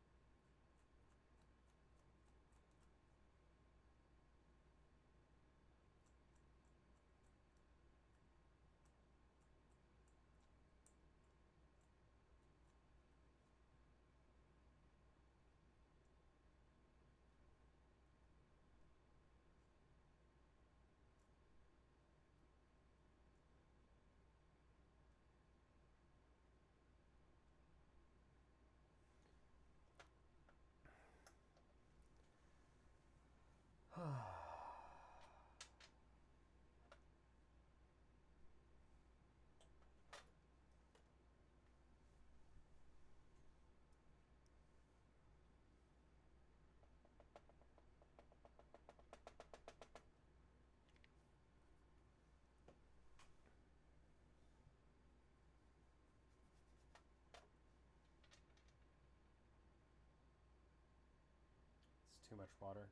It's too much water.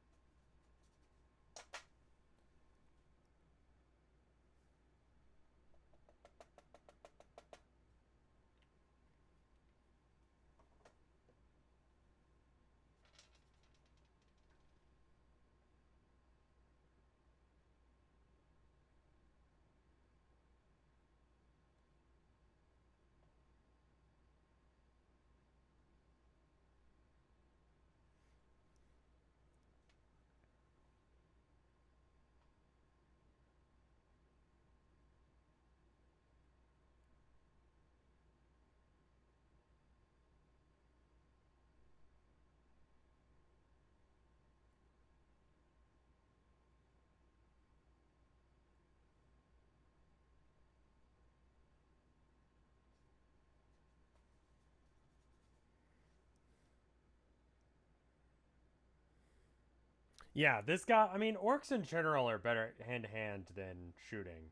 Yeah, this guy... I mean, orcs in general are better hand-to-hand than shooting.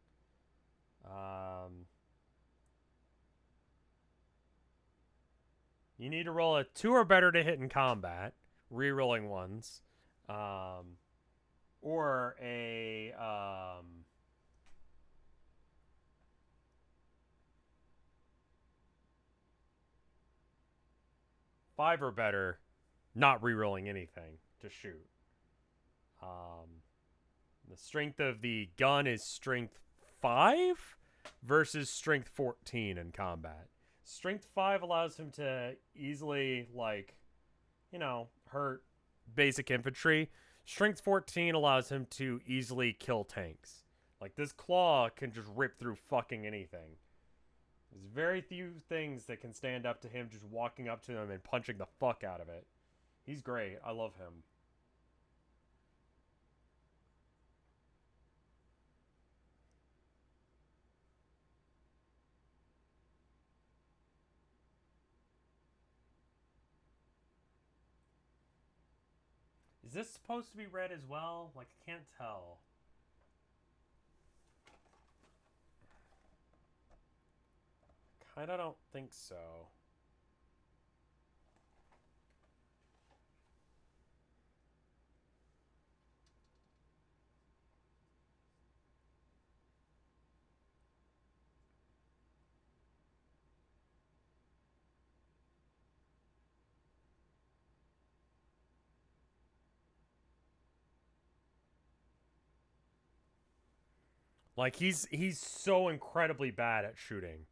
You need to roll a 2 or better to hit in combat, re-rolling ones, or a 5 or better, not re-rolling anything to shoot. The strength of the gun is strength 5 versus strength 14 in combat. Strength 5 allows him to easily, like, hurt basic infantry. Strength 14 allows him to easily kill tanks. Like, this claw can just rip through fucking anything. There's very few things that can stand up to him just walking up to them and punching the fuck out of it. He's great. I love him. Is this supposed to be red as well? Like, I can't tell. Kinda don't think so. Like, he's so incredibly bad at shooting,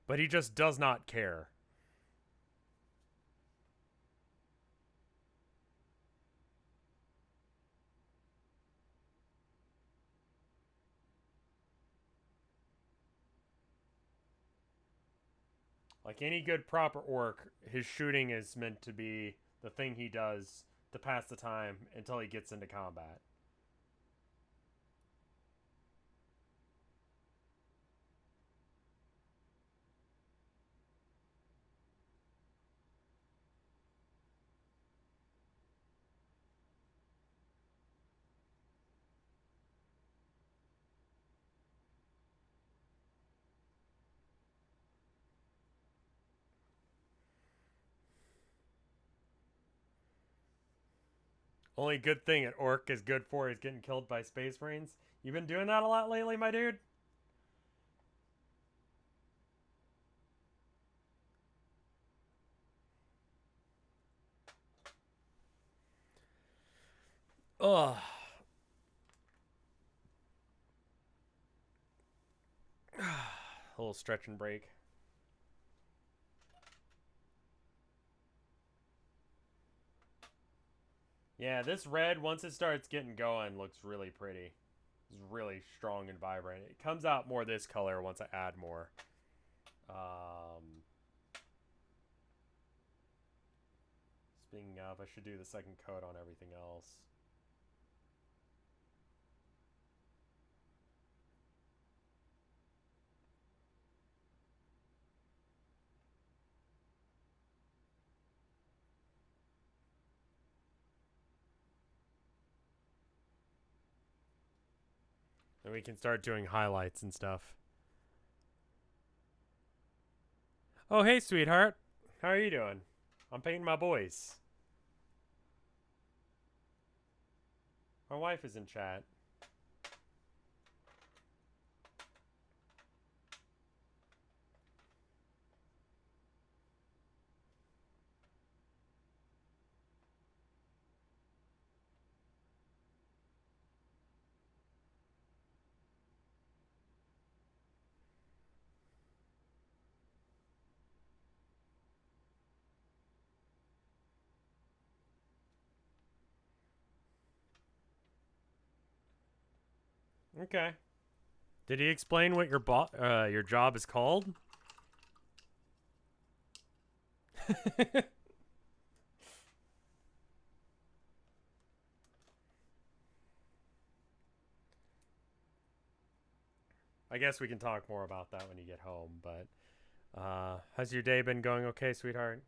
but he just does not care. Like any good proper orc, his shooting is meant to be the thing he does to pass the time until he gets into combat. Only good thing an orc is good for is getting killed by space marines. You been doing that a lot lately, my dude? Ugh. A little stretch and break. Yeah, this red, once it starts getting going, looks really pretty. It's really strong and vibrant. It comes out more this color once I add more. Speaking of, I should do the second coat on everything else. Then we can start doing highlights and stuff. Oh, hey, sweetheart. How are you doing? I'm painting my boys. My wife is in chat. Okay. Did he explain what your job is called? I guess we can talk more about that when you get home, but has your day been going okay, sweetheart?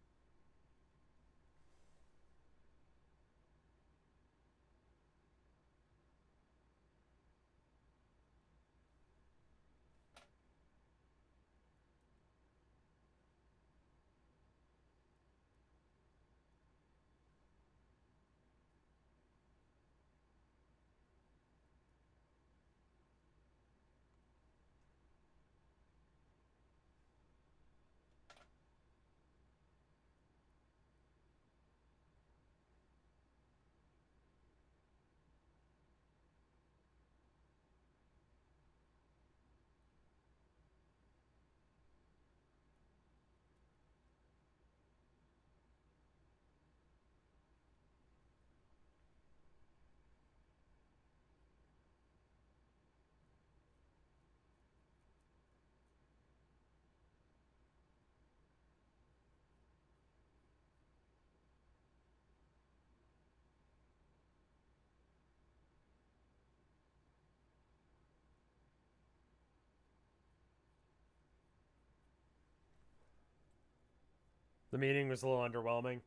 The meeting was a little underwhelming.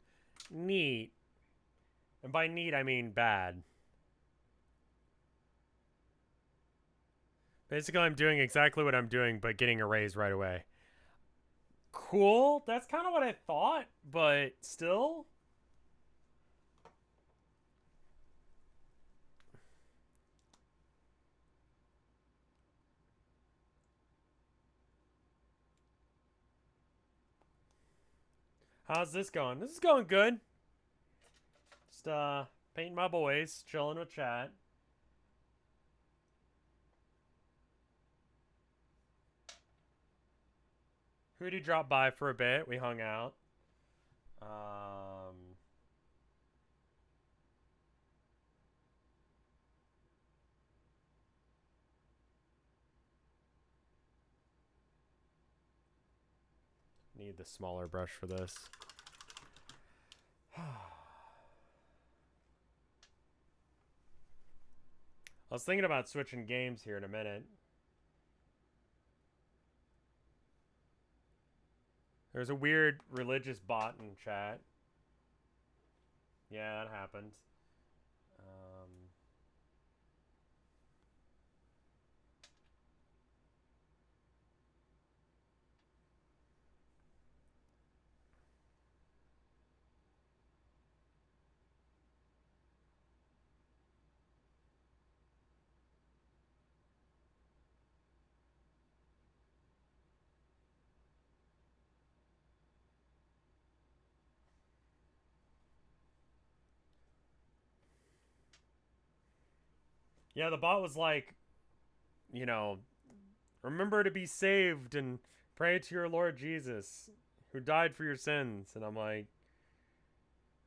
Neat. And by neat, I mean bad. Basically, I'm doing exactly what I'm doing, but getting a raise right away. Cool. That's kind of what I thought, but still. How's this going? This is going good. Just painting my boys, chilling with chat. Hootie dropped by for a bit. We hung out. Need the smaller brush for this. I was thinking about switching games here in a minute. There's a weird religious bot in chat. Yeah, that happened. Yeah, the bot was like, you know, remember to be saved and pray to your Lord Jesus, who died for your sins. And I'm like,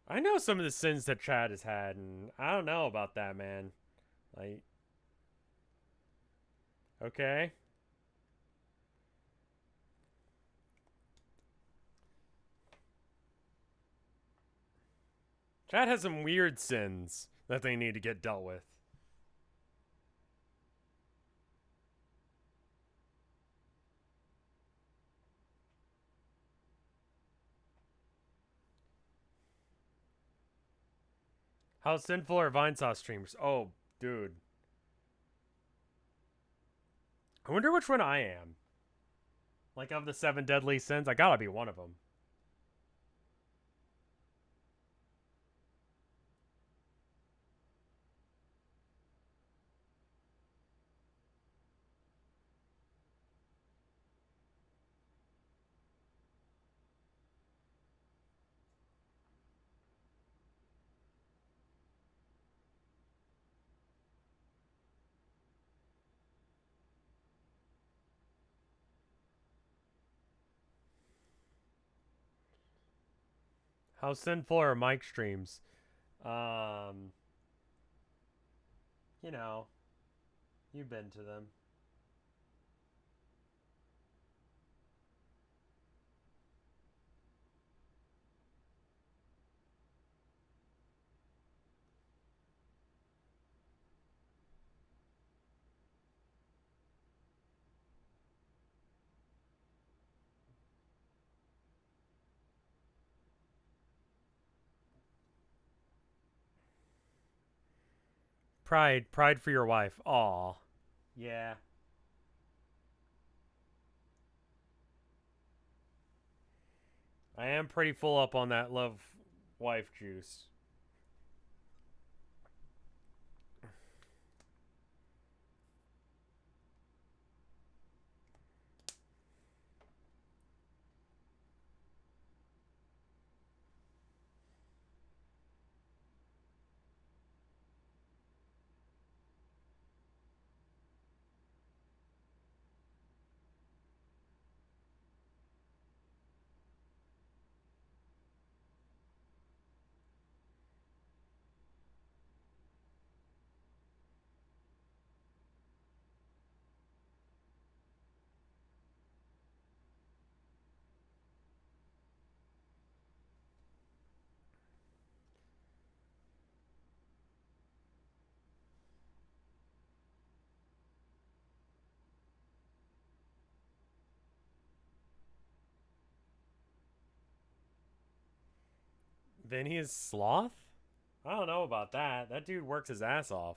I know some of the sins that Chad has had, and I don't know about that, man. Like, okay. Chad has some weird sins that they need to get dealt with. How sinful are Vinesauce streamers? Oh, dude. I wonder which one I am. Like, of the 7 deadly sins, I gotta be one of them. How sinful are Mike streams? You know, you've been to them. Pride for your wife. Aw. Yeah. I am pretty full up on that love wife juice. Vinny is sloth? I don't know about that. That dude works his ass off.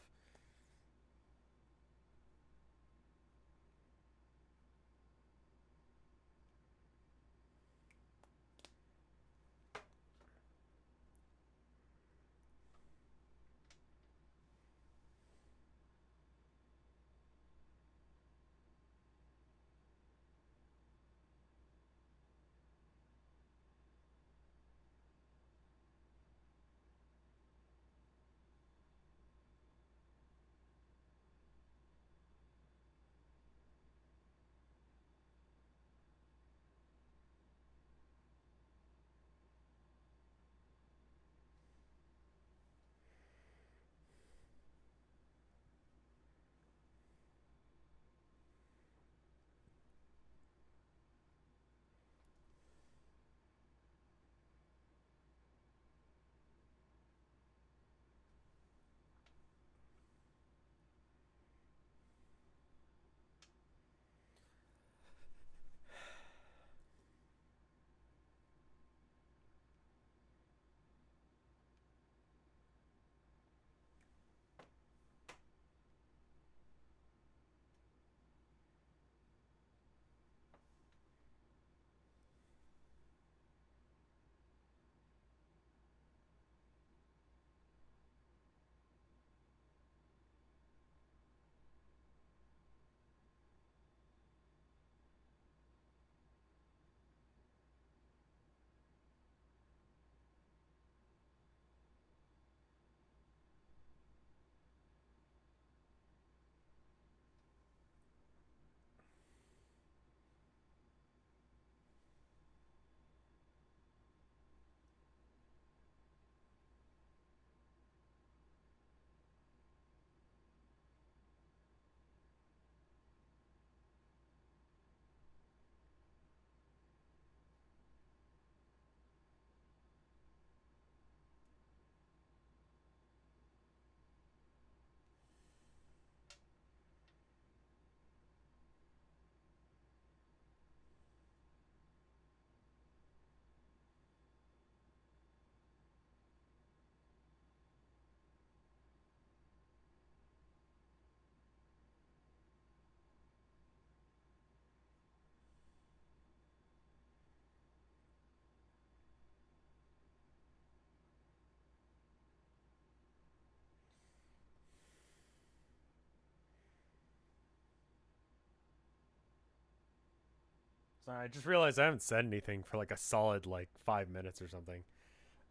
Sorry, I just realized I haven't said anything for like a solid like 5 minutes or something.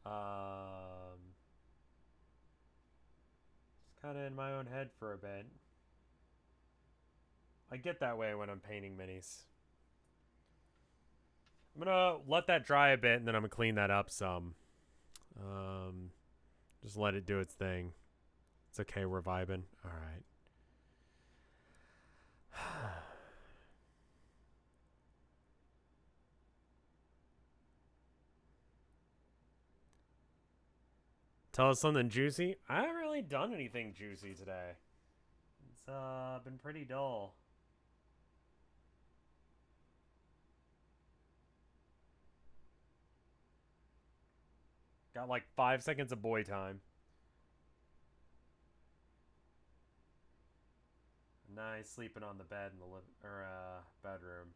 Just kind of in my own head for a bit. I get that way when I'm painting minis. I'm gonna let that dry a bit, and then I'm gonna clean that up some. Just let it do its thing. It's okay, we're vibing. All right. Tell us something juicy. I haven't really done anything juicy today. It's been pretty dull. Got like 5 seconds of boy time. Nice sleeping on the bed in the bedroom.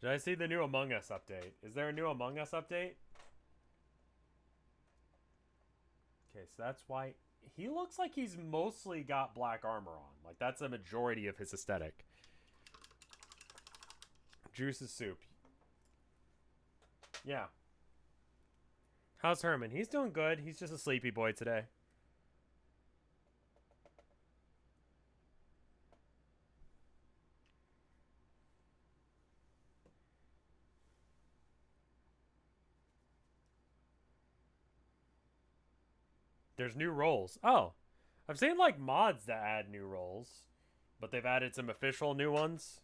Did I see the new Among Us update? Is there a new Among Us update? Okay, so that's why he looks like he's mostly got black armor on. Like that's a majority of his aesthetic. Juice is soup. Yeah. How's Herman? He's doing good. He's just a sleepy boy today. There's new roles. Oh, I've seen like mods that add new roles, but they've added some official new ones.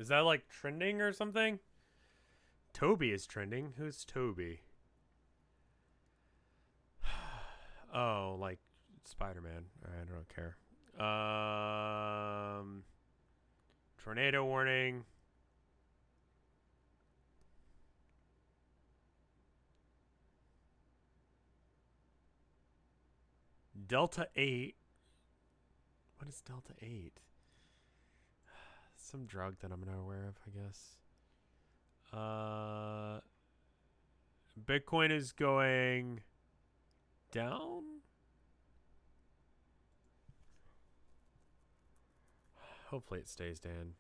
Is that like trending or something? Toby is trending. Who's Toby? Oh, like Spider-Man. I don't care. Tornado warning. Delta 8. What is Delta 8? Some drug that I'm not aware of, I guess. Bitcoin is going down? Hopefully it stays down.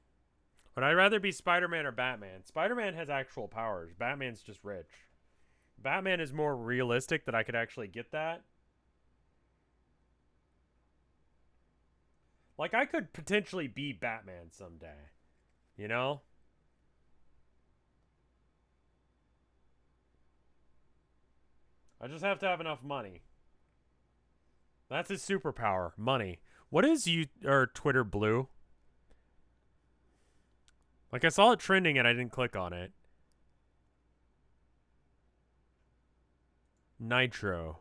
Would I rather be Spider-Man or Batman? Spider-Man has actual powers. Batman's just rich. Batman is more realistic that I could actually get that. Like, I could potentially be Batman someday. You know? I just have to have enough money. That's his superpower. Money. What is Twitter blue? Like, I saw it trending and I didn't click on it. Nitro.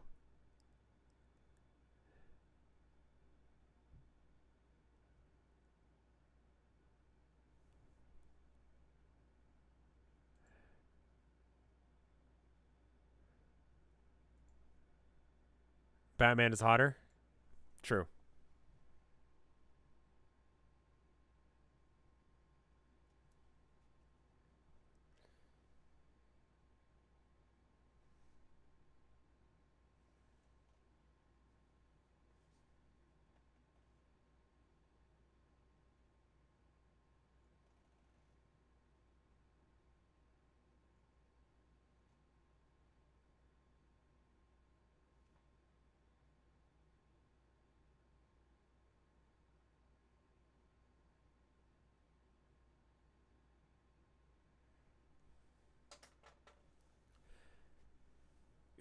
Batman is hotter? True.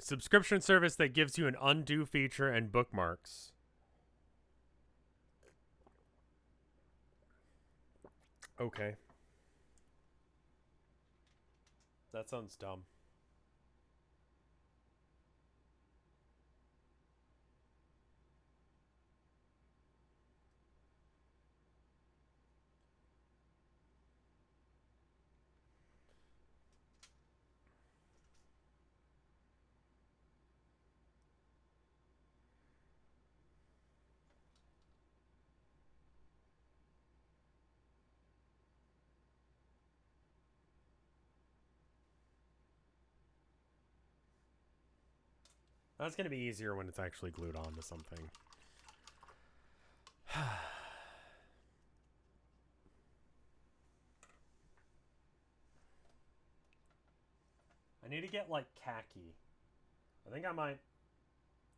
Subscription service that gives you an undo feature and bookmarks. Okay. That sounds dumb. That's going to be easier when it's actually glued onto something. I need to get, like, khaki. I think I might...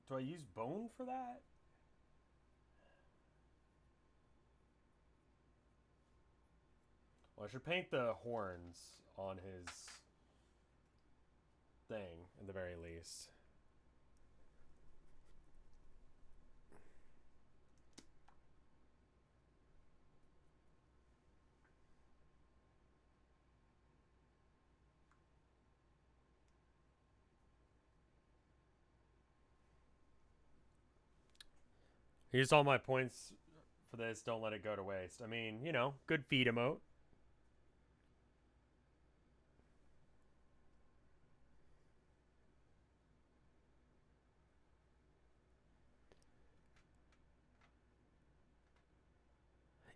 Do I use bone for that? Well, I should paint the horns on his thing, at the very least. Here's all my points for this. Don't let it go to waste. I mean, you know, good feed emote.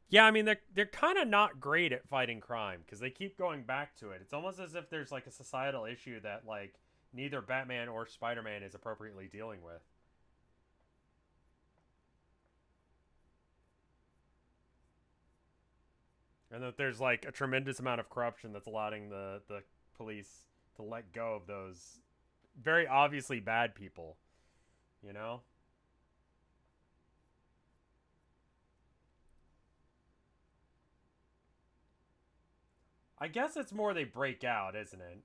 Yeah, I mean, they're kind of not great at fighting crime because they keep going back to it. It's almost as if there's like a societal issue that like neither Batman or Spider-Man is appropriately dealing with. And that there's like a tremendous amount of corruption that's allowing the police to let go of those very obviously bad people, you know? I guess it's more they break out, isn't it?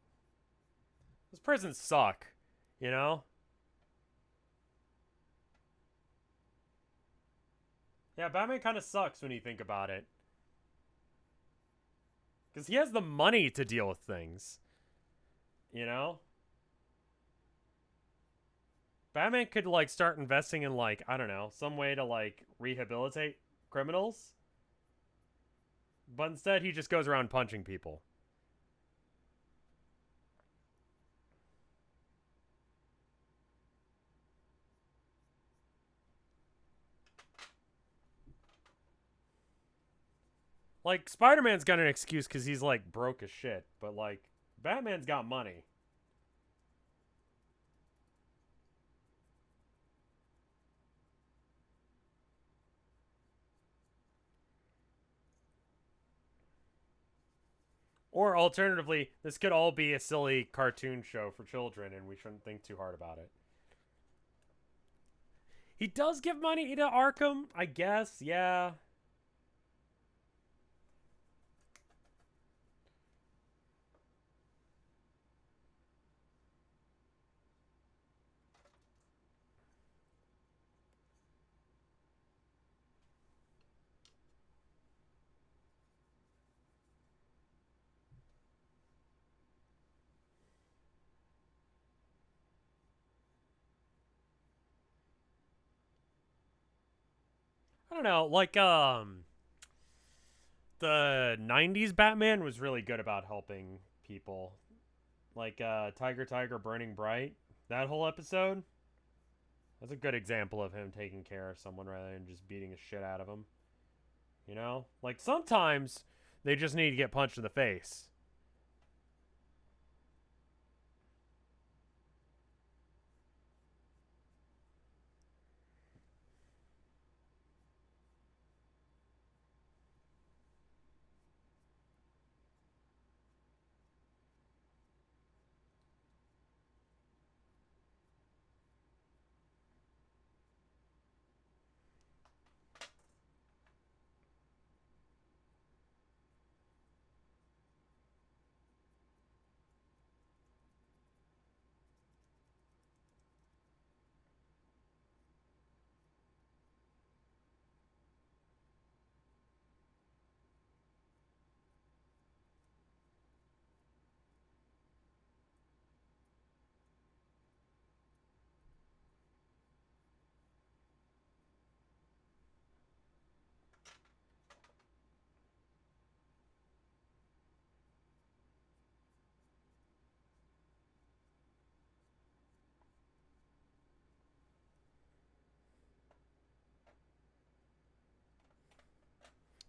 Those prisons suck, you know? Yeah, Batman kind of sucks when you think about it. Because he has the money to deal with things. You know? Batman could, like, start investing in, like, I don't know, some way to, like, rehabilitate criminals. But instead, he just goes around punching people. Like, Spider-Man's got an excuse because he's, like, broke as shit. But, like, Batman's got money. Or alternatively, this could all be a silly cartoon show for children and we shouldn't think too hard about it. He does give money to Arkham, I guess, yeah. I don't know, like, the 90s Batman was really good about helping people. Like, Tiger Tiger Burning Bright. That whole episode. That's a good example of him taking care of someone rather than just beating the shit out of them. You know? Like, sometimes they just need to get punched in the face.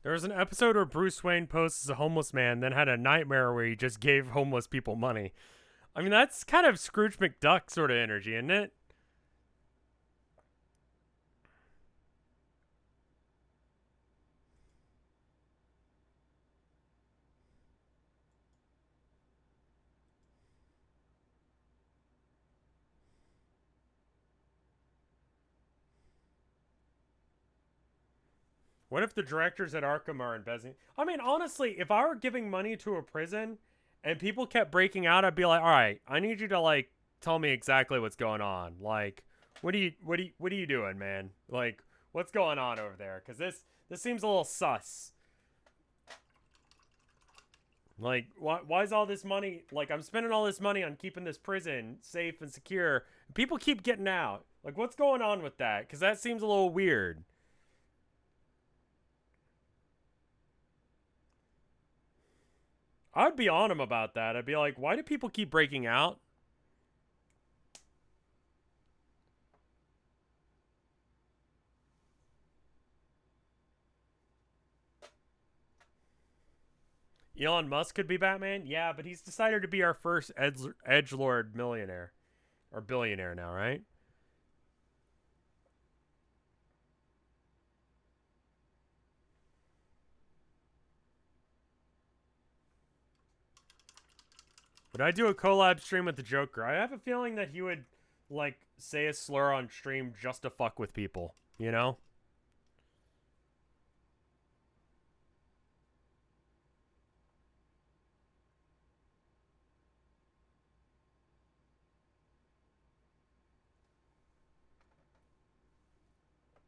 There was an episode where Bruce Wayne posed as a homeless man, then had a nightmare where he just gave homeless people money. I mean, that's kind of Scrooge McDuck sort of energy, isn't it? What if the directors at Arkham are investing? I mean, honestly, if I were giving money to a prison and people kept breaking out, I'd be like, all right, I need you to, like, tell me exactly what's going on. Like, what are you doing, man? Like, what's going on over there? Because this seems a little sus. Like, why is all this money? Like, I'm spending all this money on keeping this prison safe and secure. People keep getting out. Like, what's going on with that? Because that seems a little weird. I'd be on him about that. I'd be like, why do people keep breaking out? Elon Musk could be Batman? Yeah, but he's decided to be our first edgelord millionaire. Or billionaire now, right? Would I do a collab stream with the Joker? I have a feeling that he would, like, say a slur on stream just to fuck with people, you know?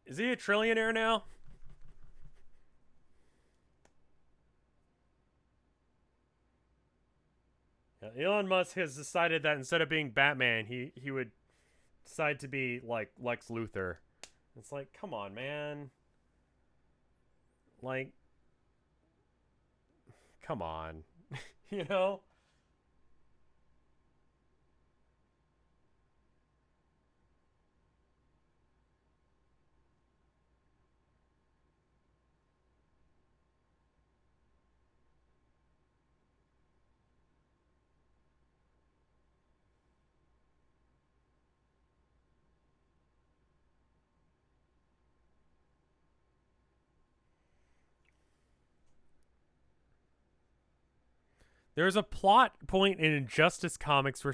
Is he a trillionaire now? Elon Musk has decided that instead of being Batman, he would decide to be like Lex Luthor. It's like, come on, man. Like, come on. you know? There's a plot point in Injustice Comics where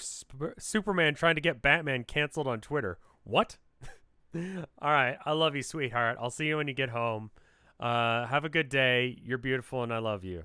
Superman trying to get Batman canceled on Twitter. What? All right, I love you, sweetheart. I'll see you when you get home. Have a good day. You're beautiful, and I love you.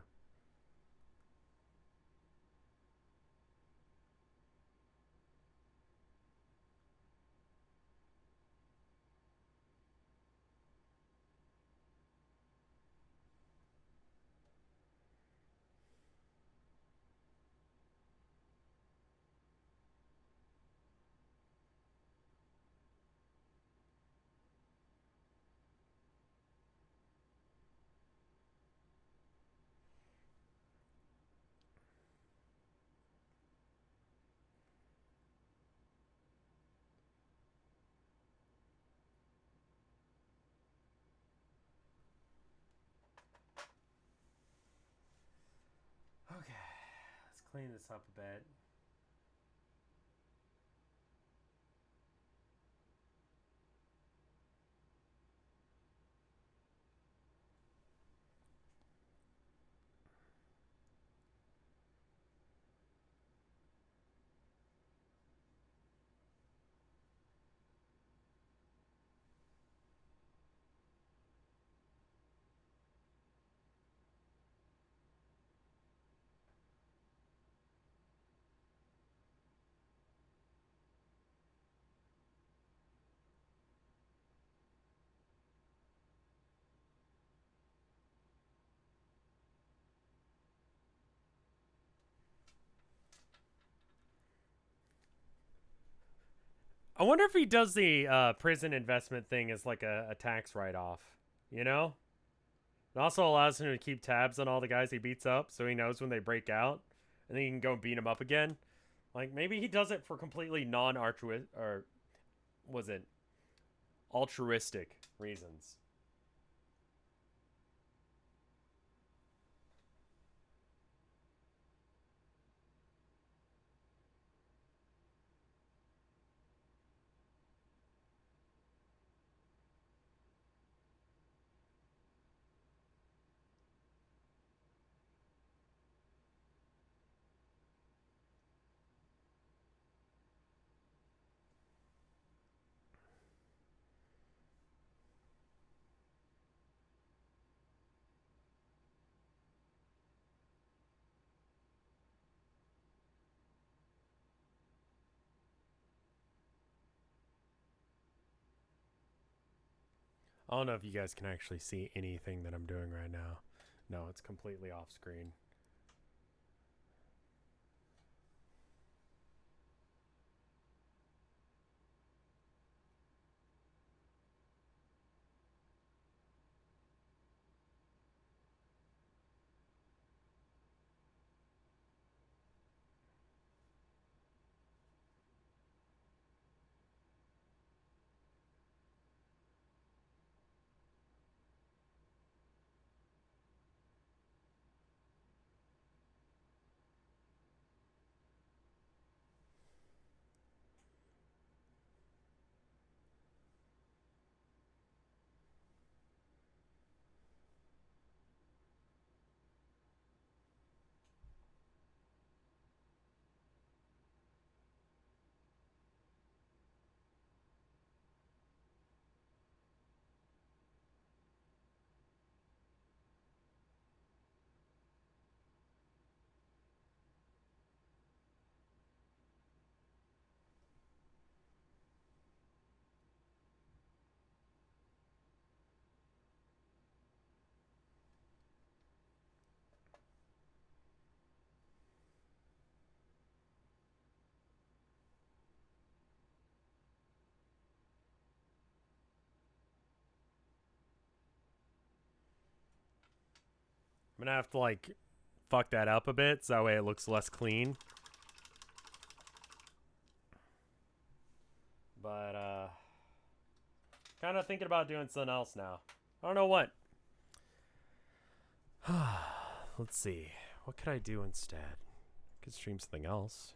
Okay, let's clean this up a bit. I wonder if he does the prison investment thing as like a tax write off. You know? It also allows him to keep tabs on all the guys he beats up so he knows when they break out and then he can go beat them up again. Like maybe he does it for completely non altruistic or was it altruistic reasons. I don't know if you guys can actually see anything that I'm doing right now. No, it's completely off screen. I'm gonna have to, like, fuck that up a bit so that way it looks less clean. But, kind of thinking about doing something else now. I don't know what. Let's see. What could I do instead? I could stream something else.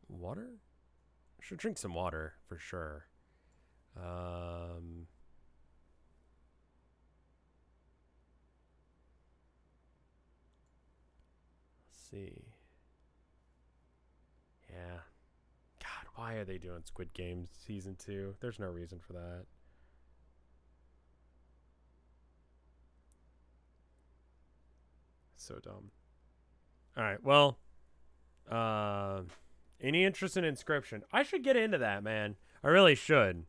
Water? I should drink some water for sure. Let's see. Yeah. God, why are they doing Squid Game Season 2? There's no reason for that. So dumb. Alright, well. Any interest in Inscription? I should get into that, man. I really should.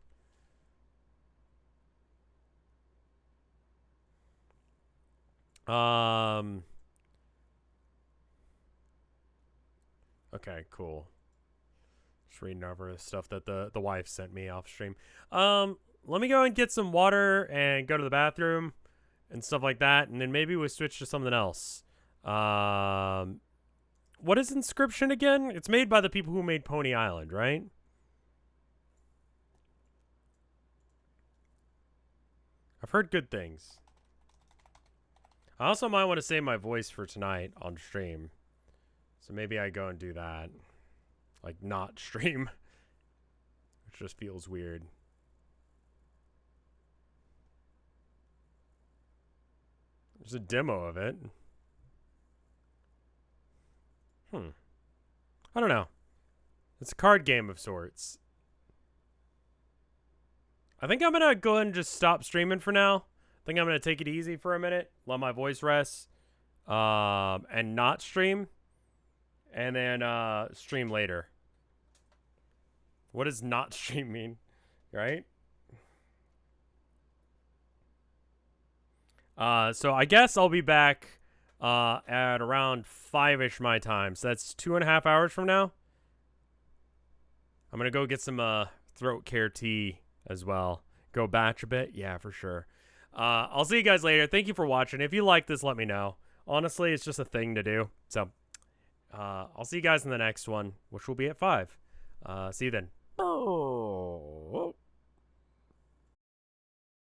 Okay, cool. Just reading over the stuff that the wife sent me off stream. Let me go and get some water and go to the bathroom and stuff like that, and then maybe we'll switch to something else. What is Inscription again? It's made by the people who made Pony Island, right? I've heard good things. I also might want to save my voice for tonight on stream. So maybe I go and do that. Like, not stream. Which just feels weird. There's a demo of it. I don't know. It's a card game of sorts. I think I'm going to go ahead and just stop streaming for now. I think I'm going to take it easy for a minute. Let my voice rest. And not stream. And then stream later. What does not stream mean? Right? So I guess I'll be back at around 5-ish my time. So that's 2.5 hours from now. I'm going to go get some throat care tea as well. Go batch a bit. Yeah, for sure. I'll see you guys later. Thank you for watching. If you like this, let me know. Honestly, it's just a thing to do. So I'll see you guys in the next one, which will be at 5. See you then. Oh.